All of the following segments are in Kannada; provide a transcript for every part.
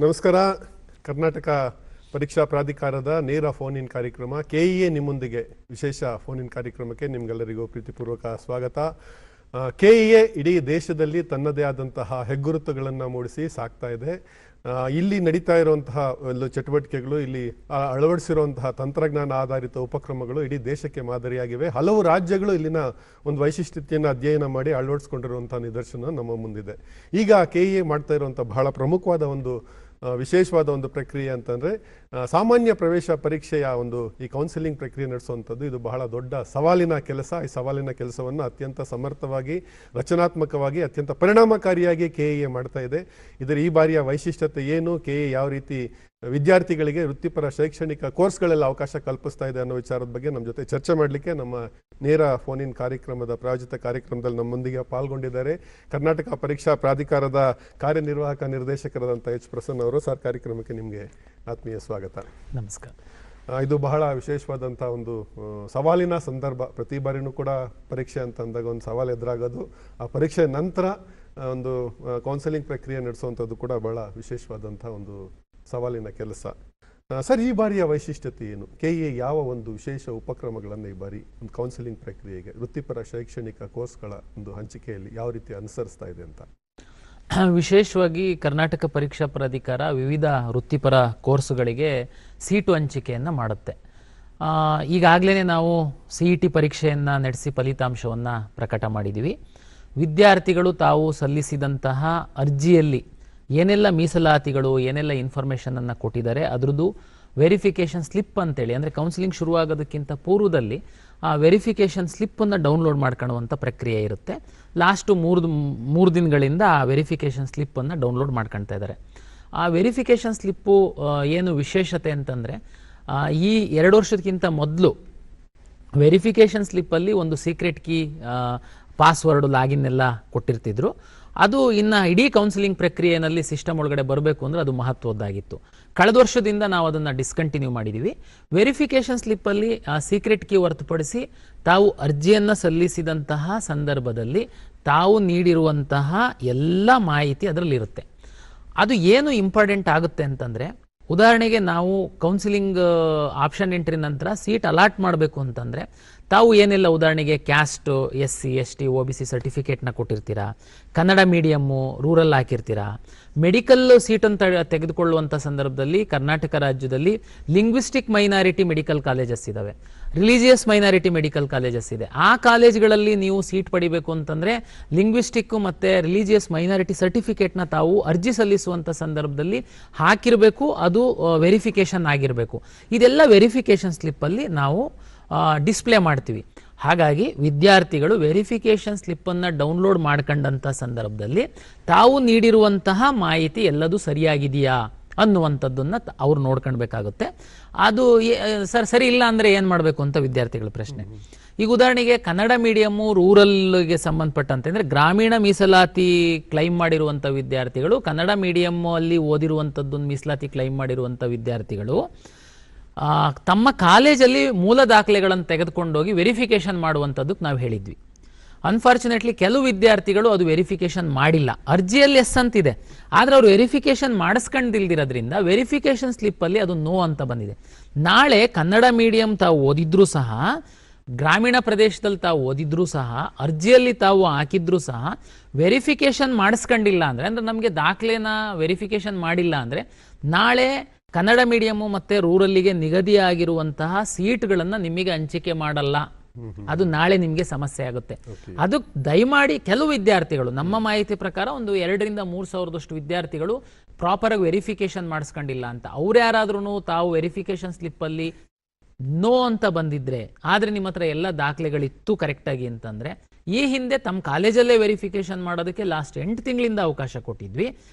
ನಮಸ್ಕಾರ. ಕರ್ನಾಟಕ ಪರೀಕ್ಷಾ ಪ್ರಾಧಿಕಾರದ ನೇರ ಫೋನ್ ಇನ್ ಕಾರ್ಯಕ್ರಮ ಕೆಇಎ ನಿಮ್ಮೊಂದಿಗೆ ವಿಶೇಷ ಫೋನ್ ಇನ್ ಕಾರ್ಯಕ್ರಮಕ್ಕೆ ನಿಮ್ಗೆಲ್ಲರಿಗೂ ಪ್ರೀತಿಪೂರ್ವಕ ಸ್ವಾಗತ. ಕೆಇಎ ಇಡೀ ದೇಶದಲ್ಲಿ ತನ್ನದೇ ಆದಂತಹ ಹೆಗ್ಗುರುತುಗಳನ್ನು ಮೂಡಿಸಿ ಸಾಕ್ತಾ ಇದೆ. ಇಲ್ಲಿ ನಡೀತಾ ಇರುವಂತಹ ಚಟುವಟಿಕೆಗಳು, ಇಲ್ಲಿ ಅಳವಡಿಸಿರುವಂತಹ ತಂತ್ರಜ್ಞಾನ ಆಧಾರಿತ ಉಪಕ್ರಮಗಳು ಇಡೀ ದೇಶಕ್ಕೆ ಮಾದರಿಯಾಗಿವೆ. ಹಲವು ರಾಜ್ಯಗಳು ಇಲ್ಲಿನ ಒಂದು ವೈಶಿಷ್ಟ್ಯತೆಯನ್ನು ಅಧ್ಯಯನ ಮಾಡಿ ಅಳವಡಿಸಿಕೊಂಡಿರುವಂತಹ ನಿದರ್ಶನ ನಮ್ಮ ಮುಂದಿದೆ. ಈಗ ಕೆಇಎ ಮಾಡ್ತಾ ಇರುವಂತಹ ಬಹಳ ಪ್ರಮುಖವಾದ ಒಂದು ವಿಶೇಷವಾದ ಒಂದು ಪ್ರಕ್ರಿಯೆ ಅಂತಂದರೆ ಸಾಮಾನ್ಯ ಪ್ರವೇಶ ಪರೀಕ್ಷೆಯ ಒಂದು ಈ ಕೌನ್ಸಿಲಿಂಗ್ ಪ್ರಕ್ರಿಯೆ ನಡೆಸುವಂಥದ್ದು. ಇದು ಬಹಳ ದೊಡ್ಡ ಸವಾಲಿನ ಕೆಲಸ. ಈ ಸವಾಲಿನ ಕೆಲಸವನ್ನು ಅತ್ಯಂತ ಸಮರ್ಥವಾಗಿ, ರಚನಾತ್ಮಕವಾಗಿ, ಅತ್ಯಂತ ಪರಿಣಾಮಕಾರಿಯಾಗಿ ಕೆಇಎ ಮಾಡ್ತಾ ಇದೆ. ಇದರ ಈ ಬಾರಿಯ ವೈಶಿಷ್ಟ್ಯತೆ ಏನು, ಕೆಇಎ ಯಾವ ರೀತಿ ವಿದ್ಯಾರ್ಥಿಗಳಿಗೆ ವೃತ್ತಿಪರ ಶೈಕ್ಷಣಿಕ ಕೋರ್ಸ್ಗಳೆಲ್ಲ ಅವಕಾಶ ಕಲ್ಪಿಸ್ತಾ ಇದೆ ಅನ್ನೋ ವಿಚಾರದ ಬಗ್ಗೆ ನಮ್ಮ ಜೊತೆ ಚರ್ಚೆ ಮಾಡಲಿಕ್ಕೆ ನಮ್ಮ ನೇರ ಫೋನ್ ಇನ್ ಕಾರ್ಯಕ್ರಮದ ಪ್ರಾಯೋಜಿತ ಕಾರ್ಯಕ್ರಮದಲ್ಲಿ ನಮ್ಮೊಂದಿಗೆ ಪಾಲ್ಗೊಂಡಿದ್ದಾರೆ ಕರ್ನಾಟಕ ಪರೀಕ್ಷಾ ಪ್ರಾಧಿಕಾರದ ಕಾರ್ಯನಿರ್ವಾಹಕ ನಿರ್ದೇಶಕರಾದಂಥ ಎಚ್ ಪ್ರಸನ್ನ ಅವರು. ಸರ್, ಕಾರ್ಯಕ್ರಮಕ್ಕೆ ನಿಮಗೆ ಆತ್ಮೀಯ ಸ್ವಾಗತ. ನಮಸ್ಕಾರ. ಇದು ಬಹಳ ವಿಶೇಷವಾದಂಥ ಒಂದು ಸವಾಲಿನ ಸಂದರ್ಭ. ಪ್ರತಿ ಬಾರಿನೂ ಕೂಡ ಪರೀಕ್ಷೆ ಅಂತ ಅಂದಾಗ ಒಂದು ಸವಾಲು ಎದುರಾಗೋದು, ಆ ಪರೀಕ್ಷೆ ನಂತರ ಒಂದು ಕೌನ್ಸಿಲಿಂಗ್ ಪ್ರಕ್ರಿಯೆ ನಡೆಸುವಂಥದ್ದು ಕೂಡ ಬಹಳ ವಿಶೇಷವಾದಂಥ ಒಂದು ಸವಾಲಿನ ಕೆಲಸ. ಸರ್, ಈ ಬಾರಿಯ ವೈಶಿಷ್ಟ್ಯತೆ ಏನು? ಕೆಇಎ ಯಾವ ಒಂದು ವಿಶೇಷ ಉಪಕ್ರಮಗಳನ್ನು ಈ ಬಾರಿ ಒಂದು ಕೌನ್ಸಿಲಿಂಗ್ ಪ್ರಕ್ರಿಯೆಗೆ, ವೃತ್ತಿಪರ ಶೈಕ್ಷಣಿಕ ಕೋರ್ಸ್ಗಳ ಒಂದು ಹಂಚಿಕೆಯಲ್ಲಿ ಯಾವ ರೀತಿ ಅನುಸರಿಸ್ತಾ ಇದೆ ಅಂತ? ವಿಶೇಷವಾಗಿ ಕರ್ನಾಟಕ ಪರೀಕ್ಷಾ ಪ್ರಾಧಿಕಾರ ವಿವಿಧ ವೃತ್ತಿಪರ ಕೋರ್ಸುಗಳಿಗೆ ಸೀಟು ಹಂಚಿಕೆಯನ್ನು ಮಾಡುತ್ತೆ. ಈಗಾಗಲೇ ನಾವು CET ಪರೀಕ್ಷೆಯನ್ನು ನಡೆಸಿ ಫಲಿತಾಂಶವನ್ನು ಪ್ರಕಟ ಮಾಡಿದ್ದೀವಿ. ವಿದ್ಯಾರ್ಥಿಗಳು ತಾವು ಸಲ್ಲಿಸಿದಂತಹ ಅರ್ಜಿಯಲ್ಲಿ ಏನೆಲ್ಲ ಮೀಸಲಾತಿಗಳು, ಏನೆಲ್ಲ ಇನ್ಫಾರ್ಮೇಷನನ್ನು ಕೊಟ್ಟಿದ್ದಾರೆ ಅದರದ್ದು ವೆರಿಫಿಕೇಷನ್ ಸ್ಲಿಪ್ ಅಂತೇಳಿ, ಅಂದರೆ ಕೌನ್ಸಿಲಿಂಗ್ ಶುರುವಾಗೋದಕ್ಕಿಂತ ಪೂರ್ವದಲ್ಲಿ ಆ ವೆರಿಫಿಕೇಷನ್ ಸ್ಲಿಪ್ಪನ್ನು ಡೌನ್ಲೋಡ್ ಮಾಡ್ಕೊಳ್ಳುವಂಥ ಪ್ರಕ್ರಿಯೆ ಇರುತ್ತೆ. ಲಾಸ್ಟು ಮೂರು ದಿನಗಳಿಂದ ಆ ವೆರಿಫಿಕೇಷನ್ ಸ್ಲಿಪ್ಪನ್ನು ಡೌನ್ಲೋಡ್ ಮಾಡ್ಕೊಳ್ತಾ ಇದ್ದಾರೆ. ಆ ವೆರಿಫಿಕೇಷನ್ ಸ್ಲಿಪ್ಪು ಏನು ವಿಶೇಷತೆ ಅಂತಂದರೆ, ಈ 2 ವರ್ಷಕ್ಕಿಂತ ಮೊದಲು ವೆರಿಫಿಕೇಷನ್ ಸ್ಲಿಪ್ಪಲ್ಲಿ ಒಂದು ಸೀಕ್ರೆಟ್ ಕೀ, ಪಾಸ್ವರ್ಡು, ಲಾಗಿನ್ ಎಲ್ಲ ಕೊಟ್ಟಿರ್ತಿದ್ರು. ಅದು ಇನ್ನು ಇಡೀ ಕೌನ್ಸಿಲಿಂಗ್ ಪ್ರಕ್ರಿಯೆಯಲ್ಲಿ ಸಿಸ್ಟಮ್ ಒಳಗಡೆ ಬರಬೇಕು ಅಂದರೆ ಅದು ಮಹತ್ವದ್ದಾಗಿತ್ತು. ಕಳೆದ ವರ್ಷದಿಂದ ನಾವು ಅದನ್ನು ಡಿಸ್ಕಂಟಿನ್ಯೂ ಮಾಡಿದ್ದೀವಿ. ವೆರಿಫಿಕೇಷನ್ ಸ್ಲಿಪ್ಪಲ್ಲಿ ಆ ಸೀಕ್ರೆಟ್ ಕೀ ಹೊರತುಪಡಿಸಿ ತಾವು ಅರ್ಜಿಯನ್ನು ಸಲ್ಲಿಸಿದಂತಹ ಸಂದರ್ಭದಲ್ಲಿ ತಾವು ನೀಡಿರುವಂತಹ ಎಲ್ಲ ಮಾಹಿತಿ ಅದರಲ್ಲಿರುತ್ತೆ. ಅದು ಏನು ಇಂಪಾರ್ಟೆಂಟ್ ಆಗುತ್ತೆ ಅಂತಂದರೆ, ಉದಾಹರಣೆಗೆ ನಾವು ಕೌನ್ಸಿಲಿಂಗ್ ಆಪ್ಷನ್ ಎಂಟ್ರಿ ನಂತರ ಸೀಟ್ ಅಲಾಟ್ ಮಾಡಬೇಕು ಅಂತಂದರೆ ತಾವು ಏನೆಲ್ಲ, ಉದಾಹರಣೆಗೆ ಕ್ಯಾಸ್ಟ್, SC ST OBC ಸರ್ಟಿಫಿಕೇಟ್ನ ಕೊಟ್ಟಿರ್ತೀರಾ, ಕನ್ನಡ ಮೀಡಿಯಮ್ಮು, ರೂರಲ್ ಹಾಕಿರ್ತೀರಾ. ಮೆಡಿಕಲ್ ಸೀಟನ್ನು ತೆಗೆದುಕೊಳ್ಳುವಂಥ ಸಂದರ್ಭದಲ್ಲಿ ಕರ್ನಾಟಕ ರಾಜ್ಯದಲ್ಲಿ ಲಿಂಗ್ವಿಸ್ಟಿಕ್ ಮೈನಾರಿಟಿ ಮೆಡಿಕಲ್ ಕಾಲೇಜಸ್ ಇದ್ದಾವೆ, ರಿಲಿಜಿಯಸ್ ಮೈನಾರಿಟಿ ಮೆಡಿಕಲ್ ಕಾಲೇಜಸ್ ಇದೆ. ಆ ಕಾಲೇಜ್ಗಳಲ್ಲಿ ನೀವು ಸೀಟ್ ಪಡಿಬೇಕು ಅಂತಂದರೆ ಲಿಂಗ್ವಿಸ್ಟಿಕ್ಕು ಮತ್ತು ರಿಲಿಜಿಯಸ್ ಮೈನಾರಿಟಿ ಸರ್ಟಿಫಿಕೇಟ್ನ ತಾವು ಅರ್ಜಿ ಸಲ್ಲಿಸುವಂಥ ಸಂದರ್ಭದಲ್ಲಿ ಹಾಕಿರಬೇಕು. ಅದು ವೆರಿಫಿಕೇಷನ್ ಆಗಿರಬೇಕು. ಇದೆಲ್ಲ ವೆರಿಫಿಕೇಷನ್ ಸ್ಲಿಪ್ಪಲ್ಲಿ ನಾವು ಡಿಸ್ಪ್ಲೇ ಮಾಡ್ತೀವಿ. ಹಾಗಾಗಿ ವಿದ್ಯಾರ್ಥಿಗಳು ವೆರಿಫಿಕೇಷನ್ ಸ್ಲಿಪ್ಪನ್ನು ಡೌನ್ಲೋಡ್ ಮಾಡ್ಕೊಂಡಂಥ ಸಂದರ್ಭದಲ್ಲಿ ತಾವು ನೀಡಿರುವಂತಹ ಮಾಹಿತಿ ಎಲ್ಲದೂ ಸರಿಯಾಗಿದೆಯಾ ಅನ್ನುವಂಥದ್ದನ್ನು ಅವ್ರು ನೋಡ್ಕೊಳ್ಬೇಕಾಗುತ್ತೆ. ಅದು ಸರಿ ಇಲ್ಲ ಅಂದರೆ ಏನು ಮಾಡಬೇಕು ಅಂತ ವಿದ್ಯಾರ್ಥಿಗಳ ಪ್ರಶ್ನೆ. ಈಗ ಉದಾಹರಣೆಗೆ ಕನ್ನಡ ಮೀಡಿಯಮ್ಮು, ರೂರಲ್ಗೆ ಸಂಬಂಧಪಟ್ಟಂತೆ ಅಂದರೆ ಗ್ರಾಮೀಣ ಮೀಸಲಾತಿ ಕ್ಲೈಮ್ ಮಾಡಿರುವಂಥ ವಿದ್ಯಾರ್ಥಿಗಳು, ಕನ್ನಡ ಮೀಡಿಯಮ್ಮಲ್ಲಿ ಓದಿರುವಂಥದ್ದೊಂದು ಮೀಸಲಾತಿ ಕ್ಲೈಮ್ ಮಾಡಿರುವಂಥ ವಿದ್ಯಾರ್ಥಿಗಳು ತಮ್ಮ ಕಾಲೇಜಲ್ಲಿ ಮೂಲ ದಾಖಲೆಗಳನ್ನು ತೆಗೆದುಕೊಂಡೋಗಿ ವೆರಿಫಿಕೇಷನ್ ಮಾಡುವಂಥದ್ದಕ್ಕೆ ನಾವು ಹೇಳಿದ್ವಿ. ಅನ್ಫಾರ್ಚುನೇಟ್ಲಿ ಕೆಲವು ವಿದ್ಯಾರ್ಥಿಗಳು ಅದು ವೆರಿಫಿಕೇಷನ್ ಮಾಡಿಲ್ಲ. ಅರ್ಜಿಯಲ್ಲಿ ಎಸ್ ಅಂತಿದೆ, ಆದರೆ ಅವರು ವೆರಿಫಿಕೇಷನ್ ಮಾಡಿಸ್ಕೊಂಡಿಲ್ದಿರೋದ್ರಿಂದ ವೆರಿಫಿಕೇಷನ್ ಸ್ಲಿಪ್ಪಲ್ಲಿ ಅದು ನೋ ಅಂತ ಬಂದಿದೆ. ನಾಳೆ ಕನ್ನಡ ಮೀಡಿಯಂ ತಾವು ಓದಿದ್ರೂ ಸಹ, ಗ್ರಾಮೀಣ ಪ್ರದೇಶದಲ್ಲಿ ತಾವು ಓದಿದ್ರೂ ಸಹ, ಅರ್ಜಿಯಲ್ಲಿ ತಾವು ಹಾಕಿದ್ರೂ ಸಹ ವೆರಿಫಿಕೇಷನ್ ಮಾಡಿಸ್ಕೊಂಡಿಲ್ಲ ಅಂದರೆ ನಮಗೆ ದಾಖಲೆನ ವೆರಿಫಿಕೇಷನ್ ಮಾಡಿಲ್ಲ ಅಂದರೆ ನಾಳೆ ಕನ್ನಡ ಮೀಡಿಯಮ್ಮು ಮತ್ತು ರೂರಲ್ಲಿಗೆ ನಿಗದಿಯಾಗಿರುವಂತಹ ಸೀಟ್ಗಳನ್ನು ನಿಮಗೆ ಹಂಚಿಕೆ ಮಾಡಲ್ಲ. ಅದು ನಾಳೆ ನಿಮಗೆ ಸಮಸ್ಯೆ ಆಗುತ್ತೆ. ಅದು ದಯಮಾಡಿ ಕೆಲವು ವಿದ್ಯಾರ್ಥಿಗಳು, ನಮ್ಮ ಮಾಹಿತಿ ಪ್ರಕಾರ ಒಂದು 2,000 ರಿಂದ 3,000 ವಿದ್ಯಾರ್ಥಿಗಳು ಪ್ರಾಪರಾಗಿ ವೆರಿಫಿಕೇಷನ್ ಮಾಡಿಸ್ಕೊಂಡಿಲ್ಲ ಅಂತ. ಅವ್ರು ಯಾರಾದ್ರೂ ತಾವು ವೆರಿಫಿಕೇಷನ್ ಸ್ಲಿಪ್ಪಲ್ಲಿ ನೋ ಅಂತ ಬಂದಿದ್ರೆ, ಆದರೆ ನಿಮ್ಮ ಹತ್ರ ಎಲ್ಲ ದಾಖಲೆಗಳಿತ್ತು ಕರೆಕ್ಟಾಗಿ ಅಂತಂದರೆ, ಈ ಹಿಂದೆ ತಮ್ಮ ಕಾಲೇಜಲ್ಲೇ ವೆರಿಫಿಕೇಷನ್ ಮಾಡೋದಕ್ಕೆ ಲಾಸ್ಟ್ 8 ತಿಂಗಳಿಂದ ಅವಕಾಶ ಕೊಟ್ಟಿದ್ವಿ.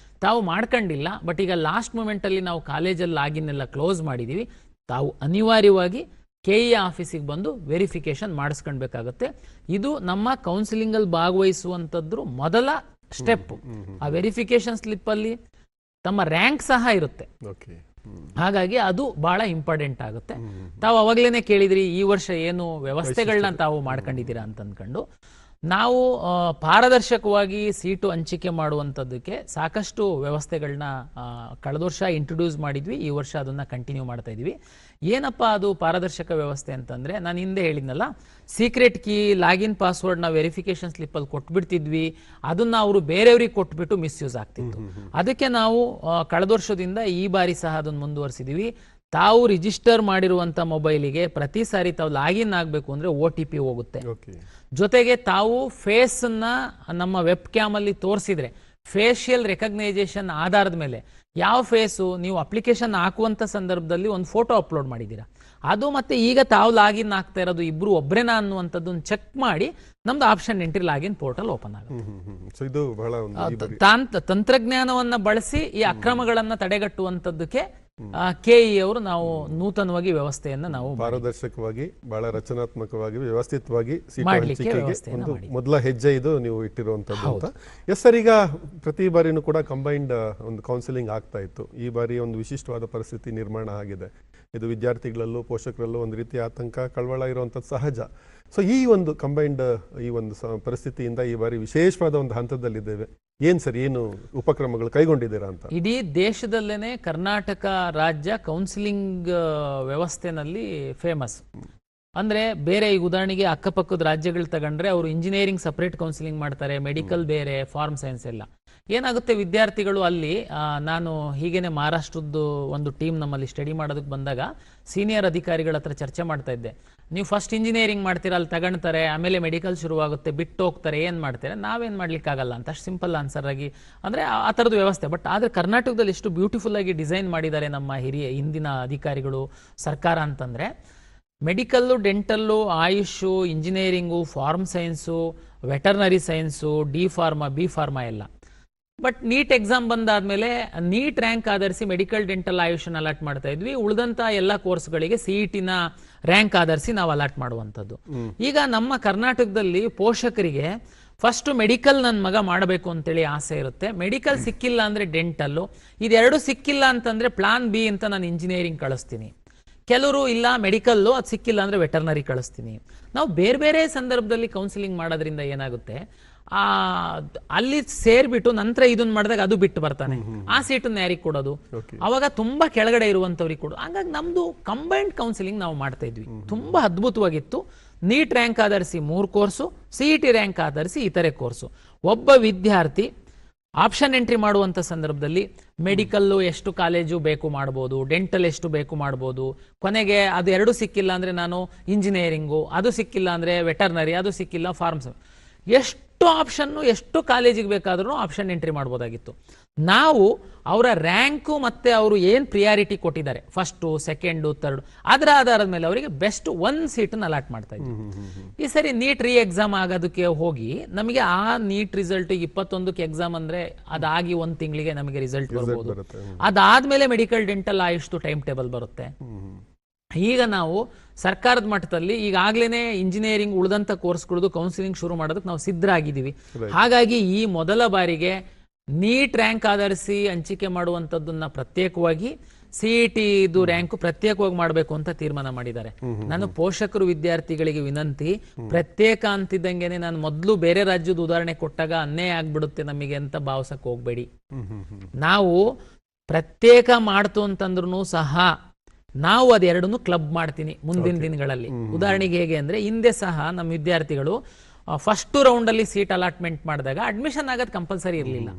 ತಾವು ಮಾಡ್ಕೊಂಡಿಲ್ಲ. ಬಟ್ ಈಗ ಲಾಸ್ಟ್ ಮೂಮೆಂಟಲ್ಲಿ ನಾವು ಕಾಲೇಜಲ್ಲಿ ಲಾಗಿನ್ ಎಲ್ಲ ಕ್ಲೋಸ್ ಮಾಡಿದ್ದೀವಿ. ತಾವು ಅನಿವಾರ್ಯವಾಗಿ ಕೆಇಎ ಆಫೀಸಿಗೆ ಬಂದು ವೆರಿಫಿಕೇಷನ್ ಮಾಡಿಸ್ಕೊಳ್ಬೇಕಾಗತ್ತೆ. ಇದು ನಮ್ಮ ಕೌನ್ಸಿಲಿಂಗಲ್ಲಿ ಭಾಗವಹಿಸುವಂಥದ್ದು ಮೊದಲ ಸ್ಟೆಪ್. ಆ ವೆರಿಫಿಕೇಷನ್ ಸ್ಲಿಪ್ಪಲ್ಲಿ ತಮ್ಮ ರ್ಯಾಂಕ್ ಸಹ ಇರುತ್ತೆ. ಹಾಗಾಗಿ ಅದು ಬಹಳ ಇಂಪಾರ್ಟೆಂಟ್ ಆಗುತ್ತೆ. ತಾವು ಅವಾಗಲೇ ಕೇಳಿದ್ರಿ, ಈ ವರ್ಷ ಏನು ವ್ಯವಸ್ಥೆಗಳನ್ನ ತಾವು ಮಾಡ್ಕೊಂಡಿದ್ದೀರಾ ಅಂತ ಅಂದ್ಕೊಂಡು. ನಾವು ಪಾರದರ್ಶಕವಾಗಿ ಸೀಟು ಹಂಚಿಕೆ ಮಾಡುವಂಥದ್ದಕ್ಕೆ ಸಾಕಷ್ಟು ವ್ಯವಸ್ಥೆಗಳನ್ನ ಕಳೆದ ವರ್ಷ ಇಂಟ್ರೊಡ್ಯೂಸ್ ಮಾಡಿದ್ವಿ. ಈ ವರ್ಷ ಅದನ್ನು ಕಂಟಿನ್ಯೂ ಮಾಡ್ತಾ ಇದ್ವಿ. ಏನಪ್ಪ ಅದು ಪಾರದರ್ಶಕ ವ್ಯವಸ್ಥೆ ಅಂತಂದರೆ, ನಾನು ಹಿಂದೆ ಹೇಳಿದ್ನಲ್ಲ, ಸೀಕ್ರೆಟ್ ಕೀ, ಲಾಗಿನ್ ಪಾಸ್ವರ್ಡ್ನ ವೆರಿಫಿಕೇಶನ್ ಸ್ಲಿಪ್ಪಲ್ಲಿ ಕೊಟ್ಬಿಡ್ತಿದ್ವಿ. ಅದನ್ನು ಅವರು ಬೇರೆಯವ್ರಿಗೆ ಕೊಟ್ಬಿಟ್ಟು ಮಿಸ್ಯೂಸ್ ಆಗ್ತಿತ್ತು. ಅದಕ್ಕೆ ನಾವು ಕಳೆದ ವರ್ಷದಿಂದ ಈ ಬಾರಿ ಸಹ ಅದನ್ನು ಮುಂದುವರಿಸಿದ್ದೀವಿ. ತಾವು ರಿಜಿಸ್ಟರ್ ಮಾಡಿರುವಂಥ ಮೊಬೈಲಿಗೆ ಪ್ರತಿ ಸಾರಿ ತಾವು ಲಾಗಿನ್ ಆಗಬೇಕು ಅಂದರೆ OTP ಹೋಗುತ್ತೆ. ಜೊತೆಗೆ ತಾವು ಫೇಸನ್ನು ನಮ್ಮ ವೆಬ್ ಕ್ಯಾಮಲ್ಲಿ ತೋರಿಸಿದ್ರೆ ಫೇಶಿಯಲ್ ರೆಕಗ್ನೈಸೇಷನ್ ಆಧಾರದ ಮೇಲೆ ಯಾವ ಫೇಸು ನೀವು ಅಪ್ಲಿಕೇಶನ್ ಹಾಕುವಂಥ ಸಂದರ್ಭದಲ್ಲಿ ಒಂದು ಫೋಟೋ ಅಪ್ಲೋಡ್ ಮಾಡಿದ್ದೀರಾ, ಅದು ಮತ್ತೆ ಈಗ ತಾವು ಲಾಗಿನ್ ಆಗ್ತಾ ಇರೋದು ಇಬ್ರು ಒಬ್ಬರೇನಾ ಅನ್ನುವಂಥದ್ದನ್ನು ಚೆಕ್ ಮಾಡಿ ನಮ್ದು option entry login portal open ಆಗುತ್ತೆ. ತಂತ್ರಜ್ಞಾನವನ್ನು ಬಳಸಿ ಈ ಅಕ್ರಮಗಳನ್ನು ತಡೆಗಟ್ಟುವಂಥದ್ದಕ್ಕೆ KE ಅವರು ನಾವು ನೂತನವಾಗಿ ವ್ಯವಸ್ಥೆಯನ್ನು ನಾವು ಪಾರದರ್ಶಕವಾಗಿ ಬಹಳ ರಚನಾತ್ಮಕವಾಗಿ ವ್ಯವಸ್ಥಿತವಾಗಿ ಒಂದು ಮೊದಲ ಹೆಜ್ಜೆ ಇದು ನೀವು ಇಟ್ಟಿರುವಂತದ್ದು ಅಂತ. ಎಸ್ ಸರ್, ಈಗ ಪ್ರತಿ ಬಾರಿನೂ ಕೂಡ ಕಂಬೈನ್ಡ್ ಒಂದು ಕೌನ್ಸಿಲಿಂಗ್ ಆಗ್ತಾ ಇತ್ತು. ಈ ಬಾರಿ ಒಂದು ವಿಶಿಷ್ಟವಾದ ಪರಿಸ್ಥಿತಿ ನಿರ್ಮಾಣ ಆಗಿದೆ. ಇದು ವಿದ್ಯಾರ್ಥಿಗಳಲ್ಲೂ ಪೋಷಕರಲ್ಲೂ ಒಂದು ರೀತಿ ಆತಂಕ, ಕಳವಳ ಇರುವಂಥದ್ದು ಸಹಜ. ಸೊ ಈ ಒಂದು ಕಂಬೈನ್ಡ್ ಈ ಒಂದು ಪರಿಸ್ಥಿತಿಯಿಂದ ಈ ಬಾರಿ ವಿಶೇಷವಾದ ಒಂದು ಹಂತದಲ್ಲಿದ್ದೇವೆ. ಏನ್ ಸರ್, ಏನು ಉಪಕ್ರಮಗಳು ಕೈಗೊಂಡಿದ್ದೀರಾ ಅಂತ? ಇಡೀ ದೇಶದಲ್ಲೇನೆ ಕರ್ನಾಟಕ ರಾಜ್ಯ ಕೌನ್ಸಿಲಿಂಗ್ ವ್ಯವಸ್ಥೆನಲ್ಲಿ ಫೇಮಸ್. ಅಂದ್ರೆ ಬೇರೆ ಈಗ ಉದಾಹರಣೆಗೆ ಅಕ್ಕಪಕ್ಕದ ರಾಜ್ಯಗಳು ತಗೊಂಡ್ರೆ ಅವರು ಇಂಜಿನಿಯರಿಂಗ್ ಸಪರೇಟ್ ಕೌನ್ಸಿಲಿಂಗ್ ಮಾಡ್ತಾರೆ, ಮೆಡಿಕಲ್ ಬೇರೆ, ಫಾರ್ಮ್ ಸೈನ್ಸ್ ಎಲ್ಲ. ಏನಾಗುತ್ತೆ, ವಿದ್ಯಾರ್ಥಿಗಳು ಅಲ್ಲಿ ನಾನು ಹೀಗೇನೆ ಮಹಾರಾಷ್ಟ್ರದ್ದು ಒಂದು ಟೀಮ್ ನಮ್ಮಲ್ಲಿ ಸ್ಟಡಿ ಮಾಡೋದಕ್ಕೆ ಬಂದಾಗ ಸೀನಿಯರ್ ಅಧಿಕಾರಿಗಳ ಹತ್ರ ಚರ್ಚೆ ಮಾಡ್ತಾ ಇದ್ದೆ. ನೀವು ಫಸ್ಟ್ ಇಂಜಿನಿಯರಿಂಗ್ ಮಾಡ್ತೀರಾ, ಅಲ್ಲಿ ತಗೊಳ್ತಾರೆ, ಆಮೇಲೆ ಮೆಡಿಕಲ್ ಶುರುವಾಗುತ್ತೆ, ಬಿಟ್ಟು ಹೋಗ್ತಾರೆ, ಏನು ಮಾಡ್ತಾರೆ, ನಾವೇನು ಮಾಡ್ಲಿಕ್ಕಾಗಲ್ಲ ಅಂತ ಅಷ್ಟು ಸಿಂಪಲ್ ಆನ್ಸರ್ ಆಗಿ, ಅಂದರೆ ಆ ಥರದ್ದು ವ್ಯವಸ್ಥೆ. ಬಟ್ ಆದರೆ ಕರ್ನಾಟಕದಲ್ಲಿ ಎಷ್ಟು ಬ್ಯೂಟಿಫುಲ್ ಆಗಿ ಡಿಸೈನ್ ಮಾಡಿದ್ದಾರೆ ನಮ್ಮ ಹಿಂದಿನ ಅಧಿಕಾರಿಗಳು, ಸರ್ಕಾರ ಅಂತಂದರೆ medical, dental, AYUSH, engineering, farm science, veterinary science, D pharma, B pharma ಎಲ್ಲ. ಬಟ್ ನೀಟ್ ಎಕ್ಸಾಮ್ ಬಂದಾದ್ಮೇಲೆ ನೀಟ್ ರ್ಯಾಂಕ್ ಆಧರಿಸಿ ಮೆಡಿಕಲ್, ಡೆಂಟಲ್, ಆಯುಷನ್ ಅಲಾಟ್ ಮಾಡ್ತಾ ಇದ್ವಿ. ಉಳಿದಂಥ ಎಲ್ಲ ಕೋರ್ಸ್ಗಳಿಗೆ CET-ನ ರ್ಯಾಂಕ್ ಆಧರಿಸಿ ನಾವು ಅಲಾಟ್ ಮಾಡುವಂಥದ್ದು. ಈಗ ನಮ್ಮ ಕರ್ನಾಟಕದಲ್ಲಿ ಪೋಷಕರಿಗೆ ಫಸ್ಟ್ ಮೆಡಿಕಲ್ ನನ್ನ ಮಗ ಮಾಡಬೇಕು ಅಂತೇಳಿ ಆಸೆ ಇರುತ್ತೆ. ಮೆಡಿಕಲ್ ಸಿಕ್ಕಿಲ್ಲ ಅಂದರೆ ಡೆಂಟಲ್ಲು, ಇದೆರಡು ಸಿಕ್ಕಿಲ್ಲ ಅಂತಂದರೆ ಪ್ಲಾನ್ B ಅಂತ ನಾನು ಇಂಜಿನಿಯರಿಂಗ್ ಕಳಿಸ್ತೀನಿ. ಕೆಲವರು ಇಲ್ಲ ಮೆಡಿಕಲ್ಲು ಅದು ಸಿಕ್ಕಿಲ್ಲ ಅಂದರೆ ವೆಟರ್ನರಿ ಕಳಿಸ್ತೀನಿ. ನಾವು ಬೇರೆ ಬೇರೆ ಸಂದರ್ಭದಲ್ಲಿ ಕೌನ್ಸಿಲಿಂಗ್ ಮಾಡೋದ್ರಿಂದ ಏನಾಗುತ್ತೆ, ಅಲ್ಲಿ ಸೇರ್ಬಿಟ್ಟು ನಂತರ ಇದನ್ನ ಮಾಡಿದಾಗ ಅದು ಬಿಟ್ಟು ಬರ್ತಾನೆ, ಆ ಸೀಟನ್ನು ಯಾರಿಗೆ ಕೊಡೋದು, ಅವಾಗ ತುಂಬಾ ಕೆಳಗಡೆ ಇರುವಂತವ್ರಿಗೆ ಕೊಡೋದು. ಹಂಗಾಗಿ ನಮ್ದು ಕಂಬೈನ್ಡ್ ಕೌನ್ಸಿಲಿಂಗ್ ನಾವು ಮಾಡ್ತಾ ಇದ್ವಿ. ತುಂಬಾ ಅದ್ಭುತವಾಗಿತ್ತು. ನೀಟ್ ರ್ಯಾಂಕ್ ಆಧರಿಸಿ 3 ಕೋರ್ಸು, CET ರ್ಯಾಂಕ್ ಆಧರಿಸಿ ಇತರೆ ಕೋರ್ಸು. ಒಬ್ಬ ವಿದ್ಯಾರ್ಥಿ ಆಪ್ಷನ್ ಎಂಟ್ರಿ ಮಾಡುವಂಥ ಸಂದರ್ಭದಲ್ಲಿ ಮೆಡಿಕಲ್ಲು ಎಷ್ಟು ಕಾಲೇಜು ಬೇಕು ಮಾಡ್ಬೋದು, ಡೆಂಟಲ್ ಎಷ್ಟು ಬೇಕು ಮಾಡ್ಬೋದು, ಕೊನೆಗೆ ಅದು ಎರಡು ಸಿಕ್ಕಿಲ್ಲ ಅಂದರೆ ನಾನು ಇಂಜಿನಿಯರಿಂಗು, ಅದು ಸಿಕ್ಕಿಲ್ಲ ಅಂದರೆ ವೆಟರ್ನರಿ, ಅದು ಸಿಕ್ಕಿಲ್ಲ ಫಾರ್ಮ್ಸ್, ಎಷ್ಟು ಆಪ್ಷನ್ನು ಎಷ್ಟು ಕಾಲೇಜಿಗೆ ಬೇಕಾದ್ರೂ ಆಪ್ಷನ್ ಎಂಟ್ರಿ ಮಾಡ್ಬೋದಾಗಿತ್ತು. ನಾವು ಅವರ ರ್ಯಾಂಕು ಮತ್ತು ಅವರು ಏನು ಪ್ರಿಯಾರಿಟಿ ಕೊಟ್ಟಿದ್ದಾರೆ, ಫಸ್ಟು, ಸೆಕೆಂಡು, ಥರ್ಡು, ಅದರ ಆಧಾರದ ಮೇಲೆ ಅವರಿಗೆ ಬೆಸ್ಟ್ 1 ಸೀಟನ್ನು ಅಲಾಟ್ ಮಾಡ್ತಾ ಇದ್ವಿ. ಈ ಸರಿ ನೀಟ್ ಎಕ್ಸಾಮ್ ಆಗೋದಕ್ಕೆ ಹೋಗಿ ನಮಗೆ ಆ ನೀಟ್ ರಿಸಲ್ಟ್ 21ಕ್ಕೆ ಎಕ್ಸಾಮ್ ಅಂದರೆ ಅದಾಗಿ 1 ತಿಂಗಳಿಗೆ ನಮಗೆ ರಿಸಲ್ಟ್ ಬರ್ಬೋದು. ಅದಾದ್ಮೇಲೆ ಮೆಡಿಕಲ್, ಡೆಂಟಲ್, ಆಯುಷ್ದು ಟೈಮ್ ಟೇಬಲ್ ಬರುತ್ತೆ. ಈಗ ನಾವು ಸರ್ಕಾರದ ಮಟ್ಟದಲ್ಲಿ ಈಗಾಗಲೇ ಇಂಜಿನಿಯರಿಂಗ್ ಉಳಿದಂಥ ಕೋರ್ಸ್ಗಳದ್ದು ಕೌನ್ಸಿಲಿಂಗ್ ಶುರು ಮಾಡೋದಕ್ಕೆ ನಾವು ಸಿದ್ಧರಾಗಿದ್ದೀವಿ. ಹಾಗಾಗಿ ಈ ಮೊದಲ ಬಾರಿಗೆ ನೀಟ್ ರ್ಯಾಂಕ್ ಆಧರಿಸಿ ಹಂಚಿಕೆ ಮಾಡುವಂಥದ್ದನ್ನ ಪ್ರತ್ಯೇಕವಾಗಿ, CET ರ್ಯಾಂಕು ಪ್ರತ್ಯೇಕವಾಗಿ ಮಾಡಬೇಕು ಅಂತ ತೀರ್ಮಾನ ಮಾಡಿದ್ದಾರೆ. ನಾನು ಪೋಷಕರು ವಿದ್ಯಾರ್ಥಿಗಳಿಗೆ ವಿನಂತಿ, ಪ್ರತ್ಯೇಕ ಅಂತಿದ್ದಂಗೆನೆ ನಾನು ಮೊದಲು ಬೇರೆ ರಾಜ್ಯದ ಉದಾಹರಣೆ ಕೊಟ್ಟಾಗ ಅನ್ಯಾಯ ಆಗ್ಬಿಡುತ್ತೆ ನಮಗೆ ಅಂತ ಭಾವಿಸಕ್ಕೆ ಹೋಗ್ಬೇಡಿ. ನಾವು ಪ್ರತ್ಯೇಕ ಮಾಡ್ತು ಅಂತಂದ್ರೂ ಸಹ ನಾವು ಅದೆರಡನ್ನು ಕ್ಲಬ್ ಮಾಡ್ತೀನಿ ಮುಂದಿನ ದಿನಗಳಲ್ಲಿ. ಉದಾಹರಣೆಗೆ ಹೇಗೆ ಅಂದರೆ, ಹಿಂದೆ ಸಹ ನಮ್ಮ ವಿದ್ಯಾರ್ಥಿಗಳು ಫಸ್ಟ್ ರೌಂಡಲ್ಲಿ ಸೀಟ್ ಅಲಾಟ್ಮೆಂಟ್ ಮಾಡಿದಾಗ ಅಡ್ಮಿಷನ್ ಆಗೋದು ಕಂಪಲ್ಸರಿ ಇರಲಿಲ್ಲ.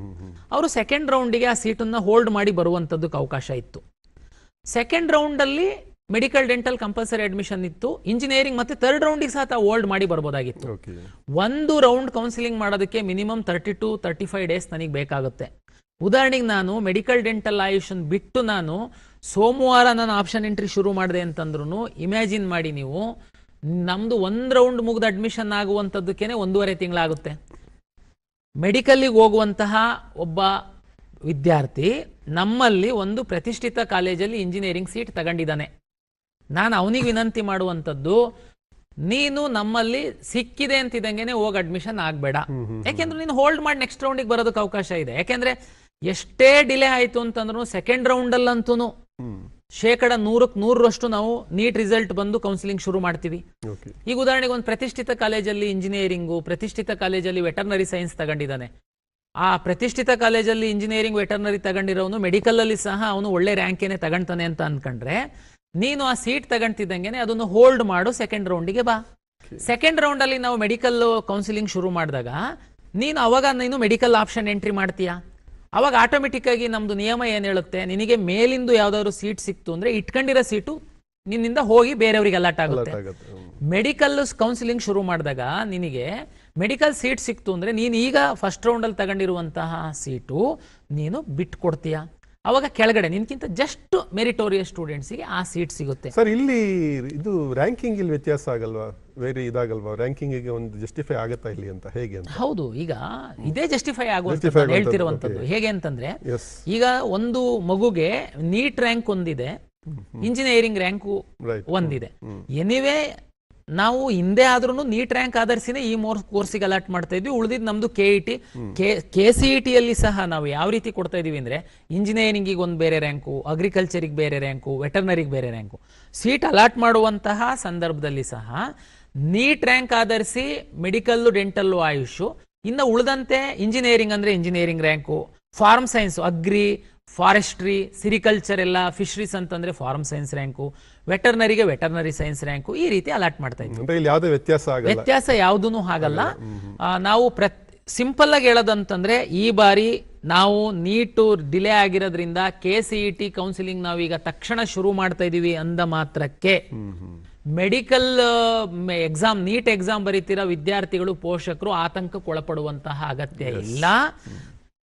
ಅವರು ಸೆಕೆಂಡ್ ರೌಂಡಿಗೆ ಆ ಸೀಟನ್ನು ಹೋಲ್ಡ್ ಮಾಡಿ ಬರುವಂಥದ್ದಕ್ಕೆ ಅವಕಾಶ ಇತ್ತು. ಸೆಕೆಂಡ್ ರೌಂಡಲ್ಲಿ ಮೆಡಿಕಲ್, ಡೆಂಟಲ್ ಕಂಪಲ್ಸರಿ ಅಡ್ಮಿಷನ್ ಇತ್ತು. ಇಂಜಿನಿಯರಿಂಗ್ ಮತ್ತೆ ಥರ್ಡ್ ರೌಂಡಿಗೆ ಸಹ ಹೋಲ್ಡ್ ಮಾಡಿ ಬರ್ಬೋದಾಗಿತ್ತು. ಒಂದು ರೌಂಡ್ ಕೌನ್ಸಿಲಿಂಗ್ ಮಾಡೋದಕ್ಕೆ ಮಿನಿಮಮ್ 30 to 35 ಡೇಸ್ ನನಗೆ ಬೇಕಾಗುತ್ತೆ. ಉದಾಹರಣೆಗೆ ನಾನು ಮೆಡಿಕಲ್, ಡೆಂಟಲ್, ಆಯುಷನ್ ಬಿಟ್ಟು ನಾನು ಸೋಮವಾರ ನಾನು ಆಪ್ಷನ್ ಎಂಟ್ರಿ ಶುರು ಮಾಡಿದೆ ಅಂತಂದ್ರೂ ಇಮ್ಯಾಜಿನ್ ಮಾಡಿ ನೀವು, ನಮ್ದು 1 ರೌಂಡ್ ಮುಗಿದು ಅಡ್ಮಿಷನ್ ಆಗುವಂಥದ್ದಕ್ಕೇನೆ 1.5 ತಿಂಗಳಾಗುತ್ತೆ. ಮೆಡಿಕಲ್ಲಿಗೆ ಹೋಗುವಂತಹ ಒಬ್ಬ ವಿದ್ಯಾರ್ಥಿ ನಮ್ಮಲ್ಲಿ ಒಂದು ಪ್ರತಿಷ್ಠಿತ ಕಾಲೇಜಲ್ಲಿ ಇಂಜಿನಿಯರಿಂಗ್ ಸೀಟ್ ತಗೊಂಡಿದ್ದಾನೆ. ನಾನು ಅವನಿಗೆ ವಿನಂತಿ ಮಾಡುವಂಥದ್ದು, ನೀನು ನಮ್ಮಲ್ಲಿ ಸಿಕ್ಕಿದೆ ಅಂತಿದ್ದಂಗೆನೆ ಹೋಗಿ ಅಡ್ಮಿಷನ್ ಆಗಬೇಡ. ಯಾಕೆಂದ್ರೆ ನೀನು ಹೋಲ್ಡ್ ಮಾಡಿ ನೆಕ್ಸ್ಟ್ ರೌಂಡಿಗೆ ಬರೋದಕ್ಕೆ ಅವಕಾಶ ಇದೆ. ಯಾಕೆಂದ್ರೆ ಎಷ್ಟೇ ಡಿಲೇ ಆಯಿತು ಅಂತಂದ್ರೂ ಸೆಕೆಂಡ್ ರೌಂಡಲ್ಲಂತೂ 100ಕ್ಕೆ 100ರಷ್ಟು ನಾವು ನೀಟ್ ರಿಸಲ್ಟ್ ಬಂದು ಕೌನ್ಸಿಲಿಂಗ್ ಶುರು ಮಾಡ್ತೀವಿ. ಓಕೆ. ಈಗ ಉದಾಹರಣೆಗೆ ಒಂದು ಪ್ರತಿಷ್ಠಿತ ಕಾಲೇಜಲ್ಲಿ ಇಂಜಿನಿಯರಿಂಗು, ಪ್ರತಿಷ್ಠಿತ ಕಾಲೇಜಲ್ಲಿ ವೆಟರ್ನರಿ ಸೈನ್ಸ್ ತಗೊಂಡಿದ್ದಾನೆ. ಆ ಪ್ರತಿಷ್ಠಿತ ಕಾಲೇಜಲ್ಲಿ ಇಂಜಿನಿಯರಿಂಗ್ ವೆಟರ್ನರಿ ತಗೊಂಡಿರೋನು ಮೆಡಿಕಲಲ್ಲಿ ಸಹ ಅವನು ಒಳ್ಳೆ ರ್ಯಾಂಕೇನೆ ತಗೊಂತಾನೆ ಅಂತ ಅನ್ಕೊಂಡ್ರೆ ನೀನು ಆ ಸೀಟ್ ತಗೊಂತಿದ್ದಂಗೆ ಅದನ್ನು ಹೋಲ್ಡ್ ಮಾಡು, ಸೆಕೆಂಡ್ ರೌಂಡಿಗೆ ಬಾ. ಸೆಕೆಂಡ್ ರೌಂಡಲ್ಲಿ ನಾವು ಮೆಡಿಕಲ್ ಕೌನ್ಸಿಲಿಂಗ್ ಶುರು ಮಾಡಿದಾಗ ನೀನು ಮೆಡಿಕಲ್ ಆಪ್ಷನ್ ಎಂಟ್ರಿ ಮಾಡ್ತೀಯಾ. ಅವಾಗ ಆಟೋಮೆಟಿಕ್ ಆಗಿ ನಮ್ದು ನಿಯಮ ಏನು ಹೇಳುತ್ತೆ, ನಿನಗೆ ಮೇಲಿಂದು ಯಾವ್ದಾದ್ರು ಸೀಟ್ ಸಿಕ್ತು ಅಂದ್ರೆ ಇಟ್ಕೊಂಡಿರೋ ಸೀಟು ನಿನ್ನಿಂದ ಹೋಗಿ ಬೇರೆಯವ್ರಿಗೆ ಅಲಾಟ್ ಆಗುತ್ತೆ. ಮೆಡಿಕಲ್ ಕೌನ್ಸಿಲಿಂಗ್ ಶುರು ಮಾಡಿದಾಗ ನಿನಗೆ ಮೆಡಿಕಲ್ ಸೀಟ್ ಸಿಕ್ತು ಅಂದ್ರೆ ನೀನು ಈಗ ಫಸ್ಟ್ ರೌಂಡಲ್ಲಿ ತಗೊಂಡಿರುವಂತಹ ಸೀಟು ನೀನು ಬಿಟ್ಕೊಡ್ತೀಯ. ಅವಾಗ ಕೆಳಗಡೆ ನಿನ್ಕಿಂತ ಜಸ್ಟ್ ಮೆರಿಟೋರಿಯಸ್ ಸ್ಟೂಡೆಂಟ್ಸಿಗೆ ಆ ಸೀಟ್ ಸಿಗುತ್ತೆ. ಸರ್ ಇಲ್ಲಿ ಇದು ರ್ಯಾಂಕಿಂಗ್ ಇಲ್ಲಿ ವ್ಯತ್ಯಾಸ ಆಗಲ್ವಾ, ಬೇರೆ ಇದಾಗಲ್ವಾ, ರ್ಯಾಂಕಿಂಗ್ ಒಂದು ಜಸ್ಟಿಫೈ ಆಗುತ್ತಾ ಇಲ್ಲಿ ಅಂತ ಹೇಗೆ ಅಂತ? ಹೌದು, ಈಗ ಇದೇ ಜಸ್ಟಿಫೈ ಆಗುವಂತ ಹೇಳ್ತಿರುವಂತದ್ದು. ಹೇಗೆ ಅಂತಂದ್ರೆ ಈಗ ಒಂದು ಮಗುಗೆ ನೀಟ್ ರ್ಯಾಂಕ್ ಒಂದಿದೆ, ಇಂಜಿನಿಯರಿಂಗ್ ರ್ಯಾಂಕು ಒಂದಿದೆ. ಎನಿವೇ ನಾವು ಹಿಂದೆ ಆದ್ರೂ ನೀಟ್ ರ್ಯಾಂಕ್ ಆಧರಿಸಿನೇ ಈ ಕೋರ್ಸಿಗೆ ಅಲಾಟ್ ಮಾಡ್ತಾ ಇದ್ವಿ. ಉಳಿದಿದ್ದು ನಮ್ದು KET, KCET ಯಲ್ಲಿ ಸಹ ನಾವು ಯಾವ ರೀತಿ ಕೊಡ್ತಾ ಇದೀವಿ ಅಂದ್ರೆ ಇಂಜಿನಿಯರಿಂಗಿಗೆ ಒಂದು ಬೇರೆ ರ್ಯಾಂಕು, ಅಗ್ರಿಕಲ್ಚರಿಗೆ ಬೇರೆ ರ್ಯಾಂಕು, ವೆಟರ್ನರಿಗೆ ಬೇರೆ ರ್ಯಾಂಕು. ಸೀಟ್ ಅಲಾಟ್ ಮಾಡುವಂತಹ ಸಂದರ್ಭದಲ್ಲಿ ಸಹ ನೀಟ್ ರ್ಯಾಂಕ್ ಆಧರಿಸಿ ಮೆಡಿಕಲ್, ಡೆಂಟಲ್, ಆಯುಷ್, ಇನ್ನು ಉಳಿದಂತೆ ಇಂಜಿನಿಯರಿಂಗ್ ಅಂದ್ರೆ engineering rank, farm science, agri, forestry, sericulture ಎಲ್ಲ, ಫಿಶರೀಸ್ ಅಂತಂದ್ರೆ ಫಾರ್ಮ್ ಸೈನ್ಸ್ ರ್ಯಾಂಕು, ವೆಟರ್ನರಿಗೆ ವೆಟರ್ನರಿ ಸೈನ್ಸ್ ರ್ಯಾಂಕು, ಈ ರೀತಿ ಅಲಾಟ್ ಮಾಡ್ತಾ ಇದ್ದೀವಿ. ವ್ಯತ್ಯಾಸ ಯಾವುದೂ ಆಗಲ್ಲ. ನಾವು ಸಿಂಪಲ್ ಆಗಿ ಹೇಳೋದಂತಂದ್ರೆ ಈ ಬಾರಿ ನಾವು ನೀಟು ಡಿಲೇ ಆಗಿರೋದ್ರಿಂದ KCET ಕೌನ್ಸಿಲಿಂಗ್ ನಾವೀಗ ತಕ್ಷಣ ಶುರು ಮಾಡ್ತಾ ಇದೀವಿ ಅಂದ ಮಾತ್ರಕ್ಕೆ ಮೆಡಿಕಲ್ ಎಕ್ಸಾಮ್, ನೀಟ್ ಎಕ್ಸಾಮ್ ಬರೀತಿರೋ ವಿದ್ಯಾರ್ಥಿಗಳು, ಪೋಷಕರು ಆತಂಕಕ್ಕೆ ಒಳಪಡುವಂತಹ ಅಗತ್ಯ ಇಲ್ಲ.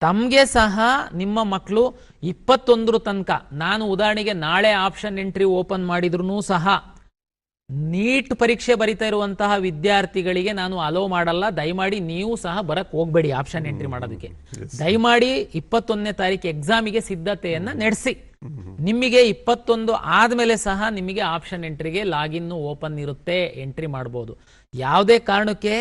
ತಮಗೆ ಸಹ ನಿಮ್ಮ ಮಕ್ಕಳು 21 ತನಕ, ನಾನು ಉದಾಹರಣೆಗೆ ನಾಳೆ ಆಪ್ಷನ್ ಎಂಟ್ರಿ ಓಪನ್ ಮಾಡಿದ್ರು ಸಹ ನೀಟ್ ಪರೀಕ್ಷೆ ಬರಿತಾ ಇರುವಂತಹ ವಿದ್ಯಾರ್ಥಿಗಳಿಗೆ ನಾನು ಅಲೋ ಮಾಡಲ್ಲ. ದಯಮಾಡಿ ನೀವು ಸಹ ಬರಕ್ ಹೋಗ್ಬೇಡಿ ಆಪ್ಷನ್ ಎಂಟ್ರಿ ಮಾಡೋದಕ್ಕೆ. ದಯಮಾಡಿ 21ನೇ ತಾರೀಕು ಎಕ್ಸಾಮಿಗೆ ಸಿದ್ಧತೆಯನ್ನ ನಡೆಸಿ. ನಿಮಗೆ 21 ಆದ್ಮೇಲೆ ಸಹ ನಿಮಗೆ ಆಪ್ಷನ್ ಎಂಟ್ರಿಗೆ ಲಾಗಿನ್ ಓಪನ್ ಇರುತ್ತೆ, ಎಂಟ್ರಿ ಮಾಡ್ಬೋದು. ಯಾವುದೇ ಕಾರಣಕ್ಕೆ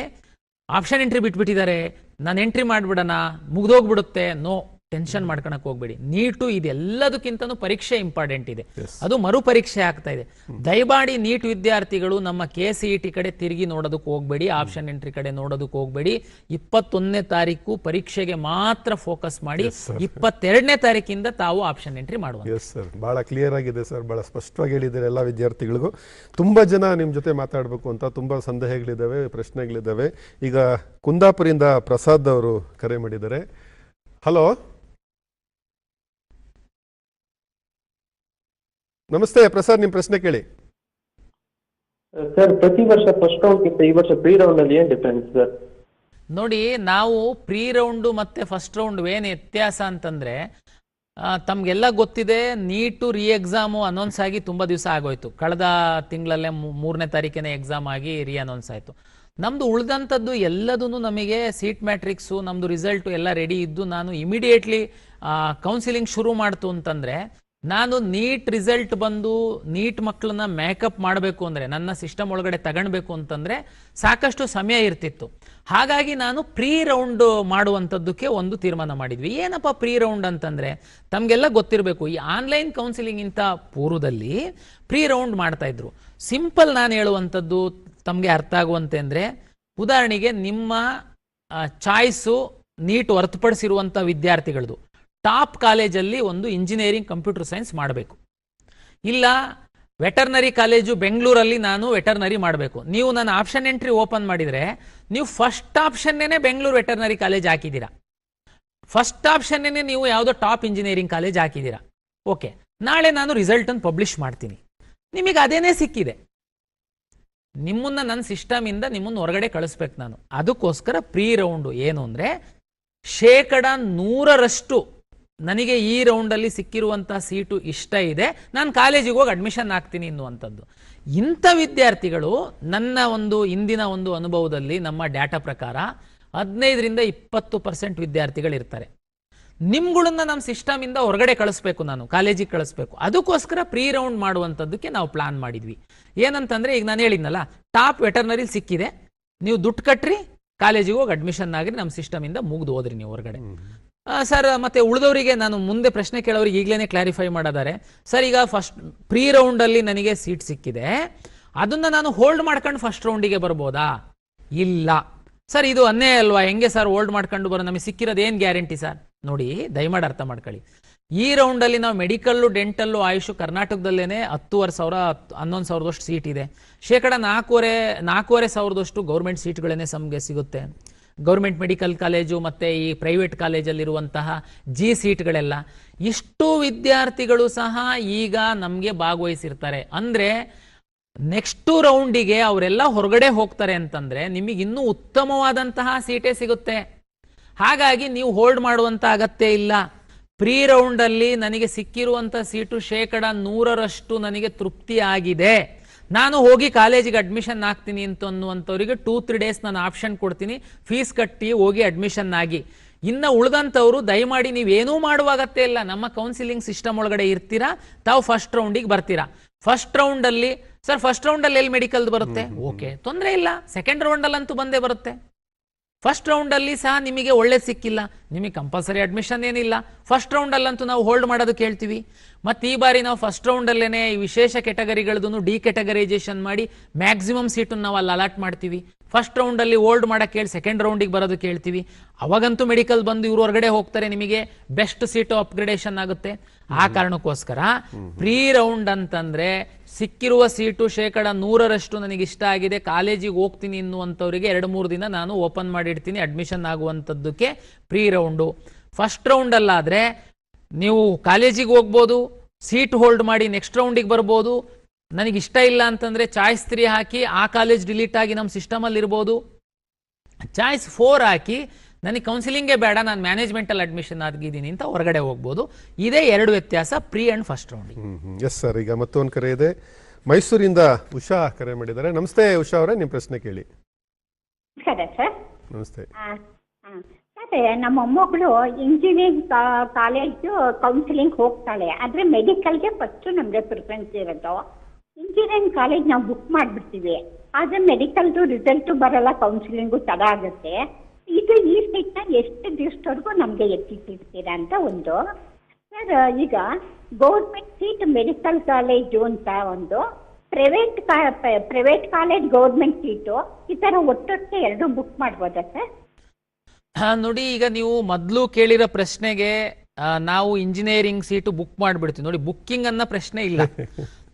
ಆಪ್ಷನ್ ಎಂಟ್ರಿ ಬಿಟ್ಬಿಟ್ಟಿದ್ದಾರೆ, ನಾನು ಎಂಟ್ರಿ ಮಾಡ್ಬಿಡೋಣ, ಮುಗ್ದೋಗ್ಬಿಡುತ್ತೆ, ನೋ, ಟೆನ್ಷನ್ ಮಾಡ್ಕೊಳಕ್ ಹೋಗ್ಬೇಡಿ. ನೀಟು ಇದೆಲ್ಲದಕ್ಕಿಂತನೂ ಪರೀಕ್ಷೆ ಇಂಪಾರ್ಟೆಂಟ್ ಇದೆ, ಅದು ಮರು ಪರೀಕ್ಷೆ ಆಗ್ತಾ ಇದೆ. ದಯಮಾಡಿ ನೀಟ್ ವಿದ್ಯಾರ್ಥಿಗಳು ನಮ್ಮ KCET ಕಡೆ ತಿರುಗಿ ನೋಡೋದಕ್ಕೆ ಹೋಗ್ಬೇಡಿ, ಆಪ್ಷನ್ ಎಂಟ್ರಿ ಕಡೆ ನೋಡೋದಕ್ಕೆ ಹೋಗ್ಬೇಡಿ. 21ನೇ ತಾರೀಕು ಪರೀಕ್ಷೆಗೆ ಮಾತ್ರ ಫೋಕಸ್ ಮಾಡಿ. 22ನೇ ತಾರೀಕಿಂದ ತಾವು ಆಪ್ಷನ್ ಎಂಟ್ರಿ ಮಾಡುವ. ಬಹಳ ಕ್ಲಿಯರ್ ಆಗಿದೆ ಸರ್, ಬಹಳ ಸ್ಪಷ್ಟವಾಗಿ ಹೇಳಿದ್ದಾರೆ ಎಲ್ಲ ವಿದ್ಯಾರ್ಥಿಗಳಿಗೂ. ತುಂಬಾ ಜನ ನಿಮ್ ಜೊತೆ ಮಾತಾಡಬೇಕು ಅಂತ ತುಂಬಾ ಸಂದೇಹಗಳಿದ್ದಾವೆ, ಪ್ರಶ್ನೆಗಳಿದ್ದಾವೆ. ಈಗ ಕುಂದಾಪುರಿಂದ ಪ್ರಸಾದ್ ಅವರು ಕರೆ ಮಾಡಿದ್ದಾರೆ. ಹಲೋ, ನಮಸ್ತೆ ಪ್ರಸಾದ್, ನಿಮ್ ಪ್ರಶ್ನೆ ಕೇಳಿ. ಸರ್, ಪ್ರತಿ ವರ್ಷ ಫಸ್ಟ್ ರೌಂಡ್ ಗಿಂತ ಈ ವರ್ಷ ಪ್ರೀ ರೌಂಡ್ ಅಲ್ಲಿ ಏನ್ ಡಿಫರೆನ್ಸ್ ಸರ್? ನೋಡಿ, ನಾವು ಪ್ರೀ ರೌಂಡ್ ಮತ್ತೆ ಫಸ್ಟ್ ರೌಂಡ್ ಏನ್ ವ್ಯತ್ಯಾಸ ಅಂತಂದ್ರೆ, ತಮ್ಗೆಲ್ಲ ಗೊತ್ತಿದೆ, ನೀಟು ರೀ ಎಕ್ಸಾಮು ಅನೌನ್ಸ್ ಆಗಿ ತುಂಬಾ ದಿವಸ ಆಗೋಯ್ತು. ಕಳೆದ ತಿಂಗಳಲ್ಲೇ 3ನೇ ತಾರೀಕಿನ ಎಕ್ಸಾಮ್ ಆಗಿ ರೀ ಅನೌನ್ಸ್ ಆಯ್ತು. ನಮ್ದು ಉಳಿದಂಥದ್ದು ಎಲ್ಲದೂ ನಮಗೆ ಸೀಟ್ ಮ್ಯಾಟ್ರಿಕ್ಸು, ನಮ್ದು ರಿಸಲ್ಟು ಎಲ್ಲ ರೆಡಿ ಇದ್ದು ನಾನು ಇಮಿಡಿಯೇಟ್ಲಿ ಕೌನ್ಸಿಲಿಂಗ್ ಶುರು ಮಾಡ್ತು ಅಂತಂದ್ರೆ, ನಾನು ನೀಟ್ ರಿಸಲ್ಟ್ ಬಂದು ನೀಟ್ ಮಕ್ಕಳನ್ನ ಮೇಕಪ್ ಮಾಡಬೇಕು ಅಂದ್ರೆ, ನನ್ನ ಸಿಸ್ಟಮ್ ಒಳಗಡೆ ತಗೊಳ್ಬೇಕು ಅಂತಂದ್ರೆ ಸಾಕಷ್ಟು ಸಮಯ ಇರ್ತಿತ್ತು. ಹಾಗಾಗಿ ನಾನು ಪ್ರೀ ರೌಂಡ್ ಮಾಡುವಂಥದ್ದಕ್ಕೆ ಒಂದು ತೀರ್ಮಾನ ಮಾಡಿದ್ವಿ. ಏನಪ್ಪ ಪ್ರೀ ರೌಂಡ್ ಅಂತಂದ್ರೆ, ತಮಗೆಲ್ಲ ಗೊತ್ತಿರಬೇಕು, ಈ ಆನ್ಲೈನ್ ಕೌನ್ಸಿಲಿಂಗ್ ಇಂತ ಪೂರ್ವದಲ್ಲಿ ಪ್ರೀ ರೌಂಡ್ ಮಾಡ್ತಾ ಇದ್ರು. ಸಿಂಪಲ್ ನಾನು ಹೇಳುವಂಥದ್ದು ತಮಗೆ ಅರ್ಥ ಆಗುವಂತೆ ಅಂದ್ರೆ, ಉದಾಹರಣೆಗೆ ನಿಮ್ಮ ಚಾಯ್ಸು ನೀಟ್ ಹೊರತುಪಡಿಸಿರುವಂಥ ವಿದ್ಯಾರ್ಥಿಗಳದು ಟಾಪ್ ಕಾಲೇಜಲ್ಲಿ ಒಂದು ಇಂಜಿನಿಯರಿಂಗ್ ಕಂಪ್ಯೂಟರ್ ಸೈನ್ಸ್ ಮಾಡಬೇಕು, ಇಲ್ಲ ವೆಟರ್ನರಿ ಕಾಲೇಜು ಬೆಂಗಳೂರಲ್ಲಿ ನಾನು ವೆಟರ್ನರಿ ಮಾಡಬೇಕು. ನೀವು ನನ್ನ ಆಪ್ಷನ್ ಎಂಟ್ರಿ ಓಪನ್ ಮಾಡಿದರೆ ನೀವು ಫಸ್ಟ್ ಆಪ್ಷನ್ನೇ ಬೆಂಗಳೂರು ವೆಟರ್ನರಿ ಕಾಲೇಜ್ ಹಾಕಿದ್ದೀರಾ, ಫಸ್ಟ್ ಆಪ್ಷನ್ನೇ ನೀವು ಯಾವುದೋ ಟಾಪ್ ಇಂಜಿನಿಯರಿಂಗ್ ಕಾಲೇಜ್ ಹಾಕಿದ್ದೀರಾ. ಓಕೆ, ನಾಳೆ ನಾನು ರಿಸಲ್ಟನ್ನು ಪಬ್ಲಿಷ್ ಮಾಡ್ತೀನಿ, ನಿಮಗೆ ಅದೇನೇ ಸಿಕ್ಕಿದೆ, ನಿಮ್ಮನ್ನ ನನ್ನ ಸಿಸ್ಟಮಿಂದ ನಿಮ್ಮನ್ನು ಹೊರಗಡೆ ಕಳಿಸ್ಬೇಕು ನಾನು. ಅದಕ್ಕೋಸ್ಕರ ಪ್ರೀ ರೌಂಡು ಏನು ಅಂದರೆ, 100% ನನಗೆ ಈ ರೌಂಡಲ್ಲಿ ಸಿಕ್ಕಿರುವಂಥ ಸೀಟು ಇಷ್ಟ ಇದೆ, ನಾನು ಕಾಲೇಜಿಗೆ ಹೋಗಿ ಅಡ್ಮಿಷನ್ ಆಗ್ತೀನಿ ಅನ್ನುವಂಥದ್ದು. ಇಂಥ ವಿದ್ಯಾರ್ಥಿಗಳು ನನ್ನ ಒಂದು ಇಂದಿನ ಒಂದು ಅನುಭವದಲ್ಲಿ ನಮ್ಮ ಡಾಟಾ ಪ್ರಕಾರ 15ರಿಂದ 20% ವಿದ್ಯಾರ್ಥಿಗಳಿರ್ತಾರೆ. ನಿಮ್ಗಳನ್ನ ನಮ್ಮ ಸಿಸ್ಟಮಿಂದ ಹೊರಗಡೆ ಕಳಿಸ್ಬೇಕು, ನಾನು ಕಾಲೇಜಿಗೆ ಕಳಿಸ್ಬೇಕು. ಅದಕ್ಕೋಸ್ಕರ ಪ್ರೀ ರೌಂಡ್ ಮಾಡುವಂಥದ್ದಕ್ಕೆ ನಾವು ಪ್ಲಾನ್ ಮಾಡಿದ್ವಿ. ಏನಂತಂದ್ರೆ, ಈಗ ನಾನು ಹೇಳಿದ್ನಲ್ಲ, ಟಾಪ್ ವೆಟರ್ನರಿ ಸಿಕ್ಕಿದೆ, ನೀವು ದುಡ್ಡು ಕಟ್ರಿ ಕಾಲೇಜಿಗೆ ಹೋಗಿ ಅಡ್ಮಿಷನ್ ಆಗ್ರಿ, ನಮ್ಮ ಸಿಸ್ಟಮಿಂದ ಮುಗ್ದು ಹೋದ್ರಿ ನೀವು ಹೊರಗಡೆ. ಸರ್ ಮತ್ತೆ ಉಳಿದವರಿಗೆ ನಾನು ಮುಂದೆ ಪ್ರಶ್ನೆ ಕೇಳೋರಿಗೆ ಈಗಲೇ ಕ್ಲಾರಿಫೈ ಮಾಡಿದ್ದಾರೆ. ಸರ್ ಈಗ ಫಸ್ಟ್ ಪ್ರೀ ರೌಂಡಲ್ಲಿ ನನಗೆ ಸೀಟ್ ಸಿಕ್ಕಿದೆ, ಅದನ್ನ ನಾನು ಹೋಲ್ಡ್ ಮಾಡ್ಕೊಂಡು ಫಸ್ಟ್ ರೌಂಡಿಗೆ ಬರ್ಬೋದಾ? ಇಲ್ಲ ಸರ್, ಇದು ಅನ್ನೇ ಅಲ್ವಾ, ಹೆಂಗೆ ಸರ್ ಹೋಲ್ಡ್ ಮಾಡ್ಕೊಂಡು ಬರೋ, ನಮಗೆ ಸಿಕ್ಕಿರೋದು ಏನು ಗ್ಯಾರಂಟಿ ಸರ್? ನೋಡಿ ದಯಮಾಡಿ ಅರ್ಥ ಮಾಡ್ಕೊಳ್ಳಿ, ಈ ರೌಂಡಲ್ಲಿ ನಾವು ಮೆಡಿಕಲ್ಲು, ಡೆಂಟಲ್ಲು, ಆಯುಷ್ ಕರ್ನಾಟಕದಲ್ಲೇನೆ 10,500 11,000 ಸೀಟ್ ಇದೆ. ಶೇಕಡ 4,500 ಗೌರ್ಮೆಂಟ್ ಸೀಟ್ಗಳೇನೆ ನಮಗೆ ಸಿಗುತ್ತೆ. ಗೌರ್ಮೆಂಟ್ ಮೆಡಿಕಲ್ ಕಾಲೇಜು ಮತ್ತು ಈ ಪ್ರೈವೇಟ್ ಕಾಲೇಜಲ್ಲಿರುವಂತಹ ಸೀಟ್ಗಳೆಲ್ಲ. ಇಷ್ಟು ವಿದ್ಯಾರ್ಥಿಗಳು ಸಹ ಈಗ ನಮಗೆ ಭಾಗವಹಿಸಿರ್ತಾರೆ. ಅಂದರೆ ನೆಕ್ಸ್ಟ್ ರೌಂಡಿಗೆ ಅವರೆಲ್ಲ ಹೊರಗಡೆ ಹೋಗ್ತಾರೆ ಅಂತಂದರೆ ನಿಮಗೆ ಇನ್ನೂ ಉತ್ತಮವಾದಂತಹ ಸೀಟೇ ಸಿಗುತ್ತೆ. ಹಾಗಾಗಿ ನೀವು ಹೋಲ್ಡ್ ಮಾಡುವಂಥ ಅಗತ್ಯ ಇಲ್ಲ. ಪ್ರೀ ರೌಂಡಲ್ಲಿ ನನಗೆ ಸಿಕ್ಕಿರುವಂಥ ಸೀಟು ಶೇಕಡ 100ರಷ್ಟು ನನಗೆ ತೃಪ್ತಿ ಆಗಿದೆ, ನಾನು ಹೋಗಿ ಕಾಲೇಜಿಗೆ ಅಡ್ಮಿಷನ್ ಆಗ್ತೀನಿ ಅನ್ನುವಂಥವ್ರಿಗೆ 2-3 ಡೇಸ್ ನಾನು ಆಪ್ಷನ್ ಕೊಡ್ತೀನಿ, ಫೀಸ್ ಕಟ್ಟಿ ಹೋಗಿ ಅಡ್ಮಿಷನ್ ಆಗಿ. ಇನ್ನು ಉಳಿದಂಥವ್ರು ದಯಮಾಡಿ ನೀವೇನೂ ಮಾಡುವಾಗತ್ತೇ ಇಲ್ಲ, ನಮ್ಮ ಕೌನ್ಸಿಲಿಂಗ್ ಸಿಸ್ಟಮ್ ಒಳಗಡೆ ಇರ್ತೀರಾ, ತಾವು ಫಸ್ಟ್ ರೌಂಡಿಗೆ ಬರ್ತೀರಾ. ಫಸ್ಟ್ ರೌಂಡಲ್ಲಿ ಸರ್ ಫಸ್ಟ್ ರೌಂಡಲ್ಲಿ ಎಲ್ಲಿ ಮೆಡಿಕಲ್ ಬರುತ್ತೆ, ಓಕೆ ತೊಂದರೆ ಇಲ್ಲ, ಸೆಕೆಂಡ್ ರೌಂಡಲ್ಲಂತೂ ಬಂದೇ ಬರುತ್ತೆ. ಫಸ್ಟ್ ರೌಂಡಲ್ಲಿ ಸಹ ನಿಮಗೆ ಒಳ್ಳೇದು ಸಿಕ್ಕಿಲ್ಲ, ನಿಮಗೆ ಕಂಪಲ್ಸರಿ ಅಡ್ಮಿಷನ್ ಏನಿಲ್ಲ, ಫಸ್ಟ್ ರೌಂಡಲ್ಲಂತೂ ನಾವು ಹೋಲ್ಡ್ ಮಾಡೋದಕ್ಕೆ ಹೇಳ್ತೀವಿ. ಮತ್ತು ಈ ಬಾರಿ ನಾವು ಫಸ್ಟ್ ರೌಂಡಲ್ಲೇ ಈ ವಿಶೇಷ ಕೆಟಗರಿಗಳದ್ದು ಡಿಕೆಟಗರೈಸೇಷನ್ ಮಾಡಿ ಮ್ಯಾಕ್ಸಿಮಮ್ ಸೀಟನ್ನು ನಾವು ಅಲ್ಲಿ ಅಲಾಟ್ ಮಾಡ್ತೀವಿ. ಫಸ್ಟ್ ರೌಂಡಲ್ಲಿ ಹೋಲ್ಡ್ ಮಾಡೋಕ್ಕೆ ಹೇಳಿ ಸೆಕೆಂಡ್ ರೌಂಡಿಗೆ ಬರೋದಕ್ಕೆ ಹೇಳ್ತೀವಿ. ಅವಾಗಂತೂ ಮೆಡಿಕಲ್ ಬಂದು ಇವರು ಹೊರಗಡೆ ಹೋಗ್ತಾರೆ, ನಿಮಗೆ ಬೆಸ್ಟ್ ಸೀಟು ಅಪ್ಗ್ರೇಡೇಷನ್ ಆಗುತ್ತೆ. ಆ ಕಾರಣಕ್ಕೋಸ್ಕರ ಪ್ರೀ ರೌಂಡ್ ಅಂತಂದರೆ ಸಿಕ್ಕಿರುವ ಸೀಟು ಶೇಕಡ 100ರಷ್ಟು ನನಗೆ ಇಷ್ಟ ಆಗಿದೆ, ಕಾಲೇಜಿಗೆ ಹೋಗ್ತೀನಿ ಅನ್ನುವಂಥವ್ರಿಗೆ 2-3 ದಿನ ನಾನು ಓಪನ್ ಮಾಡಿಡ್ತೀನಿ ಅಡ್ಮಿಷನ್ ಆಗುವಂಥದ್ದಕ್ಕೆ ಪ್ರೀ ರೌಂಡು. ಫಸ್ಟ್ ರೌಂಡಲ್ಲಾದರೆ ನೀವು ಕಾಲೇಜಿಗೆ ಹೋಗ್ಬೋದು, ಸೀಟ್ ಹೋಲ್ಡ್ ಮಾಡಿ ನೆಕ್ಸ್ಟ್ ರೌಂಡಿಗೆ ಬರ್ಬೋದು. ನನಗೆ ಇಷ್ಟ ಇಲ್ಲ ಅಂತಂದರೆ ಚಾಯ್ಸ್ 3 ಹಾಕಿ ಆ ಕಾಲೇಜ್ ಡಿಲೀಟ್ ಆಗಿ ನಮ್ಮ ಸಿಸ್ಟಮಲ್ಲಿ ಇರ್ಬೋದು. ಚಾಯ್ಸ್ 4 ಹಾಕಿ ನನಗೆ ಕೌನ್ಸಿಲಿಂಗೇ ಬೇಡ, ನಾನು ಮ್ಯಾನೇಜ್ಮೆಂಟಲ್ಲಿ ಅಡ್ಮಿಷನ್ ಆಗಿದ್ದೀನಿ ಅಂತ ಹೊರಗಡೆ ಹೋಗ್ಬೋದು. ಇದೇ 2 ವ್ಯತ್ಯಾಸ ಪ್ರೀ ಆ್ಯಂಡ್ ಫಸ್ಟ್ ರೌಂಡಿಗೆ. ಎಸ್ ಸರ್, ಈಗ ಮತ್ತೊಂದು ಕರೆ ಇದೆ, ಮೈಸೂರಿಂದ ಉಷಾ ಕರೆ ಮಾಡಿದ್ದಾರೆ. ನಮಸ್ತೆ ಉಷಾ ಅವರೇ, ನಿಮ್ಮ ಪ್ರಶ್ನೆ ಕೇಳಿ. ಸರ್ ನಮಸ್ತೆ. ಅದೇ ನಮ್ಮ ಮೊಮ್ಮಗಳು ಇಂಜಿನಿಯರಿಂಗ್ ಕಾಲೇಜು ಕೌನ್ಸಿಲಿಂಗ್ ಹೋಗ್ತಾಳೆ, ಆದರೆ ಮೆಡಿಕಲ್ಗೆ ಫಸ್ಟ್ ನಮಗೆ ಪ್ರಿಫರೆನ್ಸ್ ಇರೋದು. ಇಂಜಿನಿಯರಿಂಗ್ ಕಾಲೇಜ್ ನಾವು ಬುಕ್ ಮಾಡಿಬಿಡ್ತೀವಿ, ಆದರೆ ಮೆಡಿಕಲ್ದು ರಿಸಲ್ಟು ಬರಲ್ಲ, ಕೌನ್ಸಿಲಿಂಗು ತಡ ಆಗುತ್ತೆ. ಇದು ಈ ಸೀಟ್ನ ಎಷ್ಟು ದಿವಸದವರೆಗೂ ನಮಗೆ ಎತ್ತಿಟ್ಟಿರ್ತೀರಾ ಅಂತ ಒಂದು. ಸರ್ ಈಗ ಗೌರ್ಮೆಂಟ್ ಸೀಟ್ ಮೆಡಿಕಲ್ ಕಾಲೇಜು ಅಂತ ಒಂದು, ಪ್ರೈವೇಟ್ ಕಾಲೇಜ್ ಗೌರ್ಮೆಂಟ್ ಸೀಟು, ಈ ಥರ ಒಟ್ಟೊಟ್ಟೆ 2 ಬುಕ್ ಮಾಡ್ಬೋದಾ ಸರ್? ನೋಡಿ, ಈಗ ನೀವು ಮೊದಲು ಕೇಳಿರೋ ಪ್ರಶ್ನೆಗೆ ನಾವು ಇಂಜಿನಿಯರಿಂಗ್ ಸೀಟು ಬುಕ್ ಮಾಡಿಬಿಡ್ತೀವಿ. ನೋಡಿ, ಬುಕ್ಕಿಂಗ್ ಅನ್ನೋ ಪ್ರಶ್ನೆ ಇಲ್ಲ.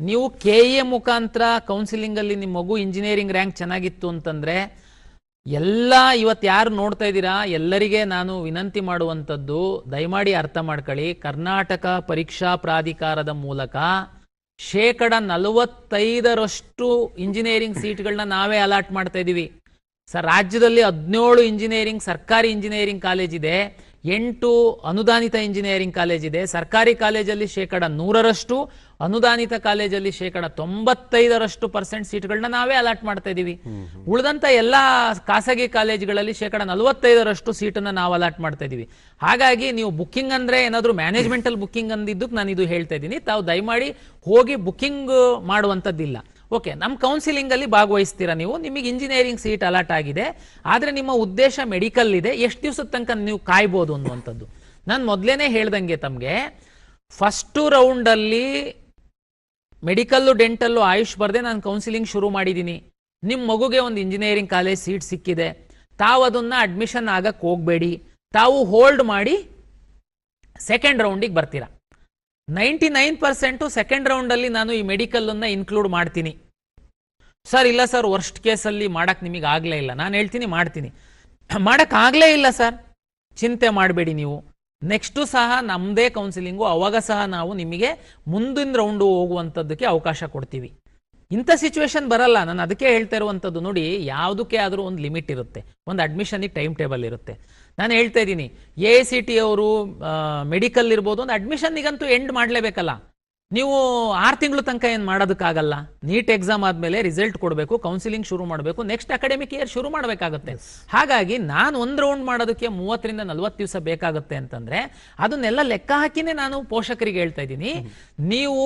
ನೀವು KE ಮುಖಾಂತರ ಕೌನ್ಸಿಲಿಂಗಲ್ಲಿ ನಿಮ್ಮ ಮಗು ಇಂಜಿನಿಯರಿಂಗ್ ರ್ಯಾಂಕ್ ಚೆನ್ನಾಗಿತ್ತು ಅಂತಂದರೆ ಎಲ್ಲ ಇವತ್ತು ಯಾರು ನೋಡ್ತಾ ಇದ್ದೀರಾ ಎಲ್ಲರಿಗೆ ನಾನು ವಿನಂತಿ ಮಾಡುವಂಥದ್ದು, ದಯಮಾಡಿ ಅರ್ಥ ಮಾಡ್ಕೊಳ್ಳಿ. ಕರ್ನಾಟಕ ಪರೀಕ್ಷಾ ಪ್ರಾಧಿಕಾರದ ಮೂಲಕ ಶೇಕಡ 45ರಷ್ಟು ಇಂಜಿನಿಯರಿಂಗ್ ಸೀಟ್ಗಳನ್ನ ನಾವೇ ಅಲಾಟ್ ಮಾಡ್ತಾ ಇದ್ದೀವಿ. ಸರ್, ರಾಜ್ಯದಲ್ಲಿ 17 ಇಂಜಿನಿಯರಿಂಗ್ ಸರ್ಕಾರಿ ಇಂಜಿನಿಯರಿಂಗ್ ಕಾಲೇಜ್ ಇದೆ, 8 ಅನುದಾನಿತ ಇಂಜಿನಿಯರಿಂಗ್ ಕಾಲೇಜ್ ಇದೆ. ಸರ್ಕಾರಿ ಕಾಲೇಜಲ್ಲಿ ಶೇಕಡ 100ರಷ್ಟು, ಅನುದಾನಿತ ಕಾಲೇಜಲ್ಲಿ ಶೇಕಡ 95% ಸೀಟ್ಗಳನ್ನ ನಾವೇ ಅಲಾಟ್ ಮಾಡ್ತಾ ಇದ್ದೀವಿ. ಉಳಿದಂಥ ಎಲ್ಲ ಖಾಸಗಿ ಕಾಲೇಜುಗಳಲ್ಲಿ ಶೇಕಡ 45ರಷ್ಟು ಸೀಟನ್ನು ನಾವು ಅಲಾಟ್ ಮಾಡ್ತಾ ಇದ್ದೀವಿ. ಹಾಗಾಗಿ ನೀವು ಬುಕ್ಕಿಂಗ್ ಅಂದರೆ ಏನಾದರೂ ಮ್ಯಾನೇಜ್ಮೆಂಟಲ್ ಬುಕ್ಕಿಂಗ್ ಅಂದಿದ್ದಕ್ಕೆ ನಾನು ಇದು ಹೇಳ್ತಾ ಇದ್ದೀನಿ. ತಾವು ದಯಮಾಡಿ ಹೋಗಿ ಬುಕ್ಕಿಂಗ್ ಮಾಡುವಂಥದ್ದಿಲ್ಲ. ಓಕೆ, ನಮ್ಮ ಕೌನ್ಸಿಲಿಂಗಲ್ಲಿ ಭಾಗವಹಿಸ್ತೀರಾ ನೀವು, ನಿಮಗೆ ಇಂಜಿನಿಯರಿಂಗ್ ಸೀಟ್ ಅಲಾಟ್ ಆಗಿದೆ, ಆದರೆ ನಿಮ್ಮ ಉದ್ದೇಶ ಮೆಡಿಕಲ್ ಇದೆ, ಎಷ್ಟು ದಿವಸದ ತನಕ ನೀವು ಕಾಯ್ಬೋದು ಅನ್ನುವಂಥದ್ದು. ನಾನು ಮೊದಲೇ ಹೇಳ್ದಂಗೆ ತಮಗೆ ಫಸ್ಟು ರೌಂಡಲ್ಲಿ ಮೆಡಿಕಲ್ಲು, ಡೆಂಟಲ್ಲು, ಆಯುಷ್ ಬರದೆ ನಾನು ಕೌನ್ಸಿಲಿಂಗ್ ಶುರು ಮಾಡಿದ್ದೀನಿ. ನಿಮ್ಮ ಮಗುಗೆ ಒಂದು ಇಂಜಿನಿಯರಿಂಗ್ ಕಾಲೇಜ್ ಸೀಟ್ ಸಿಕ್ಕಿದೆ, ತಾವು ಅದನ್ನು ಅಡ್ಮಿಷನ್ ಆಗಕ್ಕೆ ಹೋಗಬೇಡಿ, ತಾವು ಹೋಲ್ಡ್ ಮಾಡಿ ಸೆಕೆಂಡ್ ರೌಂಡಿಗೆ ಬರ್ತೀರಾ. 99% ಸೆಕೆಂಡ್ ರೌಂಡಲ್ಲಿ ನಾನು ಈ ಮೆಡಿಕಲನ್ನು ಇನ್ಕ್ಲೂಡ್ ಮಾಡ್ತೀನಿ. ಸರ್ ಇಲ್ಲ ಸರ್, ವರ್ಸ್ಟ್ ಕೇಸಲ್ಲಿ ಮಾಡೋಕ್ಕೆ ನಿಮಗೆ ಆಗಲೇ ಇಲ್ಲ, ನಾನು ಹೇಳ್ತೀನಿ ಮಾಡ್ತೀನಿ. ಮಾಡೋಕ್ಕಾಗಲೇ ಇಲ್ಲ ಸರ್, ಚಿಂತೆ ಮಾಡಬೇಡಿ ನೀವು, ನೆಕ್ಸ್ಟು ಸಹ ನಮ್ಮದೇ ಕೌನ್ಸಿಲಿಂಗು, ಅವಾಗ ಸಹ ನಾವು ನಿಮಗೆ ಮುಂದಿನ ರೌಂಡು ಹೋಗುವಂಥದ್ದಕ್ಕೆ ಅವಕಾಶ ಕೊಡ್ತೀವಿ. ಇಂಥ ಸಿಚುವೇಶನ್ ಬರಲ್ಲ. ನಾನು ಅದಕ್ಕೆ ಹೇಳ್ತಾ ಇರುವಂಥದ್ದು, ನೋಡಿ, ಯಾವುದಕ್ಕೆ ಆದರೂ ಒಂದು ಲಿಮಿಟ್ ಇರುತ್ತೆ, ಒಂದು ಅಡ್ಮಿಷನಿಗೆ ಟೈಮ್ ಟೇಬಲ್ ಇರುತ್ತೆ. ನಾನು ಹೇಳ್ತಾ ಇದ್ದೀನಿ, AICTE ಅವರು ಮೆಡಿಕಲ್ ಇರ್ಬೋದು, ಒಂದು ಅಡ್ಮಿಷನ್ನಿಗಂತೂ ಎಂಡ್ ಮಾಡಲೇಬೇಕಲ್ಲ. ನೀವು 6 ತಿಂಗಳು ತನಕ ಏನು ಮಾಡೋದಕ್ಕಾಗಲ್ಲ. ನೀಟ್ ಎಕ್ಸಾಮ್ ಆದಮೇಲೆ ರಿಸಲ್ಟ್ ಕೊಡಬೇಕು, ಕೌನ್ಸಿಲಿಂಗ್ ಶುರು ಮಾಡಬೇಕು, ನೆಕ್ಸ್ಟ್ ಅಕಾಡೆಮಿಕ್ ಇಯರ್ ಶುರು ಮಾಡಬೇಕಾಗುತ್ತೆ. ಹಾಗಾಗಿ ನಾನು ಒಂದು ರೌಂಡ್ ಮಾಡೋದಕ್ಕೆ 30 ರಿಂದ 40 ದಿವಸ ಬೇಕಾಗುತ್ತೆ ಅಂತಂದ್ರೆ ಅದನ್ನೆಲ್ಲ ಲೆಕ್ಕ ಹಾಕಿನೇ ನಾನು ಪೋಷಕರಿಗೆ ಹೇಳ್ತಾ ಇದ್ದೀನಿ. ನೀವು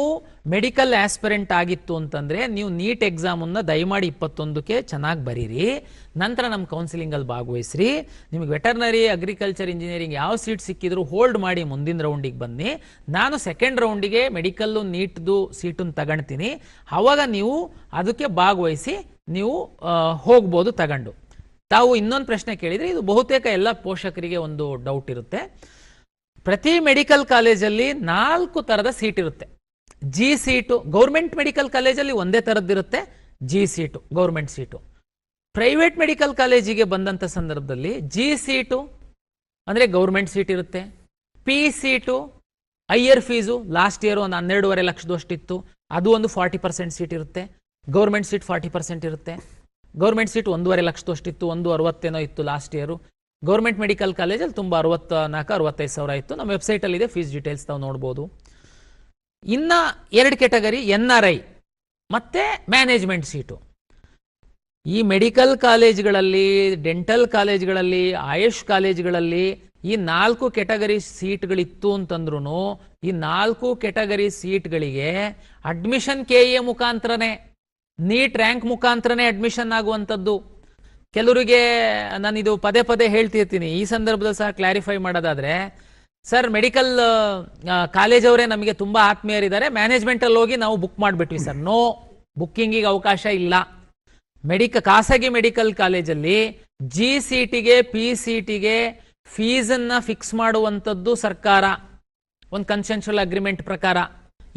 ಮೆಡಿಕಲ್ ಆಸ್ಪಿರೆಂಟ್ ಆಗಿತ್ತು ಅಂತಂದ್ರೆ ನೀವು ನೀಟ್ ಎಕ್ಸಾಮನ್ನು ದಯಮಾಡಿ 21ಕ್ಕೆ ಚೆನ್ನಾಗಿ ಬರೀರಿ, ನಂತರ ನಮ್ಮ ಕೌನ್ಸಿಲಿಂಗಲ್ಲಿ ಭಾಗವಹಿಸ್ರಿ. ನಿಮಗೆ ವೆಟರ್ನರಿ, ಅಗ್ರಿಕಲ್ಚರ್, ಇಂಜಿನಿಯರಿಂಗ್ ಯಾವ ಸೀಟ್ ಸಿಕ್ಕಿದ್ರು ಹೋಲ್ಡ್ ಮಾಡಿ ಮುಂದಿನ ರೌಂಡಿಗೆ ಬನ್ನಿ. ನಾನು ಸೆಕೆಂಡ್ ರೌಂಡಿಗೆ ಮೆಡಿಕಲ್ಲು ನೀಟ್ದು ಸೀಟನ್ನು ತಗೊಳ್ತೀನಿ. ಆವಾಗ ನೀವು ಅದಕ್ಕೆ ಭಾಗವಹಿಸಿ ನೀವು ಹೋಗ್ಬೋದು ತಗೊಂಡು. ತಾವು ಇನ್ನೊಂದು ಪ್ರಶ್ನೆ ಕೇಳಿದರೆ ಇದು ಬಹುತೇಕ ಎಲ್ಲ ಪೋಷಕರಿಗೆ ಒಂದು ಡೌಟ್ ಇರುತ್ತೆ. ಪ್ರತಿ ಮೆಡಿಕಲ್ ಕಾಲೇಜಲ್ಲಿ 4 ಥರದ ಸೀಟ್ ಇರುತ್ತೆ. ಜಿ ಸೀಟು ಗೌರ್ಮೆಂಟ್ ಮೆಡಿಕಲ್ ಕಾಲೇಜಲ್ಲಿ ಒಂದೇ ಥರದ್ದಿರುತ್ತೆ, G seat government seat. Private medical ಕಾಲೇಜಿಗೆ ಬಂದಂಥ ಸಂದರ್ಭದಲ್ಲಿ ಜಿ ಸೀಟು ಅಂದರೆ ಗೌರ್ಮೆಂಟ್ ಸೀಟ್ ಇರುತ್ತೆ, P seat higher fees last year ಒಂದು 12.5 ಲಕ್ಷದಷ್ಟಿತ್ತು, ಅದು ಒಂದು 40% ಸೀಟ್ ಇರುತ್ತೆ. ಗೌರ್ಮೆಂಟ್ ಸೀಟ್ 40% ಇರುತ್ತೆ. ಗೌರ್ಮೆಂಟ್ ಸೀಟ್ 1.5 ಲಕ್ಷದಷ್ಟಿತ್ತು, 1.60 ಇತ್ತು ಲಾಸ್ಟ್ ಇಯರು. ಗೌರ್ಮೆಂಟ್ ಮೆಡಿಕಲ್ ಕಾಲೇಜಲ್ಲಿ ತುಂಬ 64-65 ಸಾವಿರ ಇತ್ತು. ನಮ್ಮ ವೆಬ್ಸೈಟಲ್ಲಿದೆ, ಫೀಸ್ ಡೀಟೇಲ್ಸ್ ತಾವು ನೋಡ್ಬೋದು. ಇನ್ನು 2 ಕೆಟಗರಿ NRI ಮತ್ತು ಮ್ಯಾನೇಜ್ಮೆಂಟ್ ಸೀಟು. ಈ ಮೆಡಿಕಲ್ ಕಾಲೇಜ್ಗಳಲ್ಲಿ, ಡೆಂಟಲ್ ಕಾಲೇಜ್ಗಳಲ್ಲಿ, ಆಯುಷ್ ಕಾಲೇಜ್ಗಳಲ್ಲಿ ಈ 4 ಕೆಟಗರಿ ಸೀಟ್ಗಳಿತ್ತು ಅಂತಂದ್ರೂ ಈ 4 ಕೆಟಗರಿ ಸೀಟ್ಗಳಿಗೆ ಅಡ್ಮಿಷನ್ KEA ಮುಖಾಂತರನೇ, ನೀಟ್ ರ್ಯಾಂಕ್ ಮುಖಾಂತರನೇ ಅಡ್ಮಿಷನ್ ಆಗುವಂಥದ್ದು. ಕೆಲವರಿಗೆ ನಾನಿದು ಪದೇ ಪದೇ ಹೇಳ್ತಿರ್ತೀನಿ, ಈ ಸಂದರ್ಭದಲ್ಲಿ ಸಹ ಕ್ಲಾರಿಫೈ ಮಾಡೋದಾದರೆ, ಸರ್ ಮೆಡಿಕಲ್ ಕಾಲೇಜವರೇ ನಮಗೆ ತುಂಬ ಆತ್ಮೀಯರಿದ್ದಾರೆ, ಮ್ಯಾನೇಜ್ಮೆಂಟಲ್ಲಿ ಹೋಗಿ ನಾವು ಬುಕ್ ಮಾಡಿಬಿಟ್ವಿ ಸರ್. ನೋ, ಬುಕ್ಕಿಂಗಿಗೆ ಅವಕಾಶ ಇಲ್ಲ. ಖಾಸಗಿ ಮೆಡಿಕಲ್ ಕಾಲೇಜಲ್ಲಿ ಜಿ ಸೀಟಿಗೆ, ಪಿ ಸೀಟಿಗೆ ಫೀಸನ್ನು ಫಿಕ್ಸ್ ಮಾಡುವಂಥದ್ದು ಸರ್ಕಾರ ಒಂದು ಕನ್ಸೆನ್ಷುವಲ್ ಅಗ್ರಿಮೆಂಟ್ ಪ್ರಕಾರ.